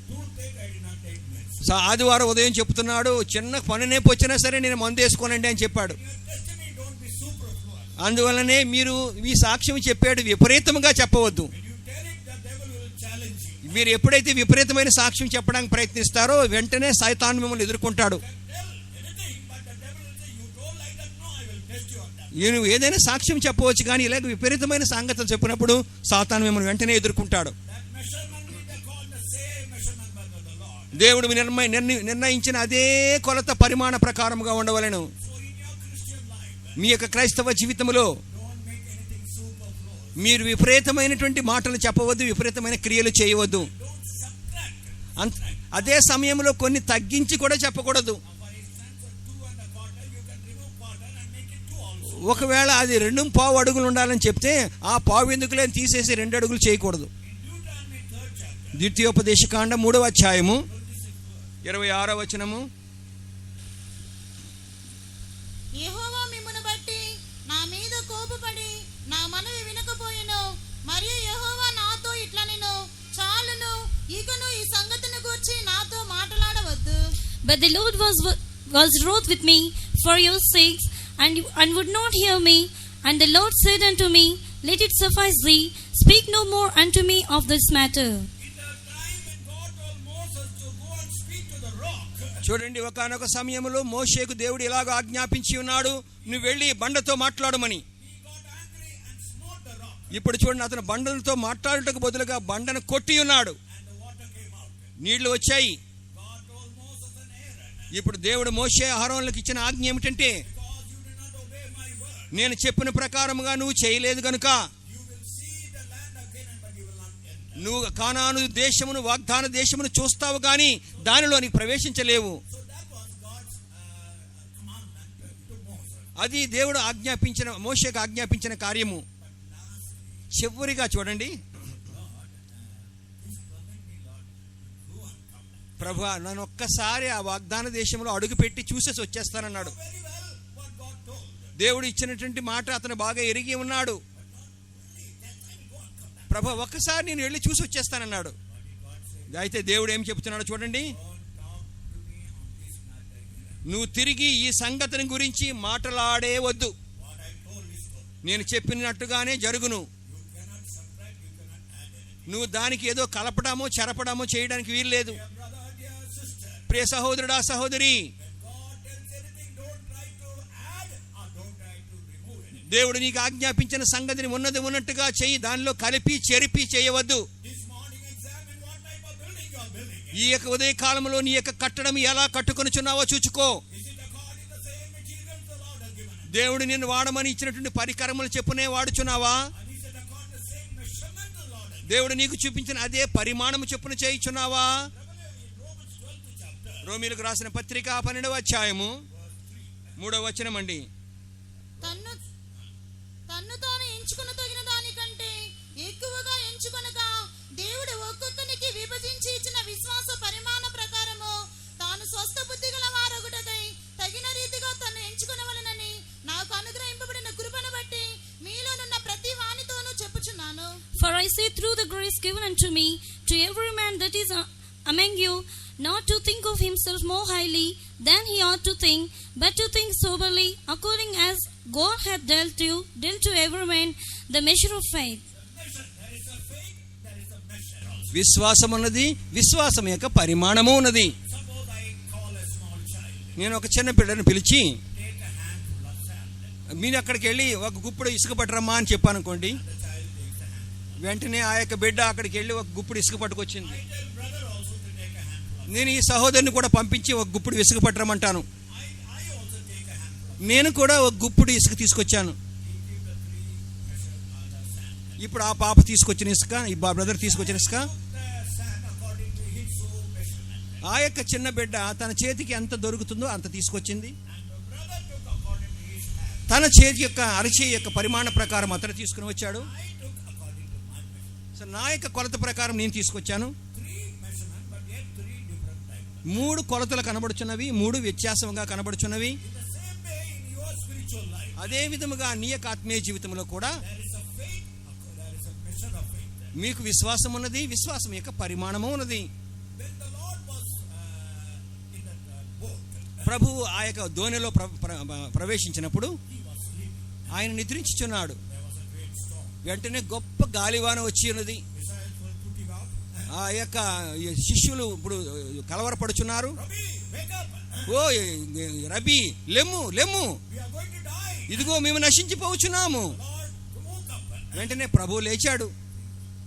toothache I did not take medicine. ఆదివారం ఉదయం చెప్తున్నాడు, చిన్న పని నొప్పి వచ్చినా సరే నేను మందు వేసుకోనండి అని చెప్పాడు. Your testimony don't be superfluous. అందువల్లనే మీరు ఈ సాక్ష్యం చెప్పాడు విపరీతంగా చెప్పవద్దు. When you tell it, the devil will challenge you. మీరు ఎప్పుడైతే విపరీతమైన సాక్ష్యం చెప్పడానికి ప్రయత్నిస్తారో వెంటనే సైతాను మిమ్మల్ని ఎదుర్కొంటాడు. Tell anything, but the devil will say, you don't like that, no, I will test you on that. నేను ఏదైనా సాక్ష్యం చెప్పవచ్చు, కానీ ఇలాగ విపరీతమైన సంగతులు చెప్పినప్పుడు సాతాను మిమ్మల్ని వెంటనే ఎదుర్కొంటాడు. That measurement will be called the same measurement by the Lord. దేవుడు నిర్ణయించిన అదే కొలత పరిమాణ ప్రకారముగా ఉండవలెను. So in your Christian life, మీ యొక్క క్రైస్తవ జీవితంలో don't make anything superfluous. మీరు విపరీతమైనటువంటి మాటలు చెప్పవద్దు, విపరీతమైన క్రియలు చేయవద్దు. Don't subtract. అదే సమయంలో కొన్ని తగ్గించి కూడా చెప్పకూడదు. For instance, 2 1/4, you can remove quarter and make it 2 also. ఒకవేళ అది 2.5 అడుగులు ఉండాలని చెప్తే ఆ పావు ఎందుకులే తీసేసి 2 అడుగులు చేయకూడదు. In Deuteronomy 3rd chapter, ద్వితీయోపదేశకాండ 3వ అధ్యాయము 26వ వచనము. యెహోవా మిమ్మును బట్టి నా మీద కోపపడి నా మనవి వినకపోయెను, మరియు యెహోవా నాతో ఇట్లనెను, చాలును, ఇకను ఈ సంగతిని గూర్చి నాతో మాట్లాడవద్దు. But the Lord was wroth with me for your sakes, and would not hear me. And the Lord said unto me, Let it suffice thee, speak no more unto me of this matter. in the time when God told Moses to go and speak to the rock, చూడండి, ఒకానొక సమయంలో మోషేకు దేవుడు ఇలాగ ఆజ్ఞాపించి ఉన్నాడు, నువ్వు వెళ్ళి బండతో మాట్లాడమని. he got angry and smote the rock, ఇప్పుడు చూడండి, అతను బండలతో మాట్లాడటకు బదులుగా బండను కొట్టి ఉన్నాడు. and the water came out. నీళ్లు వచ్చాయి. God told Moses and Aaron, ఇప్పుడు దేవుడు మోషే అహరోనులకు ఇచ్చిన ఆజ్ఞ ఏమిటంటే, because you did not obey my word, నేను చెప్పిన ప్రకారముగా నువ్వు చేయలేదు గనుక you will see the land again, but you will not enter. నువ్వు కానాను దేశమును, వాగ్దాన దేశమును చూస్తావు కానీ దానిలో నీకు ప్రవేశించలేవు. So that was God's commandment to Moses. అది దేవుడు మోషేకు ఆజ్ఞాపించిన కార్యము. చివరిగా చూడండి, ప్రభువా నన్ను ఒక్కసారి ఆ వాగ్దాన దేశంలో అడుగుపెట్టి చూసేసి వచ్చేస్తానన్నాడు. Very well what God told. దేవుడు ఇచ్చినటువంటి మాట అతను బాగా ఎరిగి ఉన్నాడు. ప్రభు ఒక్కసారి నేను వెళ్ళి చూసి వచ్చేస్తానన్నాడు. అయితే దేవుడు ఏం చెప్తున్నాడో చూడండి, నువ్వు తిరిగి ఈ సంగతిని గురించి మాట్లాడే వద్దు, What I told is good. నేను చెప్పినట్టుగానే జరుగును. You cannot subtract, you cannot add anything. నువ్వు దానికి ఏదో కలపడమో చెరపడమో చేయడానికి వీల్లేదు. Dear brother, dear sister, ప్రియ సహోదరుడా, సహోదరి, when God tells anything, don't try to add or don't try to remove anything. దేవుడు నీకు ఆజ్ఞాపించిన సంగతిని ఉన్నట్టుగా చెయ్యి, దానిలో కలిపి చెరిపి చేయవద్దు. This morning examine what type of building you are building. ఈ యొక్క ఉదయ కాలంలో నీ యొక్క కట్టడం ఎలా కట్టుకొనుచున్నావో చూచుకో. Is it according to the same materials the Lord has given us? దేవుడు నిన్ను వాడమని ఇచ్చినటువంటి పరికరములు చెప్పునే వాడుచున్నావా? And is it according to the same measurement the Lord has given us? దేవుడు నీకు చూపించిన అదే పరిమాణము చెప్పున చేయుచున్నావా? Romans 12th chapter, రోమీలకు రాసిన పత్రిక 12వ అధ్యాయము 3వ వచనం అండి. తన్ను తాను ఎంచుకున్న తగిన దానికంటే ఎక్కువగా ఎంచుకొనక దేవుడు ఒక్కొక్కనికి విభజించి ఇచ్చిన విశ్వాస పరిమాణ ప్రకారము తాను స్వస్థ బుద్ధి గల వారొకటకై తగిన రీతిగా తను ఎంచుకొనవలెనని నాకు అనుగ్రహింపబడిన కృపను బట్టి మీలోనున్న ప్రతి వానితోనూ చెప్పుచున్నాను. For I say through the grace given unto me, to every man that is among you, not to think of himself more highly than he ought to think, but to think soberly, according as God hath dealt to every man the measure of faith. There is a faith, there is a measure also. విశ్వాసం ఉన్నది, విశ్వాసం యొక్క పరిమాణము ఉన్నది. Suppose I call a small child, నేను ఒక చిన్న పిల్లని పిలిచి take a handful of sand. మీరు అక్కడికి వెళ్ళి ఒక గుప్పుడు ఇసుక పట్టరమ్మా అని చెప్పానుకోండి, The child takes a handful. వెంటనే ఆ యొక్క బిడ్డ అక్కడికి వెళ్ళి ఒక గుప్పుడు ఇసుక పట్టుకొచ్చింది. I tell brother also to take a handful of. నేను ఈ సహోదరుని కూడా పంపించి ఒక గుప్పుడు ఇసుక పట్టరమంటాను. I also take a handful of. నేను కూడా ఒక గుప్పుడు ఇసుక తీసుకొచ్చాను. He give the 3 measure other sand. ఇప్పుడు ఆ పాప తీసుకొచ్చిన ఇసుక, ఈ బ్రదర్ తీసుకొచ్చిన ఇసుక, The sand according to his own measurement. ఆ యొక్క చిన్న బిడ్డ తన చేతికి ఎంత దొరుకుతుందో అంత తీసుకొచ్చింది. And the brother took according to his hand. తన చేతి యొక్క అరచేయి యొక్క పరిమాణ ప్రకారం అతను తీసుకుని వచ్చాడు. I took according to my measurement. So నా యొక్క కొలత ప్రకారం నేను తీసుకొచ్చాను. 3 measurement, but yet 3 different types. 3 కొలతలు కనబడుచున్నవి, 3 వ్యత్యాసంగా కనబడుచున్నవి. In the same way, in your spiritual life, అదే విధముగా నీ యొక్క ఆత్మీయ జీవితంలో కూడా there is a faith, there is a measure of faith there. మీకు విశ్వాసం ఉన్నది, విశ్వాసం యొక్క పరిమాణము ఉన్నది. When the Lord was in that boat, ప్రభువు ఆ యొక్క దోణిలో ప్రవేశించినప్పుడు he was sleeping. ఆయన నిద్రించుచున్నాడు. There was a great storm. వెంటనే గొప్ప గాలివాన వచ్చి ఉన్నది. Disciples were putting out. ఆ యొక్క శిష్యులు ఇప్పుడు కలవరపడుచున్నారు. Rabbi, wake up! ఓ రబీ, లెమ్ము లెమ్ము, We are going to die. ఇదిగో మేము నశించిపోవచ్చున్నాము. Lord woke up. వెంటనే ప్రభువు లేచాడు.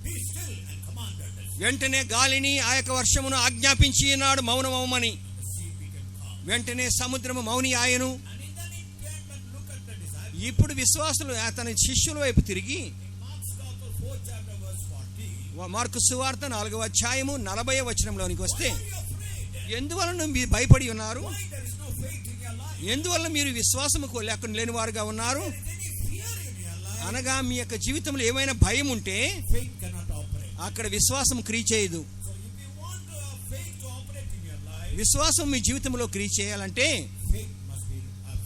Be still and commanded. వెంటనే గాలిని ఆ యొక్క వర్షమును ఆజ్ఞాపించి ఉన్నాడు మౌనమౌమని. The sea became calm. వెంటనే సముద్రము మౌని ఆయను. And then he turned and looked at the disciples. ఇప్పుడు విశ్వాసులు అతని శిష్యుల వైపు తిరిగి In Mark's Gospel, 4th chapter, verse 40. Mark సువార్త 4వ అధ్యాయము 40వ వచనంలోనికి వస్తే, Why are you afraid? ఎందువలన మీరు భయపడి ఉన్నారు, Why there is no faith in your life? ఎందువల్ల మీరు విశ్వాసముకు లేని వారుగా ఉన్నారు If there is any fear in your life, అనగా మీ యొక్క జీవితంలో ఏమైనా భయం ఉంటే faith cannot operate. అక్కడ విశ్వాసం క్రియ చేయదు. So if you want to have faith to operate in your life, విశ్వాసం మీ జీవితంలో క్రియ చేయాలంటే faith must be,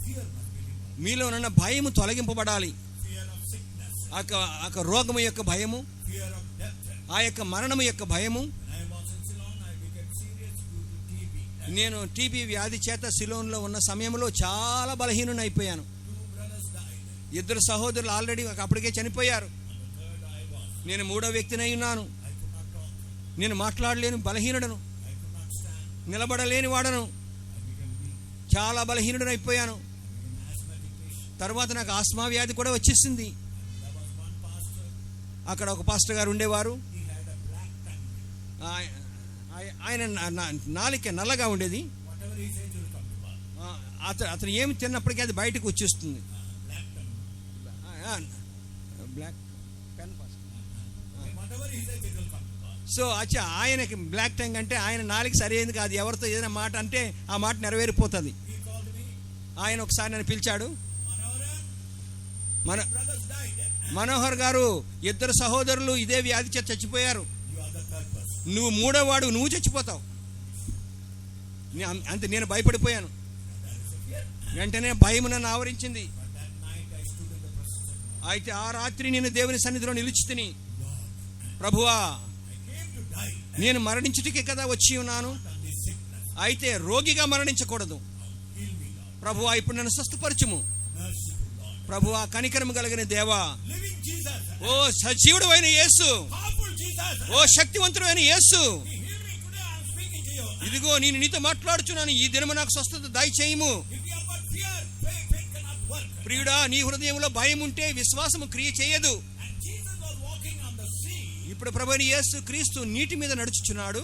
fear must be removed. మీలో ఉన్న భయము తొలగింపబడాలి. Fear of sickness, ఆ రోగము యొక్క భయము, fear of death. ఆ యొక్క మరణము యొక్క భయము. When I was in Ceylon, I became serious due to TB. నేను టీబీ వ్యాధి చేత సిలోన్లో ఉన్న సమయంలో చాలా బలహీనుని అయిపోయాను. 2 brothers died. 2 సహోదరులు ఆల్రెడీ అప్పటికే చనిపోయారు. And the third I was. నేను 3వ వ్యక్తినై ఉన్నాను. I could not talk. నేను మాట్లాడలేను, బలహీనుడను, I could not stand. నిలబడలేని వాడను, I became weak. చాలా బలహీనుడను అయిపోయాను. I became an asthmatic patient. తర్వాత నాకు ఆస్మా వ్యాధి కూడా వచ్చేసింది. And there was one pastor. అక్కడ ఒక పాస్టర్ గారు ఉండేవారు. He had a black tongue. ఆయన నాలిక నల్లగా ఉండేది. Whatever he says will come to pass. అతను ఏమి తిన్నప్పటికీ అది బయటకు వచ్చేస్తుంది. Black tongue. Black pen Whatever he says, it will come to pass. So ఆయనకి బ్లాక్ టంగ్ అంటే ఆయన నాలిక సరైనది కాదు. ఎవరితో ఏదైనా మాట అంటే ఆ మాట నెరవేరిపోతుంది. He called me. ఆయన ఒకసారి నన్ను పిలిచాడు. Manohar, brothers died. మనోహర్ గారు, 2 సహోదరులు ఇదే వ్యాధి చేత చచ్చిపోయారు. You are the third person. నువ్వు 3వ వాడు, నువ్వు చచ్చిపోతావు. అంతే, నేను భయపడిపోయాను. There is a fear. వెంటనే భయము నన్ను ఆవరించింది. But that night I stood in the presence of God. అయితే ఆ రాత్రి నేను దేవుని సన్నిధిలో నిలిచితిని. ప్రభువా, I came to die. నేను మరణించుటకే కదా వచ్చి ఉన్నాను. And this sickness. అయితే రోగిగా మరణించకూడదు. Heal me, Lord. ప్రభువా, ఇప్పుడు నన్ను స్వస్థపరచుము. Merciful Lord. ప్రభువా, కనికరము కలిగిన దేవా, Living Jesus. ఓ సజీవుడు అయిన యేసు, Powerful Jesus. ఓ శక్తివంతుడు అయిన యేసు, He healed me today. I am speaking to you. ఇదిగో నేను నీతో మాట్లాడుచున్నాను. ఈ దినము నాకు స్వస్థత దయచేయము. If you have got fear, faith cannot work. ప్రియుడా, నీ హృదయంలో భయం ఉంటే విశ్వాసము క్రియ చేయదు. And Jesus was walking on the sea. ఇప్పుడు ప్రభువైన యేసు క్రీస్తు నీటి మీద నడుచుచున్నాడు.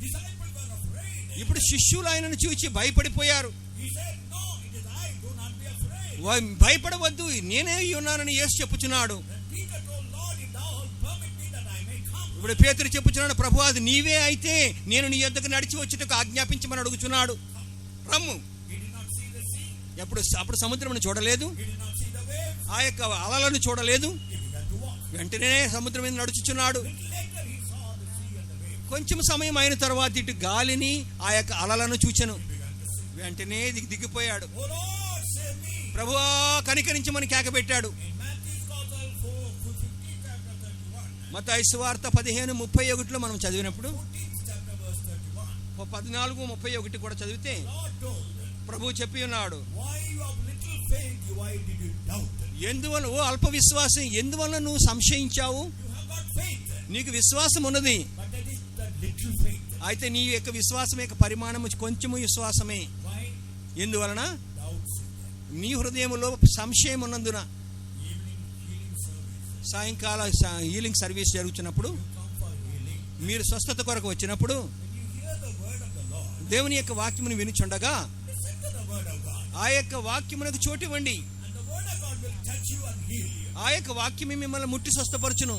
Disciples were afraid. ఇప్పుడు శిష్యులు ఆయనను చూచి భయపడిపోయారు. He said, no, it is I. Do not be afraid. భయపడవద్దు, నేనే ఉన్నానని యేసు చెప్పుచున్నాడు. Then Peter told, Lord, if thou wilt permit me that I may come. ఇప్పుడు పేతురు చెప్పుచున్నాడు, ప్రభు అది నీవే అయితే నేను నీ యొద్దకు నడిచి వచ్చుటకు ఆజ్ఞాపించమని అడుగుచున్నాడు. రమ్ము. He did not see the sea. అప్పుడు సముద్రమును చూడలేదు, He did not see the waves. ఆ యొక్క అలలను చూడలేదు. He began to walk. వెంటనే సముద్రం మీద నడుచుచున్నాడు. Later he saw the sea and the waves. కొంచెం సమయం అయిన తర్వాత ఇటు గాలిని ఆ యొక్క అలలను చూచెను. వెంటనే దిగిపోయాడు. Oh Lord, save me. ప్రభువా కనికరించమని కేక పెట్టాడు. In Matthew's Gospel 15th chapter 31. మత్తయి సువార్త 15:31 మనం చదివినప్పుడు 14th chapter verse 31. 14:31 కూడా చదివితే Lord told them, ప్రభువు చెప్పి ఉన్నాడు, why you have little faith, why did you doubt? ఎందువల్ల ఓ అల్ప విశ్వాసం, ఎందువల్ల నువ్వు సంశయించావు? You have got faith, నీకు విశ్వాసం ఉన్నది, but that is the little faith. అయితే నీ యొక్క విశ్వాసం యొక్క పరిమాణము కొంచెము విశ్వాసమే. Why? ఎందువలన Doubts. నీ హృదయములో సంశయం ఉన్నందున. Evening healing service. సాయంకాల హీలింగ్ సర్వీస్ జరుగుతున్నప్పుడు, You come for healing. మీరు స్వస్థత కొరకు వచ్చినప్పుడు When you hear the word of the Lord, దేవుని యొక్క వాక్యమును వినుచుండగా listen to the word of God. ఆ యొక్క వాక్యమునకు చోటు ఇవ్వండి. And the word of God will touch you and heal you. ఆ యొక్క వాక్యమే మిమ్మల్ని ముట్టి స్వస్థపరచును.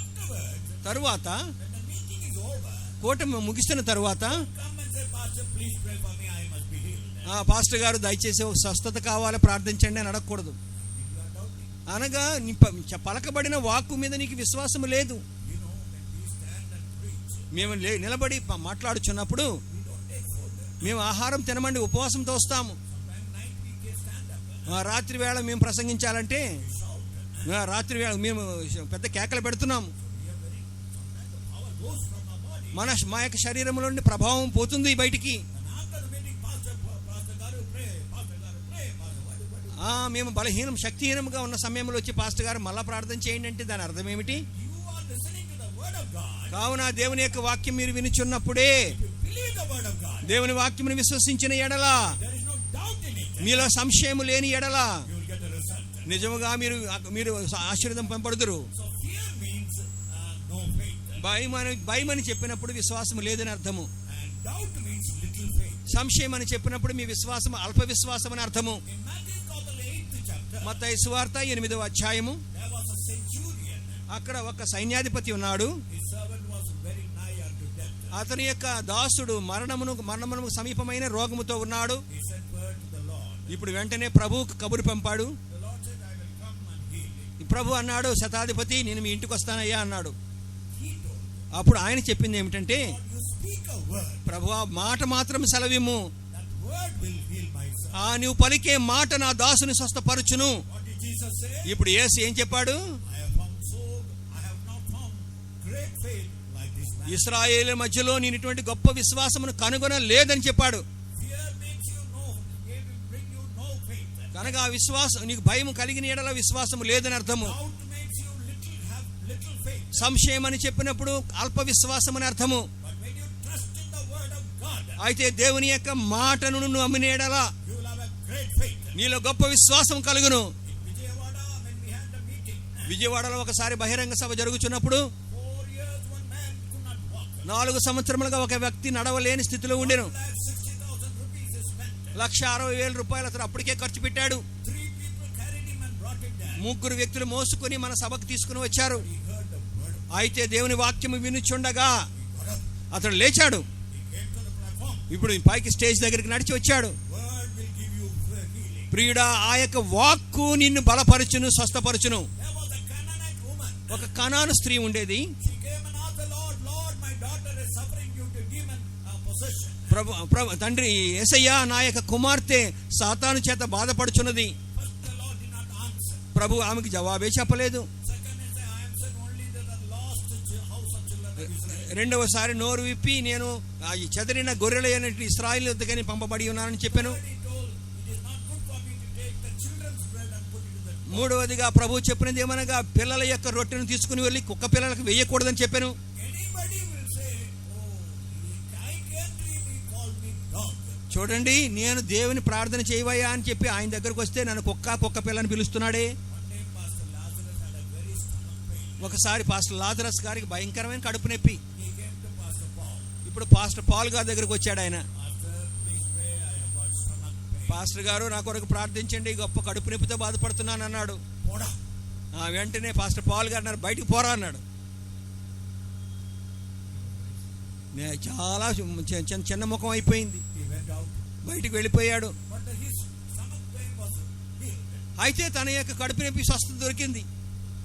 Afterwards, తరువాత when the meeting is over, కూటమి ముగిస్తున్న తరువాత come and say, Pastor, please pray for me, I must be healed. Pastor గారు దయచేసి ఒక స్వస్థత కావాలి ప్రార్థించండి అని అడగకూడదు. If you are doubting, అనగా పలకబడిన వాక్కు మీద నీకు విశ్వాసం లేదు. you know, when we stand and preach, మేము నిలబడి మాట్లాడుచున్నప్పుడు we don't take food. మేము ఆహారం తినమండి, ఉపవాసంతో వస్తాము. Sometimes night we can stand up. రాత్రి వేళ మేము ప్రసంగించాలంటే రాత్రి వేళ మేము పెద్ద కేకలు పెడుతున్నాము. Power goes from our body. మా యొక్క శరీరంలో నుండి ప్రభావం పోతుంది బయటికి. And after the meeting, Pastor Garu, pray. Pastor Garu, pray. Pastor, what? మేము బలహీనం శక్తిహీనంగా ఉన్న సమయంలో వచ్చి పాస్టర్ గారు మళ్ళా ప్రార్థన చేయండి అంటే దాని అర్థం ఏమిటి? You are listening to the word of God. కావున దేవుని యొక్క వాక్యం మీరు వినుచున్నప్పుడే, If you believe the word of God, దేవుని వాక్యమును విశ్వసించిన ఎడల, there is no doubt in it. మీలో సంశయము లేని ఎడల You will get the result. నిజముగా మీరు ఆశీర్వదింపబడుదురు. So fear means no faith. భయం అని చెప్పినప్పుడు విశ్వాసం లేదని అర్థము. And doubt means little faith. సంశయం అని చెప్పినప్పుడు మీ విశ్వాసం అల్ప విశ్వాసం అని అర్థము. In Matthew's Gospel 8th chapter, మత్తయి సువార్త 8వ అధ్యాయము, there was a centurion. అక్కడ ఒక సైన్యాధిపతి ఉన్నాడు. His servant was very nigh unto death. అతని యొక్క దాసుడు మరణమునకు సమీపమైన రోగముతో ఉన్నాడు. He sent word to the Lord. ఇప్పుడు వెంటనే ప్రభువుకు కబురు పంపాడు. The Lord said, I will come and heal him. ప్రభు అన్నాడు, శతాధిపతి నేను మీ ఇంటికి వస్తానయ్యా అన్నాడు. He told, అప్పుడు ఆయన చెప్పింది ఏమిటంటే, Lord, you speak a word. ప్రభువా మాట మాత్రం సెలవిమ్ము, That word will heal my son. నువ్వు పలికే మాట నా దాసుని స్వస్థపరచును. What did Jesus say? ఇప్పుడు యేసు ఏం చెప్పాడు? I have not found great faith like this man. ఇశ్రాయేలు మధ్యలో నేను ఇటువంటి గొప్ప విశ్వాసమును కనుగొనలేదని చెప్పాడు. Fear makes you know, it will bring you no faith. కనుక ఆ విశ్వాసం నీకు భయం కలిగిన ఎడల విశ్వాసము లేదని అర్థము. Doubt makes you have little faith. సంశయం అని చెప్పినప్పుడు అల్ప విశ్వాసం అని అర్థము. But when you trust in the word of God, అయితే దేవుని యొక్క మాటను నువ్వు నమ్మిన ఎడల you will have a great faith. నీలో గొప్ప విశ్వాసం కలుగును. In Vijayawada, when we had the meeting, విజయవాడలో ఒకసారి బహిరంగ సభ జరుగుతున్నప్పుడు 4 years one man could not walk. 4 సంవత్సరములుగా ఒక వ్యక్తి నడవలేని స్థితిలో ఉండెను. 1,60,000 rupees is spent. 1,60,000 రూపాయలు అతను అప్పటికే ఖర్చు పెట్టాడు. 3 people carried him and brought him there. 3 వ్యక్తులు మోసుకొని మన సభకు తీసుకుని వచ్చారు. He heard the word. అయితే దేవుని వాక్యము వినుచుండగా He got up. అతడు లేచాడు. He came to the platform. ఇప్పుడు పైకి స్టేజ్ దగ్గరికి నడిచి వచ్చాడు. Word will give you healing. ప్రియుడా, ఆ యొక్క వాక్కు నిన్ను బలపరచును, స్వస్థపరచును. There was a Canaanite woman. ఒక కనాను స్త్రీ ఉండేది. She came and asked the Lord, Lord, my daughter is suffering due to demon possession. తండ్రి యేసయ్యా, నా యొక్క కుమార్తె సాతాను చేత బాధపడుచున్నది. First the Lord did not answer. ప్రభు ఆమెకి జవాబే చెప్పలేదు. Second he said, I am sent only to the lost house of children of Israel. రెండవసారి నోరు విప్పి నేను ఈ చెదరిన గొర్రెల ఇశ్రాయేలు వద్దకని పంపబడి ఉన్నానని చెప్పాను. Third he told, it is not good for me to take the children's bread and put it in the మూడవదిగా ప్రభు చెప్పినది ఏమనగా పిల్లల యొక్క రొట్టెను తీసుకుని వెళ్ళి కుక్క పిల్లలకు వేయకూడదని చెప్పాను. Anybody will say, oh, I came to him, he called me dog. చూడండి, నేను దేవుని ప్రార్థన చేయవయ్యా అని చెప్పి ఆయన దగ్గరకు వస్తే నన్ను కుక్క పిల్లని పిలుస్తున్నాడే. One day Pastor Lazarus had a very stomach pain. ఒకసారి పాస్టర్ లాజరస్ గారికి భయంకరమైన కడుపు నొప్పి. He came to Pastor Paul. ఇప్పుడు పాస్టర్ పాల్ గారి దగ్గరకు వచ్చాడు ఆయన. Pastor, please pray, I have got stomach pain. Pastor గారు నా కొరకు ప్రార్థించండి, గొప్ప కడుపు నొప్పితో బాధపడుతున్నాను అన్నాడు. Poda. వెంటనే పాస్టర్ పాల్ గారు అన్నారు, బయటికి పోరా అన్నాడు. నేను చాలా చిన్న ముఖం అయిపోయింది. He went out. బయటికి వెళ్ళిపోయాడు. But his stomach pain అయితే తన యొక్క కడుపు నొప్పి స్వస్థత దొరికింది.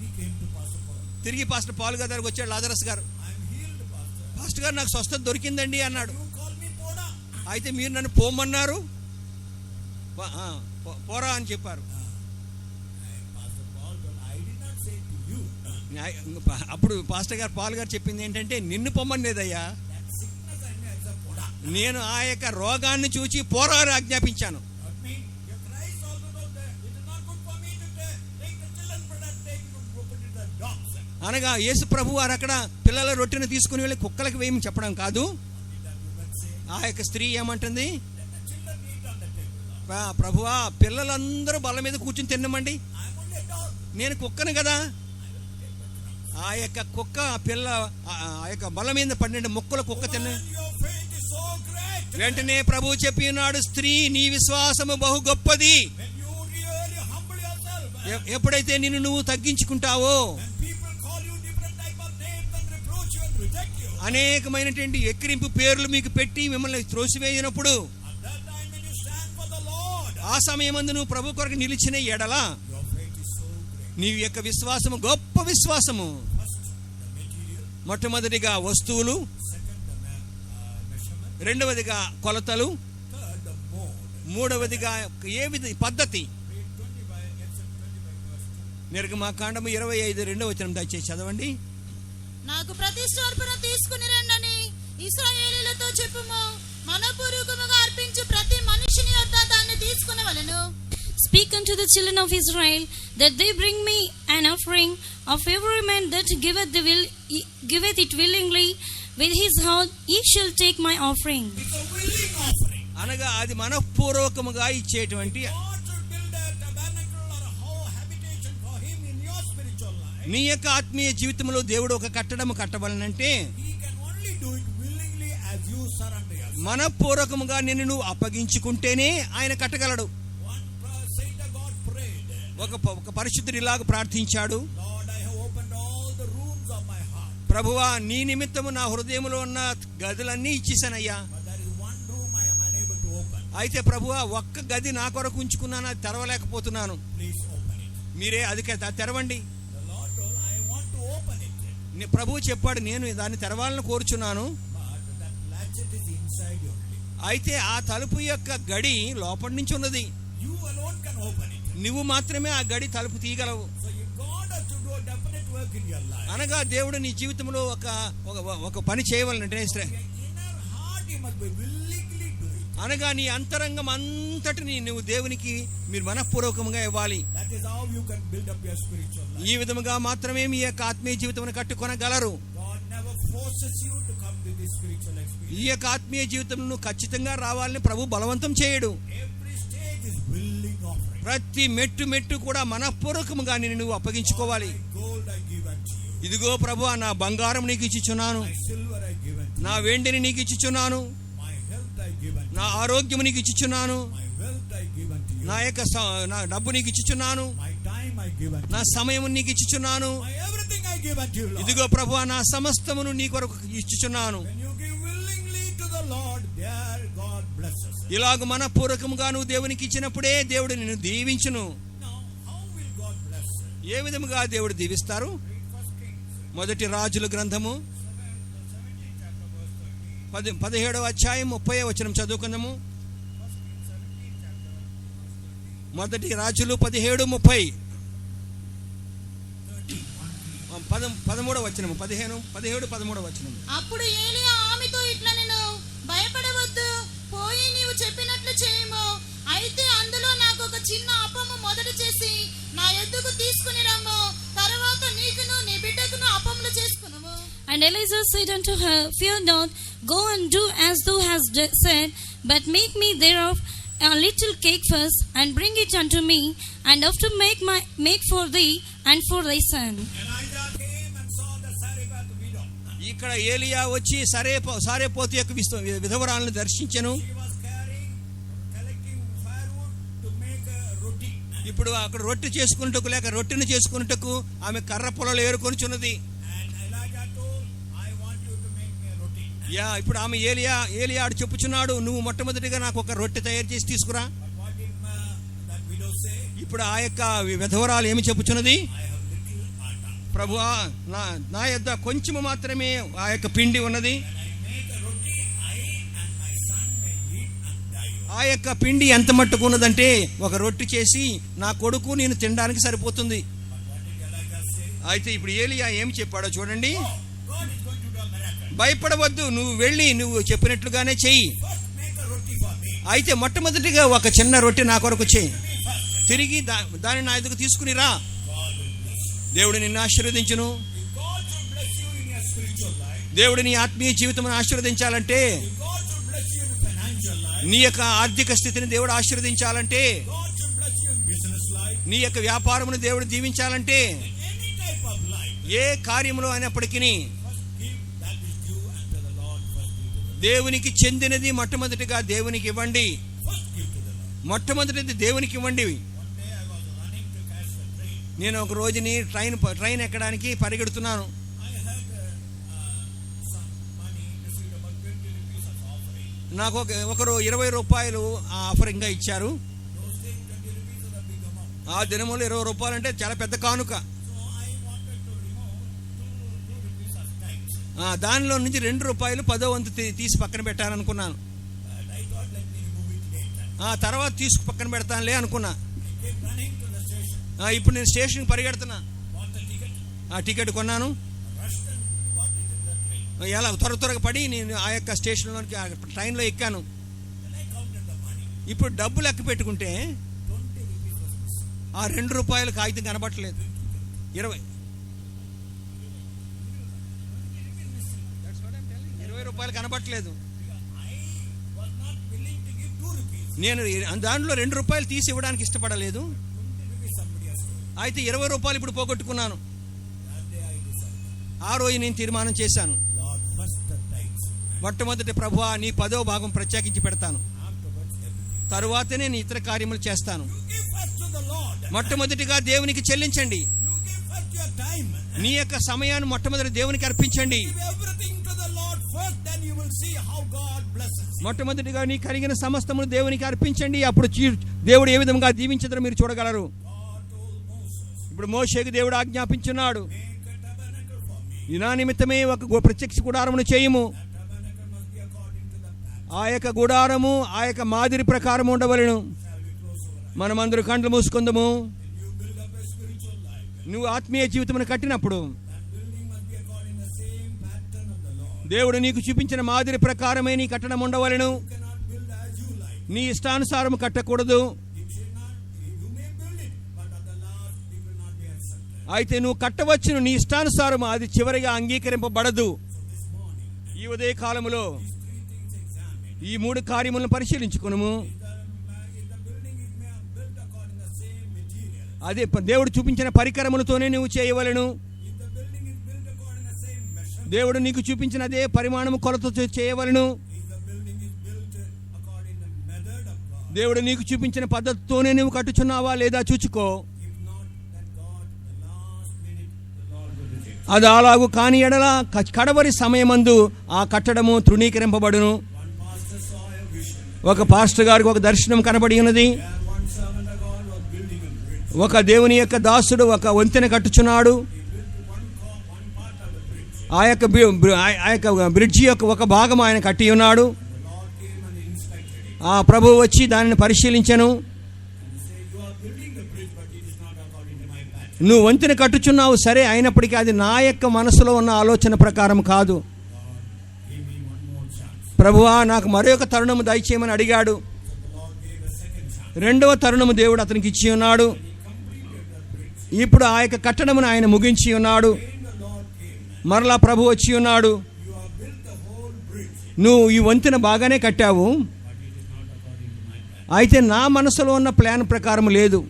He came to Pastor Paul. తిరిగి పాస్టర్ పాల్ గారి దగ్గరకు వచ్చాడు లాజరస్ గారు. I am healed, Pastor. Pastor గారు నాకు స్వస్థత దొరికిందండి అన్నాడు. You call me Poda. అయితే మీరు నన్ను పోమన్నారు, పోరా అని చెప్పారు. Pastor Paul told, I did not say to you. అప్పుడు పాస్టర్ గారు పాల్ గారు చెప్పింది ఏంటంటే, నిన్ను పొమ్మనేదయ్యా, That sickness I know is a Poda. నేను ఆ యొక్క రోగాన్ని చూచి పోరా అని ఆజ్ఞాపించాను. That means your Christ also told that it is not good for me to take the children's bread and take it to put it to the dogs. అనగా యేసు ప్రభు వారు అక్కడ పిల్లల రొట్టెను తీసుకుని వెళ్ళి కుక్కలకు వేయమని చెప్పడం కాదు. Only that woman say, ఆ యొక్క స్త్రీ ఏమంటుంది, let the children eat on the table. ప్రభువా పిల్లలందరూ బల్ల మీద కూర్చుని తిన్నమండి, I am only a dog. నేను కుక్కను కదా. ఆ యొక్క కుక్క పిల్ల ఆ యొక్క బల్ల మీద 12 ముక్కల కుక్క తిన్న. Woman, your faith is so great. వెంటనే ప్రభు చెప్పి ఉన్నాడు, స్త్రీ నీ విశ్వాసము బహు గొప్పది. When you really humble yourself, ఎప్పుడైతే నిన్ను నువ్వు తగ్గించుకుంటావో, when people call you different type of names and reproach you and reject you, అనేకమైనటువంటి ఎక్కిరింపు పేర్లు మీకు పెట్టి మిమ్మల్ని త్రోసివేసినప్పుడు, at that time when you stand for the Lord, ఆ సమయమందు నువ్వు ప్రభు కొరకు నిలిచిన ఎడల your faith is so great. నీ యొక్క విశ్వాసము గొప్ప విశ్వాసము. First, the material. మొట్టమొదటిగా వస్తువులు, Second, the measurement. రెండవదిగా కొలతలు, Third, the mode. మూడవదిగా ఏ విధ పద్ధతి. Read 25, Exodus 25 verse 2. నిర్గమాకాండము 25:2 దయచేసి చదవండి. నాకు ప్రతిష్టార్పణ తీసుకుని రండని ఇశ్రాయేలీయులతో చెప్పుము. మనపూర్వకముగా అర్పించు ప్రతి మనిషిని యొద్ద దాన్ని తీసుకునవలెను. Speak unto the children of Israel that they bring me an offering of every man that giveth it willingly with his heart, he shall take my offering. It's a willing offering. అనగా అది మనఃపూర్వకముగా ఇచ్చేటువంటి, God should build a tabernacle or a habitation for him in your spiritual life. నీ యొక్క ఆత్మీయ జీవితంలో దేవుడు ఒక కట్టడము కట్టవలనంటే He can only do it willingly as you surrender yourself. మనఃపూర్వకముగా నిన్ను నువ్వు అప్పగించుకుంటేనే ఆయన కట్టగలడు. One saint of God prayed, ఒక పరిశుద్ధుడు ఇలాగ ప్రార్థించాడు, Lord, I have opened all the rooms of my heart, ప్రభువా నీ నిమిత్తము నా హృదయంలో ఉన్న గదులన్నీ ఇచ్చేసానయ్యా, but there is one room I am unable to open. అయితే ప్రభువా ఒక్క గది నా కొరకు ఉంచుకున్నాను, అది తెరవలేకపోతున్నాను, Please open it. మీరే అది తెరవండి. The Lord told, I want to open it, ప్రభువు చెప్పాడు, నేను దాన్ని తెరవాలని కోరుచున్నాను, but that latchet is inside only. అయితే ఆ తలుపు యొక్క గడి లోపటి నుంచి ఉన్నది, You alone can open it. నువ్వు మాత్రమే ఆ గడి తలుపు తీయగలవు. So if God has to do a definite work in your life, అనగా దేవుడు నీ జీవితంలో ఒక పని చేయవలనంటే your inner heart you must be willingly do it. అనగా నీ అంతరంగం అంతటిని నువ్వు దేవునికి మీరు మనఃపూర్వకంగా ఇవ్వాలి. That is how you can build up your spiritual life. ఈ విధముగా మాత్రమే మీ యొక్క ఆత్మీయ జీవితం కట్టుకొనగలరు. God never forces you to come to this spiritual experience. ఈ యొక్క ఆత్మీయ జీవితంలో ఖచ్చితంగా రావాలని ప్రభు బలవంతం చేయడు. Every stage is willing offering. ప్రతి మెట్టు కూడా మనఃపూర్వకంగా నువ్వు అప్పగించుకోవాలి. My gold I give unto you. ఇదిగో ప్రభువా నా బంగారం నీకు ఇచ్చిచున్నాను, My silver I give unto నా వెండిని నీకు ఇచ్చిచున్నాను, you. My health I give unto నా ఆరోగ్యం నీకు ఇచ్చిచున్నాను, you. My wealth I give unto you. నా యొక్క నా డబ్బు నీకు ఇచ్చిచున్నాను, My time I give unto నా you. సమయం నీకు ఇచ్చిచున్నాను. My everything I give unto you, Lord. ఇదిగో ప్రభువా నా సమస్తమును నీ కొరకు ఇచ్చిచున్నాను. When you give willingly to the Lord, there God blesses. ఇలాగ మనఃపూర్వకంగా నువ్వు దేవునికి ఇచ్చినప్పుడే దేవుడు నిన్ను దీవించును. Now, how will God bless? ఏ విధముగా దేవుడు దీవిస్తారు? Read 1 Kings. మొదటి రాజుల గ్రంథము 17th chapter verse 13. 17వ అధ్యాయం 30వ వచనం చదువుకుందాము. 1 Kings 17th chapter verse 13. మొదటి రాజులు 17:30. 13వ వచనము 17-13వ వచనము. అప్పుడు ఏలియా ఆమెతో ఇట్లా నేను భయపడవద్దు, పోయి నీవు చెప్పినట్లు చేయము. అయితే అందులో నాకు ఒక చిన్న అప్పము మొదట చేసి నా ఎద్దుకు తీసుకుని రమ్ము. తర్వాత నీకును నీ బిడ్డకును అప్పములు చేసుకునము. And Elijah said unto her, Fear not, go and do as thou hast said, but make me thereof a little cake first, and bring it unto me, and after make for thee and for thy son. Elijah came and saw the Sarephat widow. ఇక్కడ ఏలియా వచ్చి సారేపోతు యొక్క విధవరాలను దర్శించెను. She was collecting firewood to make a roti. ఇప్పుడు అక్కడ రొట్టె చేసుకున్నటకు లేక రొట్టెను చేసుకున్నటకు ఆమె కర్ర పొలాలు ఏరుకొనిచున్నది. And Elijah told, I want you to make me a roti. ఇప్పుడు ఆమె ఏలియాడు చెప్పుచున్నాడు, నువ్వు మొట్టమొదటిగా నాకు ఒక రొట్టె తయారు చేసి తీసుకురా. But what did that widow say? ఇప్పుడు ఆ యొక్క విధవరాలు ఏమి చెప్పుచున్నది? I have little atta. ప్రభువా, నా యొద్ద కొంచెము మాత్రమే ఆ యొక్క పిండి ఉన్నది. When I make a roti, I and my son may eat and die. ఆ యొక్క పిండి ఎంత మట్టుకు ఉన్నదంటే ఒక రొట్టె చేసి నా కొడుకు నేను తినడానికి సరిపోతుంది. But what did Elijah say? అయితే ఇప్పుడు ఏలియా ఏమి చెప్పాడో చూడండి. God is going to do a miracle. భయపడవద్దు, నువ్వు వెళ్ళి నువ్వు చెప్పినట్లుగానే చెయ్యి. First make a roti for me. అయితే మొట్టమొదటిగా ఒక చిన్న రొట్టె నా కొరకు చెయ్యి. తిరిగి దాన్ని నా ఎదుగు తీసుకుని రా. God will bless you. దేవుడు నిన్ను ఆశీర్వదించును. If God will bless you in your spiritual life, దేవుడు నీ ఆత్మీయ జీవితం ఆశీర్వదించాలంటే, if God will bless you in financial life, నీ యొక్క ఆర్థిక స్థితిని దేవుడు ఆశీర్వదించాలంటే, God will bless you in business life, నీ యొక్క వ్యాపారమును దేవుడు దీవించాలంటే, any type of life, ఏ కార్యములో అయినప్పటికీ first give that is due unto the Lord. First give to the Lord. దేవునికి చెందినది మొట్టమొదటిగా దేవునికి ఇవ్వండి. First give to the Lord. మొట్టమొదటిది దేవునికి ఇవ్వండి. One day I was running to catch the train. నేను ఒక రోజుని ట్రైన్ ఎక్కడానికి పరిగెడుతున్నాను. I had some money, received about 20 rupees as offering. నాకు ఒకరు 20 రూపాయలు ఆఫరింగ్గా ఇచ్చారు. Those days 20 rupees was a big amount. ఆ దినములు 20 రూపాయలు అంటే చాలా పెద్ద కానుక. So I wanted to remove 2 rupees as tax. దానిలో నుంచి 2 రూపాయలు 10వ వంతు తీసి పక్కన పెట్టాలనుకున్నాను. But I thought let me remove it later. తర్వాత తీసుకు పక్కన పెడతానులే అనుకున్నా. I kept running to the station. ఇప్పుడు నేను స్టేషన్కి పరిగెడుతున్నా. Bought the ticket. టికెట్ కొన్నాను. Rushed and got it in the train. ఎలా త్వరగా పడి నేను ఆ యొక్క స్టేషన్లోనికి ట్రైన్లో ఎక్కాను. Then I counted the money. ఇప్పుడు డబ్బు లెక్క పెట్టుకుంటే 20 rupees was missing. ఆ 2 రూపాయలు కాగితం కనబట్టలేదు. 20 రూపాయలు కనబట్టలేదు. I was not willing to give 2 rupees. నేను దాంట్లో 2 రూపాయలు తీసి ఇవ్వడానికి ఇష్టపడలేదు. 20 rupees somebody has told. అయితే 20 రూపాయలు ఇప్పుడు పోగొట్టుకున్నాను. That day I decided, ఆ రోజు నేను తీర్మానం చేశాను, Lord, first the tithes. మొట్టమొదటి ప్రభువా నీ 10వ భాగం ప్రత్యేకించి పెడతాను, Afterwards everything. తరువాతే నేను ఇతర కార్యములు చేస్తాను. You give first to the Lord. మొట్టమొదటిగా దేవునికి చెల్లించండి. You give first your time. నీ యొక్క సమయాన్ని మొట్టమొదటి దేవునికి అర్పించండి. Give everything to the Lord first, then you will see how God blesses you. మొట్టమొదటిగా నీ కలిగిన సమస్తమును దేవునికి అర్పించండి. అప్పుడు దేవుడు ఏ విధంగా దీవించదో మీరు చూడగలరు. God told Moses, ఇప్పుడు మోషేకు దేవుడు ఆజ్ఞాపించున్నాడు, make a tabernacle for me. నా నిమిత్తమే ఒక ప్రత్యక్ష గుడారమును చేయుము. That tabernacle must be according to the pattern. ఆ యొక్క గుడారము ఆ యొక్క మాదిరి ప్రకారం ఉండవలెను. Shall we close our eyes? మనమందరూ కండ్లు మూసుకుందాము. When you build up a spiritual life, నువ్వు ఆత్మీయ జీవితమును కట్టినప్పుడు that building must be according to the same pattern of the Lord. దేవుడు నీకు చూపించిన మాదిరి ప్రకారమే నీ కట్టడం ఉండవలెను. You cannot build as you like. నీ ఇష్టానుసారం కట్టకూడదు. It should not. You may build it, but at the last it will not be accepted. అయితే నువ్వు కట్టవచ్చును, నీ ఇష్టానుసారం అది చివరిగా అంగీకరింపబడదు. So this morning, ఈ ఉదయ కాలములో these 3 things examine. ఈ 3 కార్యములను పరిశీలించుకునుము. If the building is built according to the same material, అదే దేవుడు చూపించిన పరికరములతోనే నువ్వు చేయవలెను. if the building is built according to the same measure, దేవుడు నీకు చూపించిన అదే పరిమాణము కొలతతో చేయవలెను. if the building is built according to the method of God, దేవుడు నీకు చూపించిన పద్ధతితోనే నువ్వు కట్టుచున్నావా లేదా చూచుకో. if not, then God, the last minute, the Lord will reject. అది అలాగు కాని ఎడల కడవరి సమయమందు ఆ కట్టడము తృణీకరింపబడును. One pastor saw a vision ఒక పాస్టర్ గారికి ఒక దర్శనం కనబడి ఉన్నది. where one servant of God was building a bridge. ఒక దేవుని యొక్క దాసుడు ఒక వంతెన కట్టుచున్నాడు. He built one part of the bridge. ఆ యొక్క బ్రిడ్జి యొక్క ఒక భాగం ఆయన కట్టి ఉన్నాడు. The Lord came and inspected it. ఆ ప్రభువు వచ్చి దానిని పరిశీలించెను. And he said, you are building the bridge, but it is not according to my pattern. నువ్వు వంతెన కట్టుచున్నావు సరే, అయినప్పటికీ అది నా యొక్క మనసులో ఉన్న ఆలోచన ప్రకారం కాదు. Give me one more chance. ప్రభువా నాకు మరొక తరుణము దయచేయమని అడిగాడు. So the Lord gave a second chance. 2వ తరుణము దేవుడు అతనికి ఇచ్చి ఉన్నాడు. He completed the bridge. ఇప్పుడు ఆ యొక్క కట్టడమును ఆయన ముగించి ఉన్నాడు. When the Lord came, మరలా ప్రభు వచ్చి ఉన్నాడు. you have built the whole bridge, నువ్వు ఈ వంతెన బాగానే కట్టావు, but it is not according to my plan. అయితే నా మనసులో ఉన్న ప్లాన్ ప్రకారం లేదు.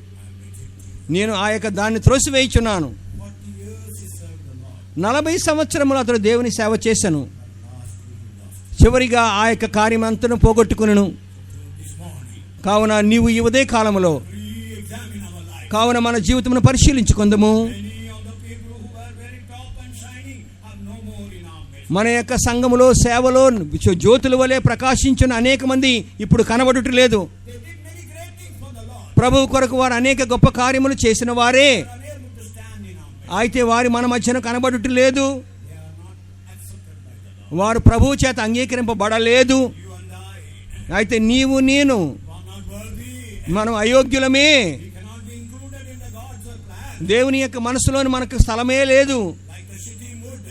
నేను ఆ యొక్క దాన్ని త్రోసివేయుచున్నాను. 40 years he served the Lord. 40 సంవత్సరములు అతడు దేవుని సేవ చేశాను. Last we lost. చివరిగా ఆ యొక్క కార్యమంతను పోగొట్టుకును. This morning, కావున నీవు ఈ ఉదయ కాలములో re-examine our life. కావున మన జీవితమును పరిశీలించుకుందాము. Many of the people who were very top and shining are no more in our midst. మన యొక్క సంఘములో సేవలో జ్యోతుల వలె ప్రకాశించిన అనేక మంది ఇప్పుడు కనబడుట లేదు. They did many great things for the Lord. ప్రభువు కొరకు వారు అనేక గొప్ప కార్యములు చేసిన వారే, They are able to stand in our midst. అయితే వారి మన మధ్యన కనబడుట లేదు. They are not accepted by the Lord. వారు ప్రభువు చేత అంగీకరింపబడలేదు. You and I అయితే నీవు నేను are not worthy. మనం అయోగ్యులమే. We cannot be included in the God's plan. దేవుని యొక్క మనసులోని మనకు స్థలమే లేదు. Like the shitting wood.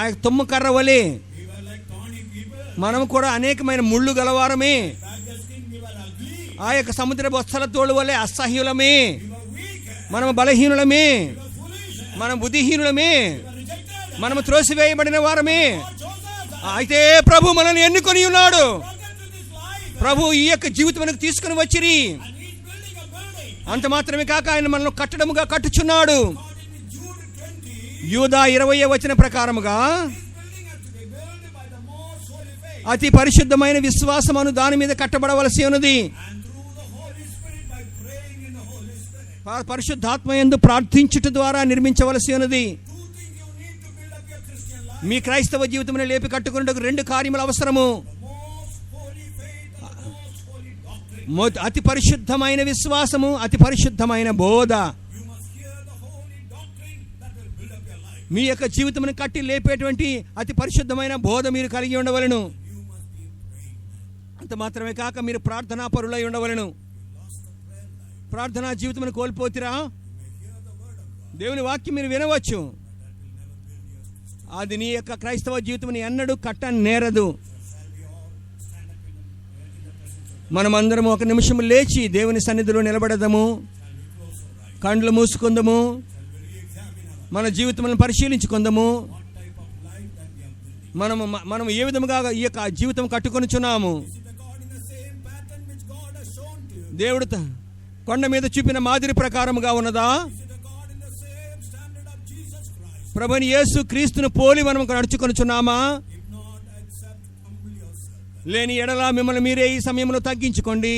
ఆ తుమ్మ కర్ర వలె We were like thorny people. మనం కూడా అనేకమైన ముళ్ళు గలవారమే. Back the skin, we were ugly. ఆ యొక్క సముద్ర బొత్సల తోడు వలె అసహ్యులమే. We were weak. మనం బలహీనులమే, We were foolish. మనం బుద్ధిహీనులమే, We were rejected. మనం త్రోసివేయబడిన వారమే. God chose us. అయితే ప్రభు మనల్ని ఎన్నుకొని ఉన్నాడు. Brought us to this life. ప్రభు ఈ యొక్క జీవితం మనకు తీసుకుని వచ్చిరి. And he's building a building. అంత మాత్రమే కాక ఆయన మనల్ని కట్టడముగా కట్టుచున్నాడు. According to Jude 20, యూదా 20వ వచన ప్రకారముగా this building has to be built by the most holy faith. అతి పరిశుద్ధమైన విశ్వాసమును దాని మీద కట్టబడవలసి ఉన్నది. And through the Holy Spirit, by praying in the Holy Spirit. పరిశుద్ధాత్మ యందు ప్రార్థించుట ద్వారా నిర్మించవలసి ఉన్నది. Two things you need to build up your Christian life. మీ క్రైస్తవ జీవితమును లేపి కట్టుకున్నటకు 2 కార్యములు అవసరము. The most holy faith and the most holy doctrine. అతి పరిశుద్ధమైన విశ్వాసము, అతి పరిశుద్ధమైన బోధ. You must hear the holy doctrine that will build up your life. మీ యొక్క జీవితమును కట్టి లేపేటువంటి అతి పరిశుద్ధమైన బోధ మీరు కలిగి ఉండవలెను. You must be praying. అంత మాత్రమే కాక మీరు ప్రార్థనా పరులై ఉండవలెను. ప్రార్థనా జీవితమును కోల్పోతిరా, దేవుని వాక్యం మీరు వినవచ్చు, అది నీ యొక్క క్రైస్తవ జీవితముని ఎన్నడూ కట్ట నేరదు. మనమందరం ఒక నిమిషం లేచి దేవుని సన్నిధిలో నిలబడదాము, కండ్లు మూసుకుందాము, మన జీవితములను పరిశీలించుకుందాము. మనం ఏ విధముగా ఈ యొక్క జీవితం కట్టుకొనిచున్నాము. దేవుడు కొండ మీద చూపిన మాదిరి ప్రకారముగా ఉన్నదా? ప్రభుని యేసు క్రీస్తును పోలి మనం నడుచుకొనిచున్నామా? లేని ఎడల మిమ్మల్ని మీరే ఈ సమయంలో తగ్గించుకోండి.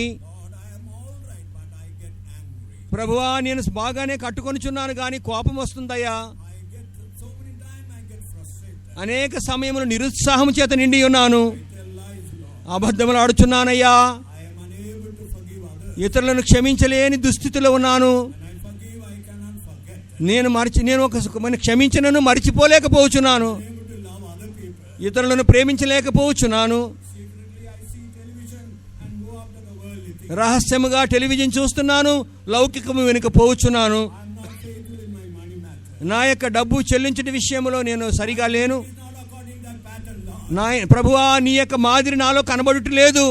ప్రభువా, నేను బాగానే కట్టుకొనిచున్నాను కానీ కోపం వస్తుందయ్యా. అనేక సమయములు నిరుత్సాహం చేత నిండి ఉన్నాను, అబద్ధములు ఆడుచున్నానయ్యా, ఇతరులను క్షమించలేని దుస్థితిలో ఉన్నాను. నేను క్షమించినను మరిచిపోలేకపోవచ్చున్నాను, ఇతరులను ప్రేమించలేకపోవచ్చున్నాను. రహస్యముగా టెలివిజన్ చూస్తున్నాను, లౌకికము వెనుక పోవచ్చున్నాను. నా యొక్క డబ్బు చెల్లించే విషయంలో నేను సరిగా లేను. ప్రభువా, నీ యొక్క మాదిరి నాలో కనబడుట లేదు.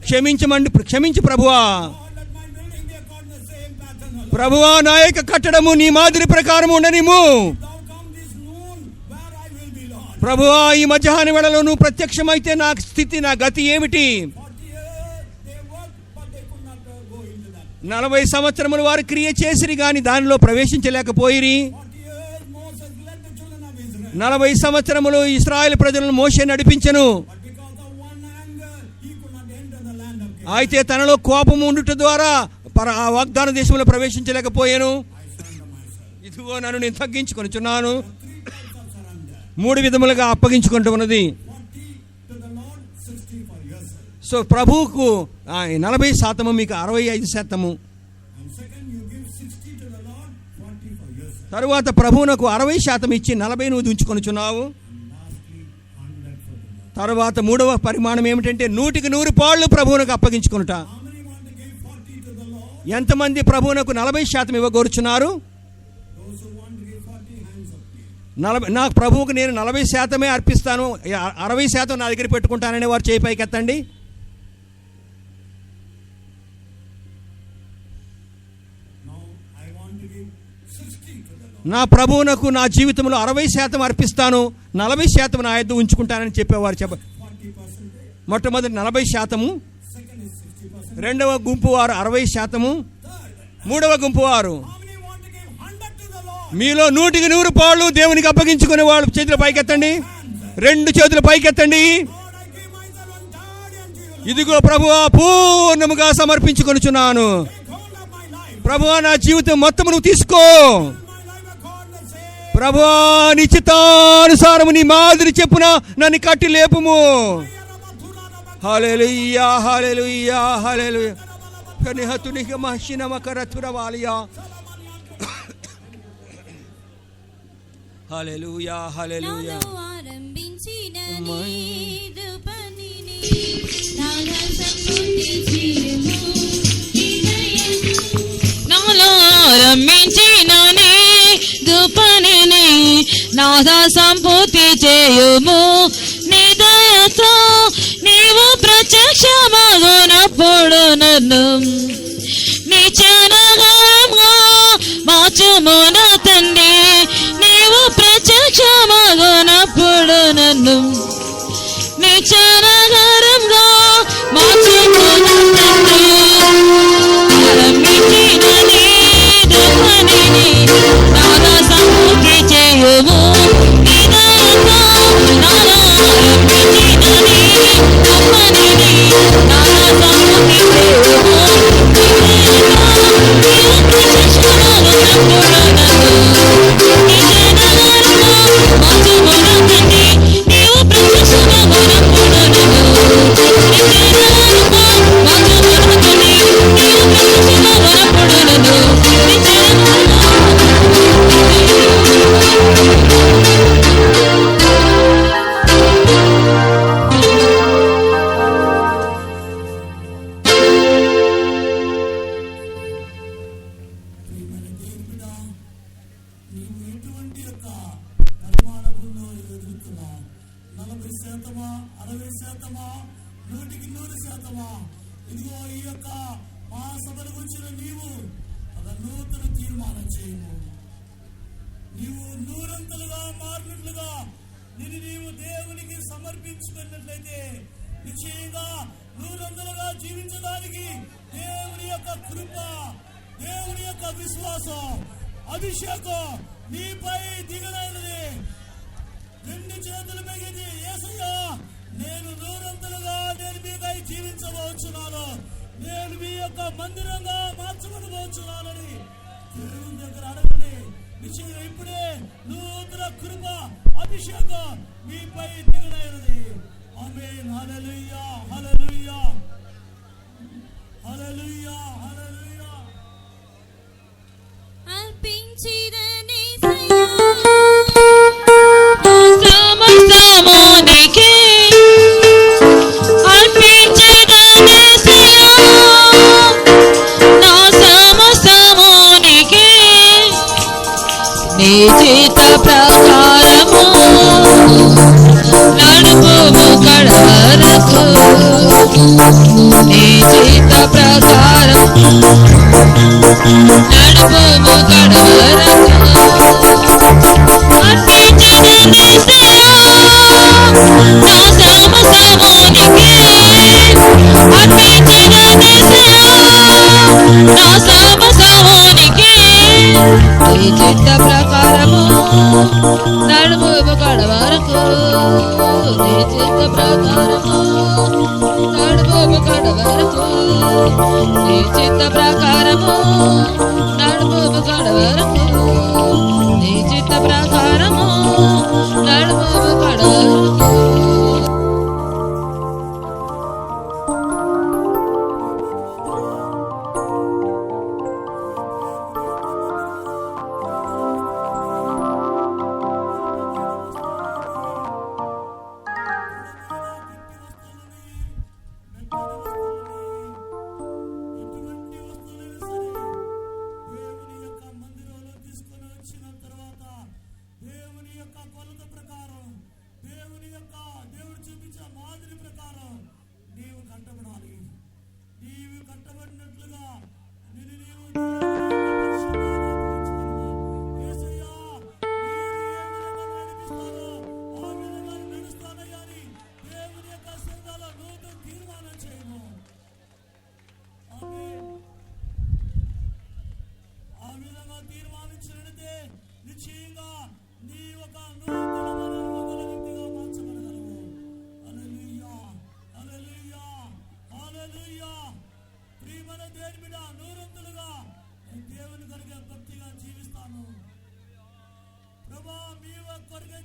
క్షమించు ప్రభువా. ప్రభువా, నా యొక్క కట్టడము నీ మాదిరి ప్రకారం ఉండనిము. ప్రభువా, ఈ మధ్యాహ్న వేళలో నువ్వు ప్రత్యక్షమైతే నా స్థితి, నా గతి ఏమిటి? 40 సంవత్సరములు వారు క్రియ చేసిరి గాని దానిలో ప్రవేశించలేకపోయిరి. 40 సంవత్సరములు ఇశ్రాయేలు ప్రజలను మోషే నడిపించెను. అయితే తనలో కోపం ఉండుట ద్వారా ఆ వాగ్దాన దేశంలో ప్రవేశించలేకపోయాను. ఇదిగో నన్ను నేను తగ్గించుకొనిచున్నాను. 3 విధములుగా అప్పగించుకుంటూ ఉన్నది. సో ప్రభువుకు 40%, మీకు 65%. తరువాత ప్రభువునకు 60% ఇచ్చి 40 నువ్వు ఉంచుకొనిచున్నావు. తర్వాత 3వ పరిమాణం ఏమిటంటే 100కి 100 పాళ్ళు ప్రభువునకు అప్పగించుకొనుట. ఎంతమంది ప్రభువునకు 40% ఇవ్వగోరుచున్నారు? నా ప్రభువుకు నేను 40% అర్పిస్తాను, 60% నా దగ్గర పెట్టుకుంటానని వారు చేయి పైకెత్తండి. నా ప్రభువునకు నా జీవితంలో 60% అర్పిస్తాను, 40% నా యొద్ద ఉంచుకుంటానని చెప్పేవారు. మొట్టమొదటి 40%, రెండవ గుంపు వారు 60%, మూడవ గుంపు వారు మీలో 100కి 100 పాళ్ళు దేవునికి అప్పగించుకునే వాళ్ళు చేతులు పైకెత్తండి. 2 చేతులు పైకెత్తండి. ఇదిగో ప్రభువా, పూర్ణముగా సమర్పించుకొనుచున్నాను. ప్రభువా, నా జీవితం మొత్తం నువ్వు తీసుకో. ప్రభువా, నీ చిత్తానుసారము నీ మాదిరి చెప్పున నన్ను కట్టి లేపుము. హల్లెలూయా, హల్లెలూయా, హల్లెలూయా. Repeni hatuni ke mahshina makarathura walia. Hallelujah, hallelujah. నాలో ఆరంభించినది పనిని నాలో సంపూర్తి చేయుము నీ దయతో నీవు ప్రత్యక్షమగునప్పుడు నన్ను నీ చరణంగా మార్చుము నా తండ్రి నీవు ప్రత్యక్షమగునప్పుడు నన్ను నీ చరణంగా మార్చుము నా తండ్రి ఆరంభించినది పనిని నాలో సంపూర్తి చేయుము నీ దయతో నాలో ఆరంభించినది పనిని నాలో సంపూర్తి చేయుము ఇదిగో ఈ యొక్క మహాసభలకు వచ్చిన నీవు ఒక నూతన తీర్మానం చేయము. నీవు నూరంతలుగా మారినట్లుగా నిన్ను నీవు దేవునికి సమర్పించుకున్నట్లయితే నిశ్చయంగా నూరంతలుగా జీవించడానికి దేవుని యొక్క కృప, దేవుని యొక్క విశ్వాసం, అభిషేకం నీపై దిగనైనది. రెండు చేతులు మెగిది యేసయ్యా, నేను నూరంతలుగా నేను మీకై జీవించబోచున్నాను, నేను మీ యొక్క మందిరంగా మార్చబడబోచున్నానని దేవుని దగ్గర అడగండి. నిశ్చయంగా ఇప్పుడే నూతన కృప, అభిషేకం మీపై దిగనైనది. ఆమేన్. హల్లెలూయా, హల్లెలూయా, హల్లెలూయా, హల్లెలూయా. అర్పించిరనే సమస్తమునికి అర్పించిరనే నా సమస్తమునికి నీ చిత్త ప్రకారము నడుపుము కడవరకు, నీ చిత్త ప్రకారం నడుపుము కడవరకు. అర్పించిరనే నా సమస్తమునికి అర్పించిరనే నా సమస్తమునికి నీ చిత్త ప్రకారము నడుపుము కడవరకు, నీ చిత్త ప్రకారము నడుపుము కడవరకు, నీ చిత్త ప్రకారము నడుపుము కడవరకు, నీ చిత్త ప్రకారము నడుపుము కడవరకు.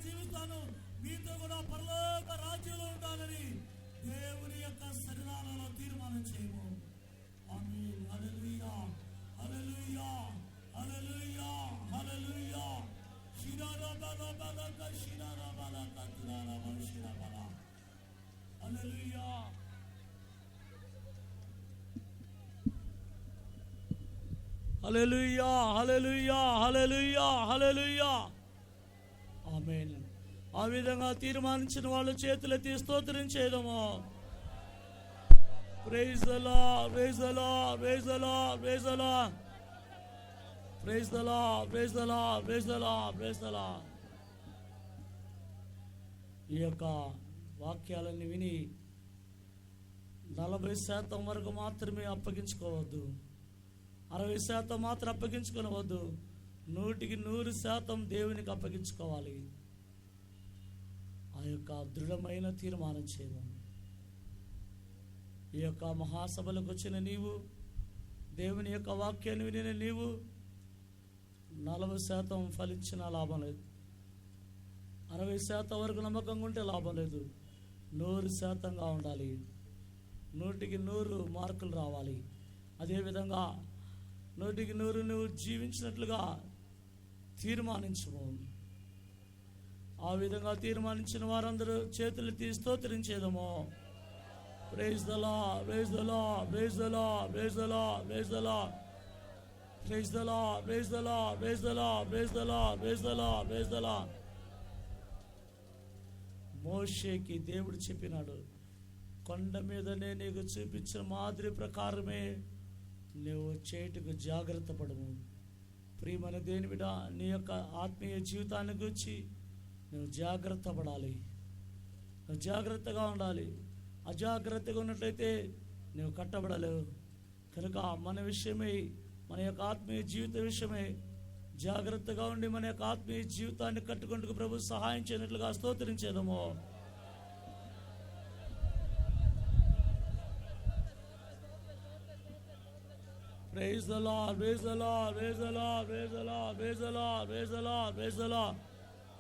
జీవిస్తాను, మీతో కూడా పరలోక రాజ్యంలో ఉంటానని దేవుని యొక్క సన్నిధానంలో తీర్మానం చేయము. ఆమేన్. హల్లెలూయా, హల్లెలూయా, హల్లెలూయా, హల్లెలూయా. శిరారాబాలాబాలాక, శిరారాబాలాక, తురారాబా, శిరాబాలా. హల్లెలూయా. హల్లెలూయా, హల్లెలూయా, హల్లెలూయా, హల్లెలూయా. ఆమేన్. ఆ విధంగా తీర్మానించిన వాళ్ళు చేతులెత్తి స్తోత్రం చేయడము. Praise the Lord, praise the Lord, praise the Lord, praise the Lord, praise the Lord, praise the Lord, praise the Lord, praise the Lord. ఈ యొక్క వాక్యాలన్నీ విని 40% వరకు మాత్రమే అప్పగించుకోవద్దు, 60% మాత్రం అప్పగించుకోవద్దు, 100% దేవునికి అప్పగించుకోవాలి. ఆ యొక్క దృఢమైన తీర్మానం చేయడం. ఈ యొక్క మహాసభలకు వచ్చిన నీవు, దేవుని యొక్క వాక్యాన్ని వినిన నీవు 40% ఫలించిన లాభం లేదు, 60% వరకు నమ్మకంగా ఉంటే లాభం లేదు. 100%గా ఉండాలి, 100% మార్కులు రావాలి. అదేవిధంగా 100% నువ్వు జీవించినట్లుగా తీర్మానించము. ఆ విధంగా తీర్మానించిన వారందరూ చేతులెత్తి స్తోత్రించేదము. Praise the Lord, praise the Lord, praise the Lord, praise the Lord, praise the Lord, praise the Lord, praise the Lord, praise the Lord, praise the Lord, praise the Lord, praise the Lord. మోషేకి దేవుడు చెప్పినాడు, కొండ మీదనే నీకు చూపించిన మాదిరి ప్రకారమే నువ్వు చేటుకు జాగ్రత్త పడము. ప్రియమైన దేని బిడ్డ, నీ యొక్క ఆత్మీయ జీవితాన్ని గురించి నువ్వు జాగ్రత్త పడాలి, నువ్వు జాగ్రత్తగా ఉండాలి. అజాగ్రత్తగా ఉన్నట్లయితే నువ్వు కట్టబడలేవు. కనుక మన విషయమై, మన యొక్క ఆత్మీయ జీవిత విషయమై జాగ్రత్తగా ఉండి మన యొక్క ఆత్మీయ జీవితాన్ని కట్టుకుంటూ ప్రభు సహాయం చేయనట్లుగా స్తోత్రించేదము. Praise the Lord, praise the Lord, praise the Lord, praise the Lord, praise the Lord, praise the Lord, praise the Lord.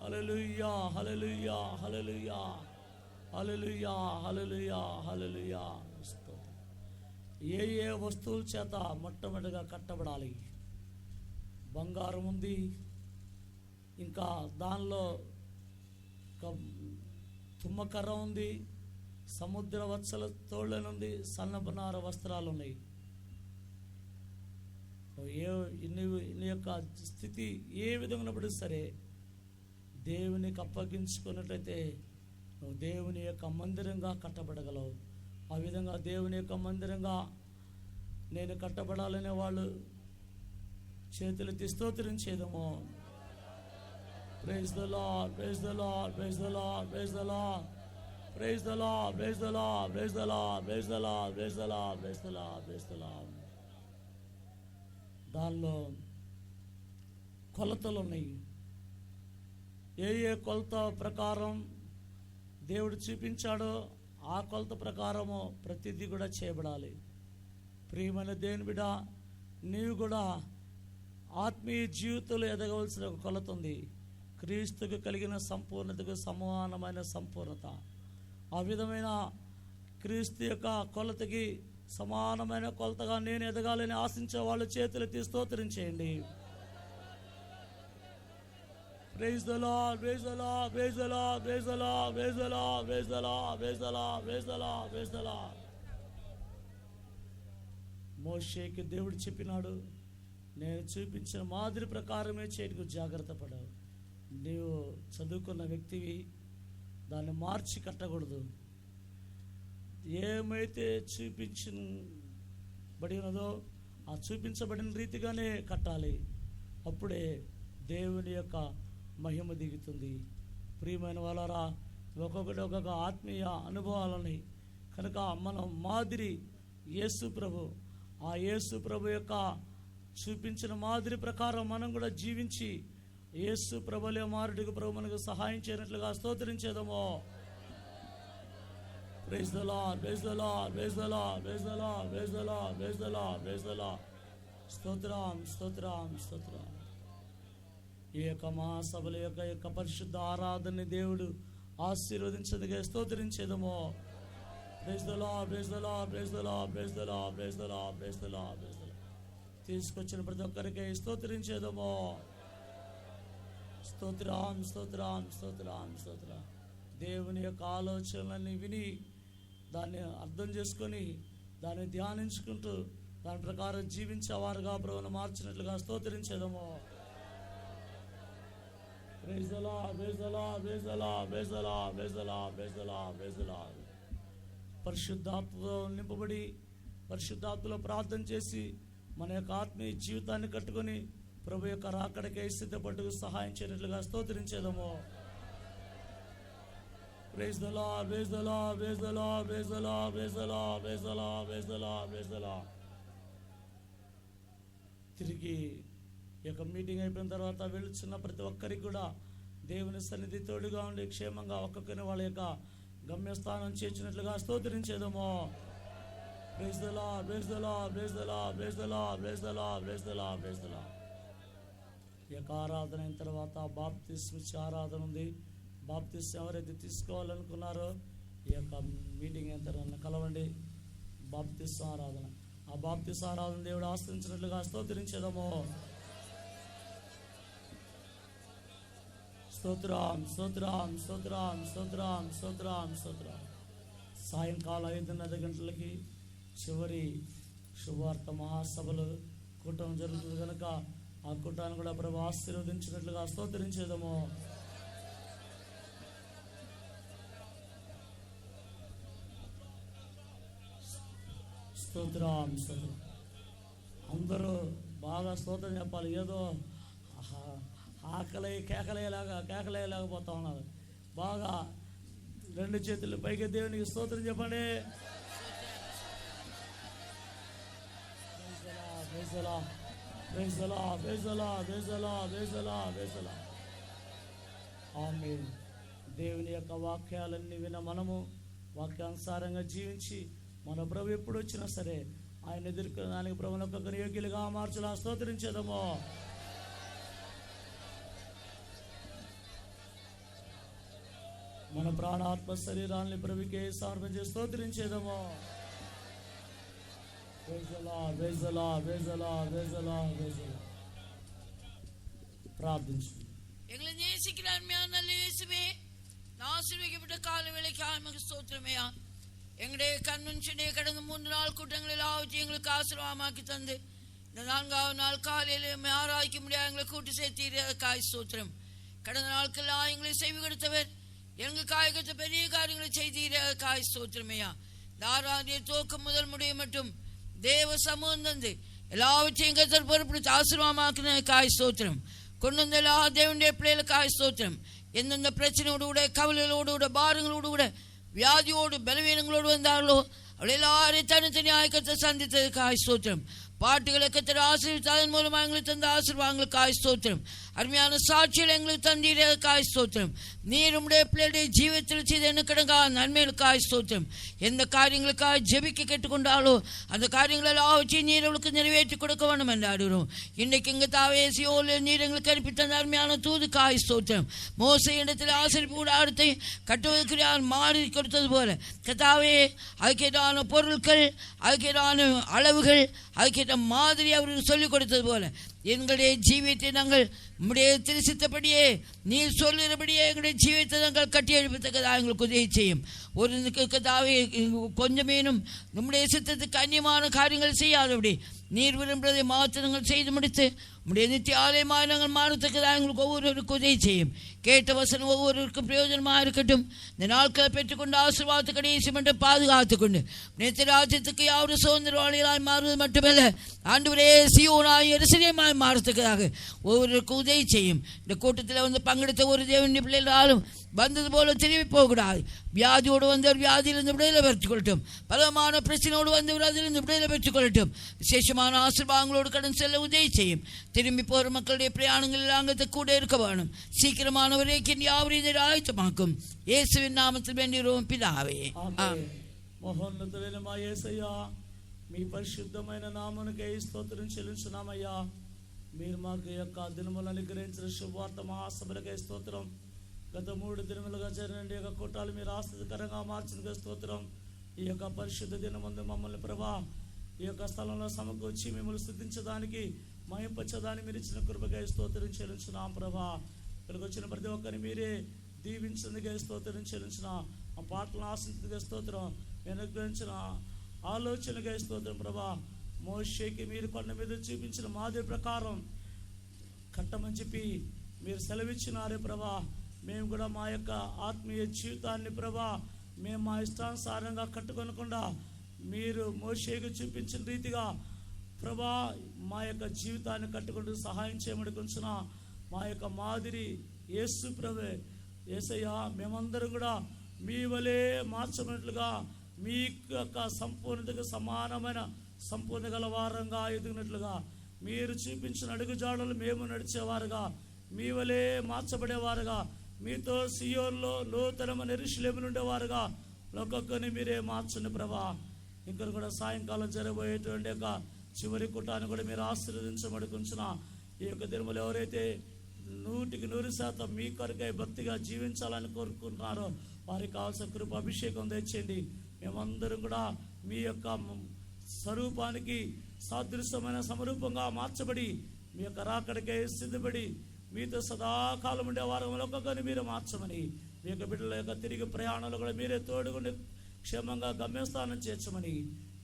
Hallelujah, hallelujah, hallelujah, hallelujah, hallelujah, hallelujah. ఏ వస్తువుల చేత మొట్టమొదటిగా కట్టబడాలి? బంగారం ఉంది, ఇంకా దానిలో తుమ్మకర్ర ఉంది, సముద్ర వత్సల తోళ్ళనుంది, సన్నబనార వస్త్రాలు ఉన్నాయి. నీ యొక్క స్థితి ఏ విధంగా ఉన్నప్పుడు సరే దేవునికి అప్పగించుకున్నట్లయితే నువ్వు దేవుని యొక్క మందిరంగా కట్టబడగలవు. ఆ విధంగా దేవుని యొక్క మందిరంగా నేను కట్టబడాలనే వాళ్ళు చేతులెత్తి స్తోత్రించేదము. Praise the Lord, praise the Lord, praise the Lord, praise the Lord, praise the Lord, praise the Lord, praise the Lord, praise the Lord, praise the Lord, praise the Lord, praise the Lord. దానిలో కొలతలు ఉన్నాయి. ఏ కొలత ప్రకారం దేవుడు చూపించాడో ఆ కొలత ప్రకారము ప్రతిదీ కూడా చేయబడాలి. ప్రియమైన దేవుని బిడ్డ, నీవు కూడా ఆత్మీయ జీవితంలో ఎదగవలసిన ఒక కొలత ఉంది. క్రీస్తుకు కలిగిన సంపూర్ణతకు సమానమైన సంపూర్ణత. ఆ విధమైన క్రీస్తు యొక్క కొలతకి సమానమైన కొలతగా నేను ఎదగాలని ఆశించే వాళ్ళు చేతులెత్తి స్తోత్రించేయండి. Praise the Lord, praise the Lord, praise the Lord, praise the Lord, praise the Lord, praise the Lord, praise the Lord, praise the Lord, praise the Lord. మోషేకి దేవుడు చెప్పినాడు, నేను చూపించిన మాదిరి ప్రకారమే చేయడానికి జాగ్రత్త పడావు. నీవు చదువుకున్న వ్యక్తివి, దాన్ని మార్చి కట్టకూడదు. ఏమైతే చూపించబడినదో ఆ చూపించబడిన రీతిగానే కట్టాలి. అప్పుడే దేవుని యొక్క మహిమ దిగుతుంది. ప్రియమైన వాళ్ళారా, ఒక్కొక్కటి ఒక్కొక్క ఆత్మీయ అనుభవాలని కనుక మనం మాదిరి యేసు ప్రభు, ఆ యేసు ప్రభు యొక్క చూపించిన మాదిరి ప్రకారం మనం కూడా జీవించి యేసు ప్రభులే మారుడికి ప్రభు మనకు సహాయం చేయనట్లుగా స్తోత్రించేదము. Praise the Lord, praise the Lord, praise the Lord, praise the Lord, praise the Lord, praise the Lord, praise the Lord. స్తోత్రం, స్తోత్రం, స్తోత్రం. ఈ యొక్క మహాసభల యొక్క పరిశుద్ధ ఆరాధన దేవుడు ఆశీర్వదించదుగా స్తోత్రించేదము. Praise the Lord, praise the Lord, praise the Lord, praise the Lord, praise the Lord, praise the Lord, praise the Lord. తీసుకొచ్చిన ప్రతి ఒక్కరికి స్తోత్రించేదము. స్తోత్రం, స్తోత్రం, స్తోత్రం, స్తోత్రం. దేవుని యొక్క ఆలోచనలన్నీ విని దాన్ని అర్థం చేసుకొని దాన్ని ధ్యానించుకుంటూ దాని ప్రకారం జీవించేవారుగా ప్రభువును మార్చినట్లుగా స్తోత్రించేదము. Praise the Lord, praise the Lord, praise the Lord, praise the Lord, praise the Lord, praise the Lord, praise the Lord. పరిశుద్ధాత్మతో నింపబడి పరిశుద్ధాత్మలో ప్రార్థన చేసి మన యొక్క ఆత్మీయ జీవితాన్ని కట్టుకొని ప్రభు యొక్క రాకడకై సిద్ధపట్టుకు సహాయం చేయనట్లుగా స్తోత్రించేదము. Praise the Lord, praise the Lord, praise the Lord, praise the Lord, praise the Lord, praise the Lord, praise the Lord, praise the Lord. తిరిగి ఈ యొక్క మీటింగ్ అయిపోయిన తర్వాత వెళుతున్న ప్రతి ఒక్కరికి కూడా దేవుని సన్నిధి తోడుగా ఉండి క్షేమంగా ఒక్కొక్కరిని వాళ్ళ యొక్క గమ్యస్థానం చేర్చినట్లుగా స్తోత్రించేదము. Praise the Lord, praise the Lord, praise the Lord, praise the Lord, praise the Lord, praise the Lord, praise the Lord. ఈ యొక్క ఆరాధన అయిన తర్వాత బాప్తిస్మ ఇచ్చే ఆరాధన ఉంది. బాప్తిస్మ ఎవరైతే తీసుకోవాలనుకున్నారో ఈ యొక్క మీటింగ్ అయిన తర్వాత కలవండి. బాప్తిస్మ ఆరాధన, ఆ బాప్తిస్మ ఆరాధన దేవుడు ఆశ్రయించినట్లుగా స్తోత్రించేదము. స్తోత్రం, స్తోత్రం, స్తోత్రం, స్తోత్రం, స్తోత్రం, స్తోత్రం. సాయంకాలం 5:30 గంటలకి చివరి శుభార్త మహాసభలు కూటం జరుగుతుంది కనుక ఆ కూటాన్ని కూడా ప్రభు ఆశీర్వదించినట్లుగా స్తోత్రించేదము. స్తోత్రం, స్తోత్రం. అందరూ బాగా స్తోత్రం చెప్పాలి. ఏదో ఆకలి కేకలేయలేకపోతా ఉన్నారు. బాగా 2 చేతులు పైకి దేవునికి స్తోత్రం చెప్పండి. ఆమేన్. దేవుని యొక్క వాక్యాలన్నీ విన మనము వాక్యానుసారంగా జీవించి మన ప్రభు ఎప్పుడు వచ్చినా సరే ఆయన ఎదుర్కొనడానికి ప్రభువును ఒక్కొక్కరిని యోగ్యులుగా మార్చులా స్తోత్రించేదము. మన ప్రాణాత్మ శరీరాన్ని ప్రభుకే సమర్పించి స్తోత్రించేదము. പ്രാർത്ഥിച്ചു. എങ്ങളെ നേസിക്കാൻ നല്ല യേശുവേ നാശിക്കപ്പെട്ട കാലവേളയ്ക്ക് ആത്മക സ്തോത്രമേയാ. എങ്ങളുടെ കൺവെൻഷനെ കടന്ന് 3 നാൾ കൂട്ടങ്ങളിൽ ആവറ്റി എങ്ങൾക്ക് ആശ്രമമാക്കി തന്ന് இந்த 4வது நாள் காலையில் ஆராய்க்க முடியாது எங்களை கூட்டி சேர்த்தீரக்காய் ஸ்தோத்திரம். கடந்த நாட்கள்லாம் எங்களை செய்து கொடுத்தவர் எங்களுக்காக கொடுத்த பெரிய காரியங்களை செய்தீரக்காய் ஸ்தோத்திரமேயா. இந்த ஆராதனை துவக்கம் முதல் முடிய மட்டும் தேவ சமூகம் தந்து எல்லாவற்றையும் கத்தர் பொறுப்படுத்தி ஆசீர்வாதமாக்கினதுக்காய் ஸ்தோத்திரம். கொண்டு வந்த எல்லா தேவனுடைய பிள்ளைகளுக்காய் ஸ்தோத்திரம். எந்தெந்த பிரச்சனையோடு கூட கவலைகளோடு கூட பாரங்களோடு கூட வியாதியோடு பலவீனங்களோடு வந்தார்களோ அவளை எல்லாரையும் தனித்தனியாக கத்தர் சந்தித்ததுக்காய் ஸ்தோத்திரம். பாட்டுகளை கத்தர் ஆசீர்வதித்து அதன் மூலமாக எங்களுக்கு தந்த ஆசீர்வாதங்களுக்காய் ஸ்தோத்திரம். அருமையான சாட்சியில் எங்களுக்கு தந்தீரக்காய் ஸ்தோத்திரம். நீர் உம்முடைய பிள்ளையுடைய ஜீவிதத்தில் செய்த எண்ணுக்கடங்காத நன்மைகளுக்காய் ஸ்தோத்திரம். எந்த காரியங்களுக்காக ஜெபிக்க கேட்டுக்கொண்டாலோ அந்த காரியங்கள் எல்லாவற்றையும் நீர் அவளுக்கு நிறைவேற்றி கொடுக்க வேண்டும் என்று ஆடுகிறோம். இன்னைக்கு இங்கே தாவே சியோலில் நீர் எங்களுக்கு அனுப்பி தந்த அருமையான தூதுக்காய் ஸ்தோத்திரம். மோசே இடத்தில் ஆசரிப்பு கூடாரத்தை கட்டுவதற்கு யார் மாறி கொடுத்தது போல கத்தாவே அதுக்கேற்றான பொருட்கள் அதுக்கேற்றான அளவுகள் அதுக்கேற்ற மாதிரி அவருக்கு சொல்லிக் கொடுத்தது போல எங்களுடைய ஜீவியத்தை நாங்கள் உம்முடைய திருசித்தபடியே நீர் சொல்லுகிறபடியே எங்களுடைய ஜீவியத்தை நாங்கள் கட்டி எழுப்பத்தக்கதாக எங்களுக்கு உதவி செய்யும். ஒரு கதாவே கொஞ்சமேனும் நம்முடைய சித்தத்துக்கு அந்நியமான காரியங்கள் செய்யாதபடி நீர் விரும்புவதை மாற்றங்கள் செய்து முடித்து உம்முடைய நித்திய ஆலயமாக நாங்கள் மாறத்தக்கதாக எங்களுக்கு ஒவ்வொருவருக்கும் உதவி செய்யும். கேட்ட வசனம் ஒவ்வொருவருக்கும் பிரயோஜனமாக இருக்கட்டும். இந்த நாட்களை பெற்றுக்கொண்டு ஆசீர்வாதத்தை கடைசி மட்டும் பாதுகாத்துக்கொண்டு நித்திய ராஜ்யத்துக்கு யாரும் சுதந்திரவாளிகளாய் மாறுவது மட்டுமல்ல ஆண்டவரே சீயோனாய் எருசலேமாய் மாறத்தக்கதாக ஒவ்வொருவருக்கும் உதவி செய்யும். இந்த கூட்டத்தில் வந்து பங்கெடுத்த ஒரு தேவனுடைய பிள்ளைகளாலும் வந்தது போல திரும்பி போகக்கூடாது. வியாதியோடு வந்தவர் வியாதியிலிருந்து விடுதலை பெற்றுக்கொள்ளட்டும். பலமான பிரச்சனையோடு வந்தவர் அதிலிருந்து விடுதலை பெற்றுக்கொள்ளட்டும். விசேஷமான ஆசீர்வாதங்களோடு கடன் செல்ல உதவி செய்யும். திரும்பி போகிற மக்களுடைய பிரயாணங்களில் அங்கத்தை கூட இருக்க வேணும். சீக்கிரமானவரே யாவரையும் இதை ஆயத்தமாக்கும். இயேசுவின் நாமத்தில் வேண்டியோம் பிதாவே. మహోన్నతుడైన యేసయ్యా మీ పరిశుద్ధమైన నామమునకే స్తోత్రం చెల్లించున్నామయ్యా. మీరు మాకు యొక్క దినములను అనుగ్రహించిన శుభవార్త మహాసభలకే స్తోత్రం. గత 3 దినములుగా జరిగిన యొక్క కూటాలు మీరు ఆశ్చర్యకరంగా మార్చినకే స్తోత్రం. ఈ యొక్క పరిశుద్ధ దినమందు మమ్మల్ని ప్రభా ఈ యొక్క స్థలంలో సమకూర్చి మిమ్మల్ని స్తుతించడానికి మహింపచ్చడానికి మీరు ఇచ్చిన కృపగా స్తోత్రం చెల్లించున్నాం ప్రభా. ఇక్కడికి వచ్చిన ప్రతి ఒక్కరిని మీరే దీవించినందుగా స్తోత్రం చెల్లించిన ఆ పాటలను ఆశించగా స్తోత్రం, అనుగ్రహించిన ఆలోచనగా స్తోత్రం ప్రభా. మోషేకి మీరు కొండ మీద చూపించిన మాదిరి ప్రకారం కట్టమని చెప్పి మీరు సెలవిచ్చినారే ప్రభా. మేము కూడా మా యొక్క ఆత్మీయ జీవితాన్ని ప్రభా మేము మా ఇష్టానుసారంగా కట్టుకొనకుండా మీరు మోషేకు చూపించిన రీతిగా ప్రభా మా యొక్క జీవితాన్ని కట్టుకుంటూ సహాయం చేయమని కొంచెం మా యొక్క మాదిరి యేసు ప్రభే యేసయ్య మేమందరం కూడా మీ వలె మార్చబడినట్లుగా మీ యొక్క సంపూర్ణతకు సమానమైన సంపూర్ణ గల వారంగా ఎదిగినట్లుగా మీరు చూపించిన అడుగుజాడలు మేము నడిచేవారుగా మీ వలె మార్చబడేవారుగా మీతో సియోన్లో నూతనమైన యెరూషలేములో ఉండేవారుగా ఒక్కొక్కరిని మీరే మార్చండి ప్రభా. ఇక్కడ కూడా సాయంకాలం జరగబోయేటువంటి యొక్క చివరి కూటాన్ని కూడా మీరు ఆశీర్వదించబడి కొంచెం ఈ యొక్క దినములు ఎవరైతే 100% మీ కొరకై భక్తిగా జీవించాలని కోరుకుంటున్నారో వారికి కావాల్సిన కృప అభిషేకం తెచ్చేయండి. మేమందరం కూడా మీ యొక్క స్వరూపానికి సాదృశ్యమైన సమరూపంగా మార్చబడి మీ యొక్క రాకడికై సిద్ధపడి మీతో సదాకాలం ఉండే వారంలో ఒక్కొక్కరిని మీరు మార్చమని మీ యొక్క బిడ్డల యొక్క తిరిగి ప్రయాణాలు కూడా మీరే తోడుగుండి క్షేమంగా గమ్యస్థానం చేర్చమని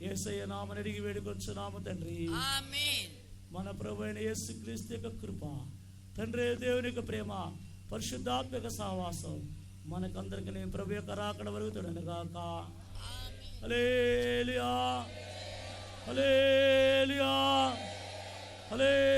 యేసయ్య నామమున అడిగి వేడుకొంచున్నాము తండ్రి. ఆమేన్. మన ప్రభు అయిన యేసుక్రీస్తు యొక్క కృప, తండ్రి దేవుని యొక్క ప్రేమ, పరిశుద్ధాత్మ యొక్క సహవాసం మనకందరికి నేను ప్రభు యొక్క రాకడ వరకు తోడనుగాక. హల్లెలూయా హల్లెలూయా హల్లెలూయా.